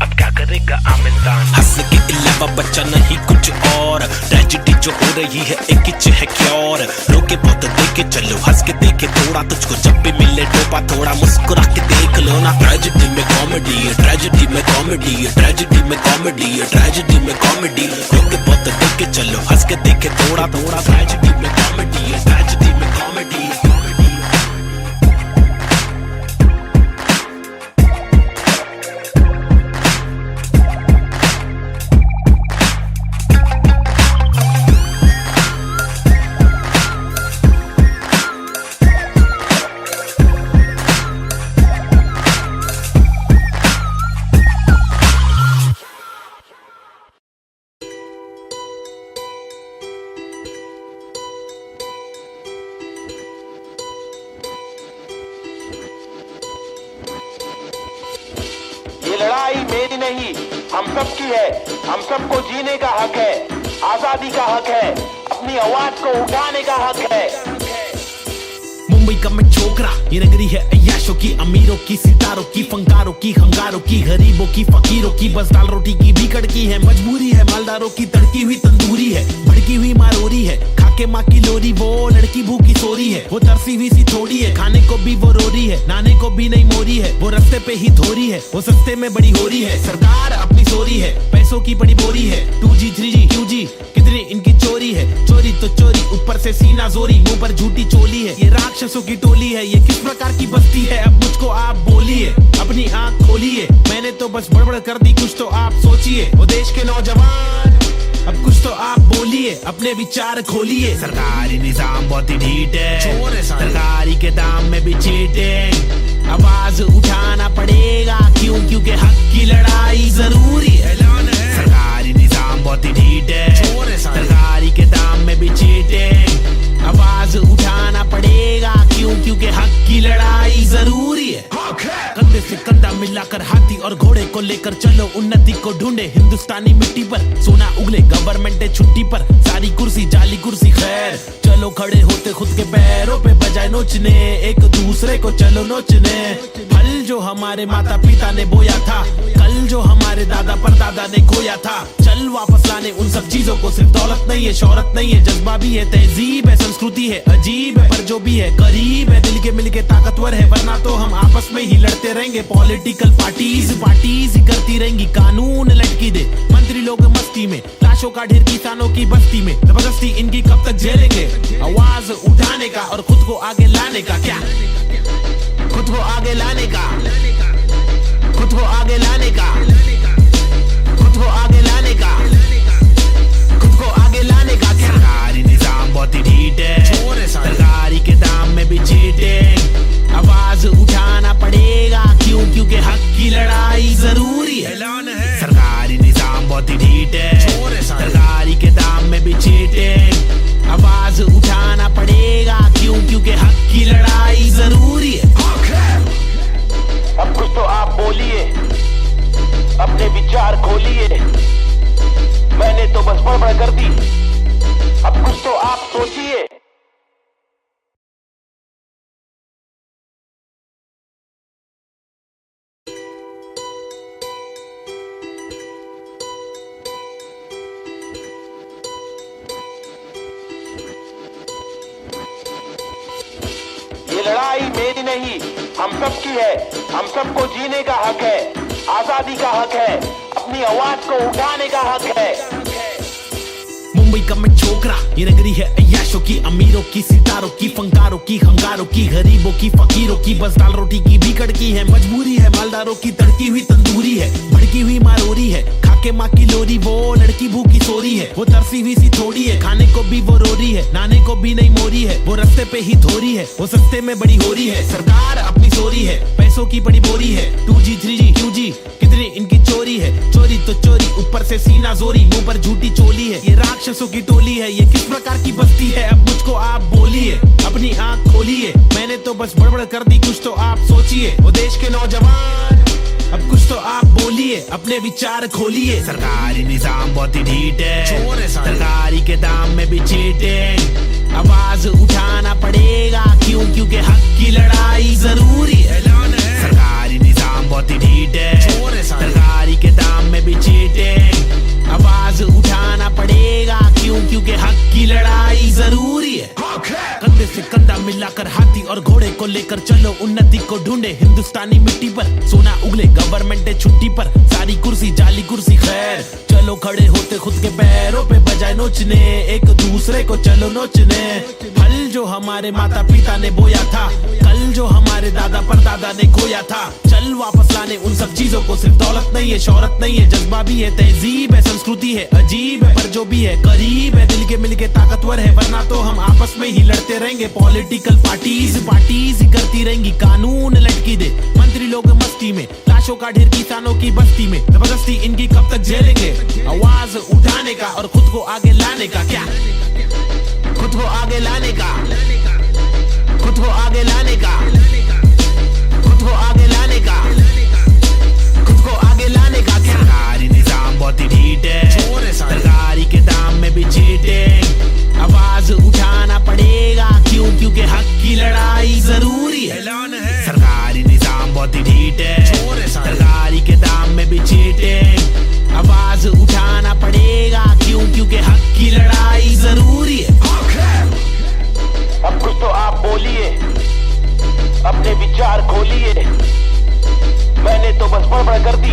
अब क्या करेगा आम इंसान। हंस के अलावा बच्चा नहीं कुछ और, ट्रेजेडी जो हो रही है एक ही है क्या और। रोके बहुत देखे चलो, हंस के देखे थोड़ा, तुझको जब भी मिले टोपा थोड़ा मुस्कुरा के देख लो ना। ट्रेजेडी में कॉमेडी है, ट्रेजेडी में कॉमेडी है, ट्रेजेडी में कॉमेडी है, ट्रेजेडी में कॉमेडी। रोके बहुत देखे चलो, हंस के देखे थोड़ा थोड़ा, ट्रेजेडी में कॉमेडी है, ट्रेजेडी में कॉमेडी। ये लड़ाई मेरी नहीं, हम सब की है। हम सबको जीने का हक है, आजादी का हक है, अपनी आवाज को उठाने का हक है। मुंबई का मैं छोकरा, ये नगरी है अय्याशों की, अमीरों की, सितारों की, फंकारों की, हंगारों की, गरीबों की, फकीरों की। बस दाल रोटी की भी कड़की है, मजबूरी है मालदारों की, तड़की हुई तंदूरी है, भड़की हुई मारोरी है। खाके माँ की लोरी, वो लड़की भूखी सोरी है, वो तरसी हुई सी थोड़ी है, खाने को भी वो रोरी है, नाने को भी नहीं मोरी है, वो रास्ते पे ही धोरी है, वो सस्ते में बड़ी हो रही है। सरकार अपनी सोरी है, पैसों की बड़ी बोरी है, 2G 3G QG कितनी इनकी चोरी है। चोरी तो चोरी, ऊपर से सीना जोरी, मुंह पर झूठी चोली है। ये राक्षसों की टोली है, ये किस प्रकार की बस्ती है, अब मुझको आप बोलिए, अपनी आंख खोलिए। मैंने तो बस बड़बड़ कर दी, कुछ तो आप सोचिए। वो देश के नौजवान, अब कुछ तो आप बोलिए, अपने विचार खोलिए। सरकारी निजाम बहुत ही ढीठ है, सरकारी के दाम में भी चीटिंग। आवाज उठाना पड़ेगा क्यों, क्योंकि हक की लड़ाई जरूरी है। सरकारी निजाम बहुत ही ढीठ है, सरकारी के दाम में भी चीटिंग। आवाज उठाना पड़ेगा क्यों, क्योंकि हक की लड़ाई जरूरी है। कंधे से कंधा मिलाकर हाथी और घोड़े को लेकर चलो, उन्नति को ढूंढे हिंदुस्तानी मिट्टी पर। सोना उगले गवर्नमेंट छुट्टी पर, सारी कुर्सी जाली कुर्सी खैर। चलो खड़े होते खुद के पैरों पे, बजाय नोचने एक दूसरे को चलो नोचने। फल जो हमारे माता पिता ने बोया था, कल जो हमारे दादा परदादा ने खोया था, चल वापस लाने उन सब चीजों को। सिर्फ दौलत नहीं है, शोहरत नहीं है, जज्बा भी है, तहजीब है, संस्कृति है, अजीब है, पर जो भी है करीब है, दिल के मिलके ताकतवर है। वरना तो हम आपस में ही लड़ते रहेंगे। पॉलिटिकल पार्टीज ही करती रहेंगी, कानून लटकी दे मंत्री लोग मस्ती में, लाशों का ढेर किसानों की बस्ती में। जबरदस्ती इनकी कब तक झेलेंगे, आवाज उठाने का और खुद को आगे लाने का। क्या खुद को आगे लाने का, खुद को आगे लाने का, खुद को आगे लाने का, खुद को आगे लाने का। सरकारी निजाम बहुत ही ढीठ है, सरकारी के दाम में भी चीटे। आवाज उठाना पड़ेगा, क्यों? क्योंकि हक की लड़ाई जरूरी है। सरकारी निजाम बहुत ही ढीठ है, सरकारी के दाम में भी चीटिंग। आवाज उठाना पड़ेगा, क्यों? क्योंकि हक की लड़ाई जरूरी है। अब कुछ तो आप बोलिए, अपने विचार खोलिए। मैंने तो बस बड़बड़ कर दी, अब कुछ तो आप सोचिए। ये लड़ाई मेरी नहीं, हम सब की है। हम सबको जीने का हक है, आजादी का हक है, अपनी आवाज को उठाने का हक है। मुंबई का मैं छोकरा, ये नगरी है अय्याशों की, अमीरों की, सितारों की, फंकारों की, हंगारों की, गरीबों की, फकीरों की। बस दाल रोटी की भी कड़की है, मजबूरी है मालदारों की, तड़की हुई तंदूरी है, भड़की हुई मारोरी है। खाके माँ की लोरी, वो लड़की भूखी सोरी है, वो तरसी हुई सी थोड़ी है, खाने को भी वो रोरी है, नाने को भी नहीं मोरी है, वो रस्ते पे ही धोरी है, वो सस्ते में बड़ी हो रही है। सरकार अपनी सोरी है, पैसों की बड़ी बोरी है, 2G 3G QG कितनी इनकी चोरी है। चोरी तो चोरी, ऊपर से सीना जोरी, मुंह पर झूठी चोली है, ये राक्षसों की टोली है। ये किस प्रकार की बस्ती है, अब मुझको आप बोलिए, अपनी आंख खोलिए। मैंने तो बस बड़बड़ कर दी, कुछ तो आप सोचिए। वो देश के नौजवान, अब कुछ तो आप बोलिए, अपने विचार खोलिए। सरकारी निजाम बहुत ही ढीठ है, सरकारी के दाम में भी चीटिंग। आवाज उठाना पड़ेगा, क्यों? क्योंकि हक की लड़ाई जरूरी है। सरकारी निजाम बहुत ही ढीठ है, सरकारी के दाम में भी चीटिंग। आवाज उठाना पड़ेगा, क्यों? क्योंकि हक की लड़ाई जरूरी है। कंधे से कंधा मिलाकर हाथी और घोड़े को लेकर चलो, उन्नति को ढूंढे हिंदुस्तानी मिट्टी पर। सोना उगले गवर्नमेंट है छुट्टी पर, सारी कुर्सी जाली कुर्सी। खैर चलो खड़े होते खुद के पैरों पे, बजाय नोचने एक दूसरे को चलो नोचने। फल जो हमारे माता पिता ने बोया था, कल जो हमारे दादा परदादा ने खोया था, चल वापस लाने उन सब चीजों को। सिर्फ दौलत नहीं है, शोहरत नहीं है, जज्बा भी है, तहजीब है, संस्कृति है, अजीब है, पर जो भी है करीब है, दिल के मिलके ताकतवर है। वरना तो हम आपस में ही लड़ते रहेंगे, पॉलिटिकल पार्टीज ही करती रहेंगी, कानून लटकी दे मंत्री लोग मस्ती में, लाशों का ढेर किसानों की बस्ती में। जबरदस्ती इनकी कब तक झेलेंगे, आवाज उठाने का और खुद को आगे लाने का। क्या खुद को आगे लाने का, खुद को आगे लाने का, खुद को आगे लाने का, खुद को आगे लाने का। क्या सरकारी निजाम बहुत ही ढीठ है, सरकारी के दाम में भी चीटिंग। आवाज उठाना पड़ेगा, क्यों? क्योंकि हक की लड़ाई जरूरी है। सरकारी निजाम बहुत ही ढीठ है, सरकारी के दाम में भी चीटिंग। आवाज उठाना पड़ेगा, क्यों? क्योंकि हक की लड़ाई जरूरी है। अब कुछ तो आप बोलिए, अपने विचार खोलिए। मैंने तो बस बड़बड़ कर दी,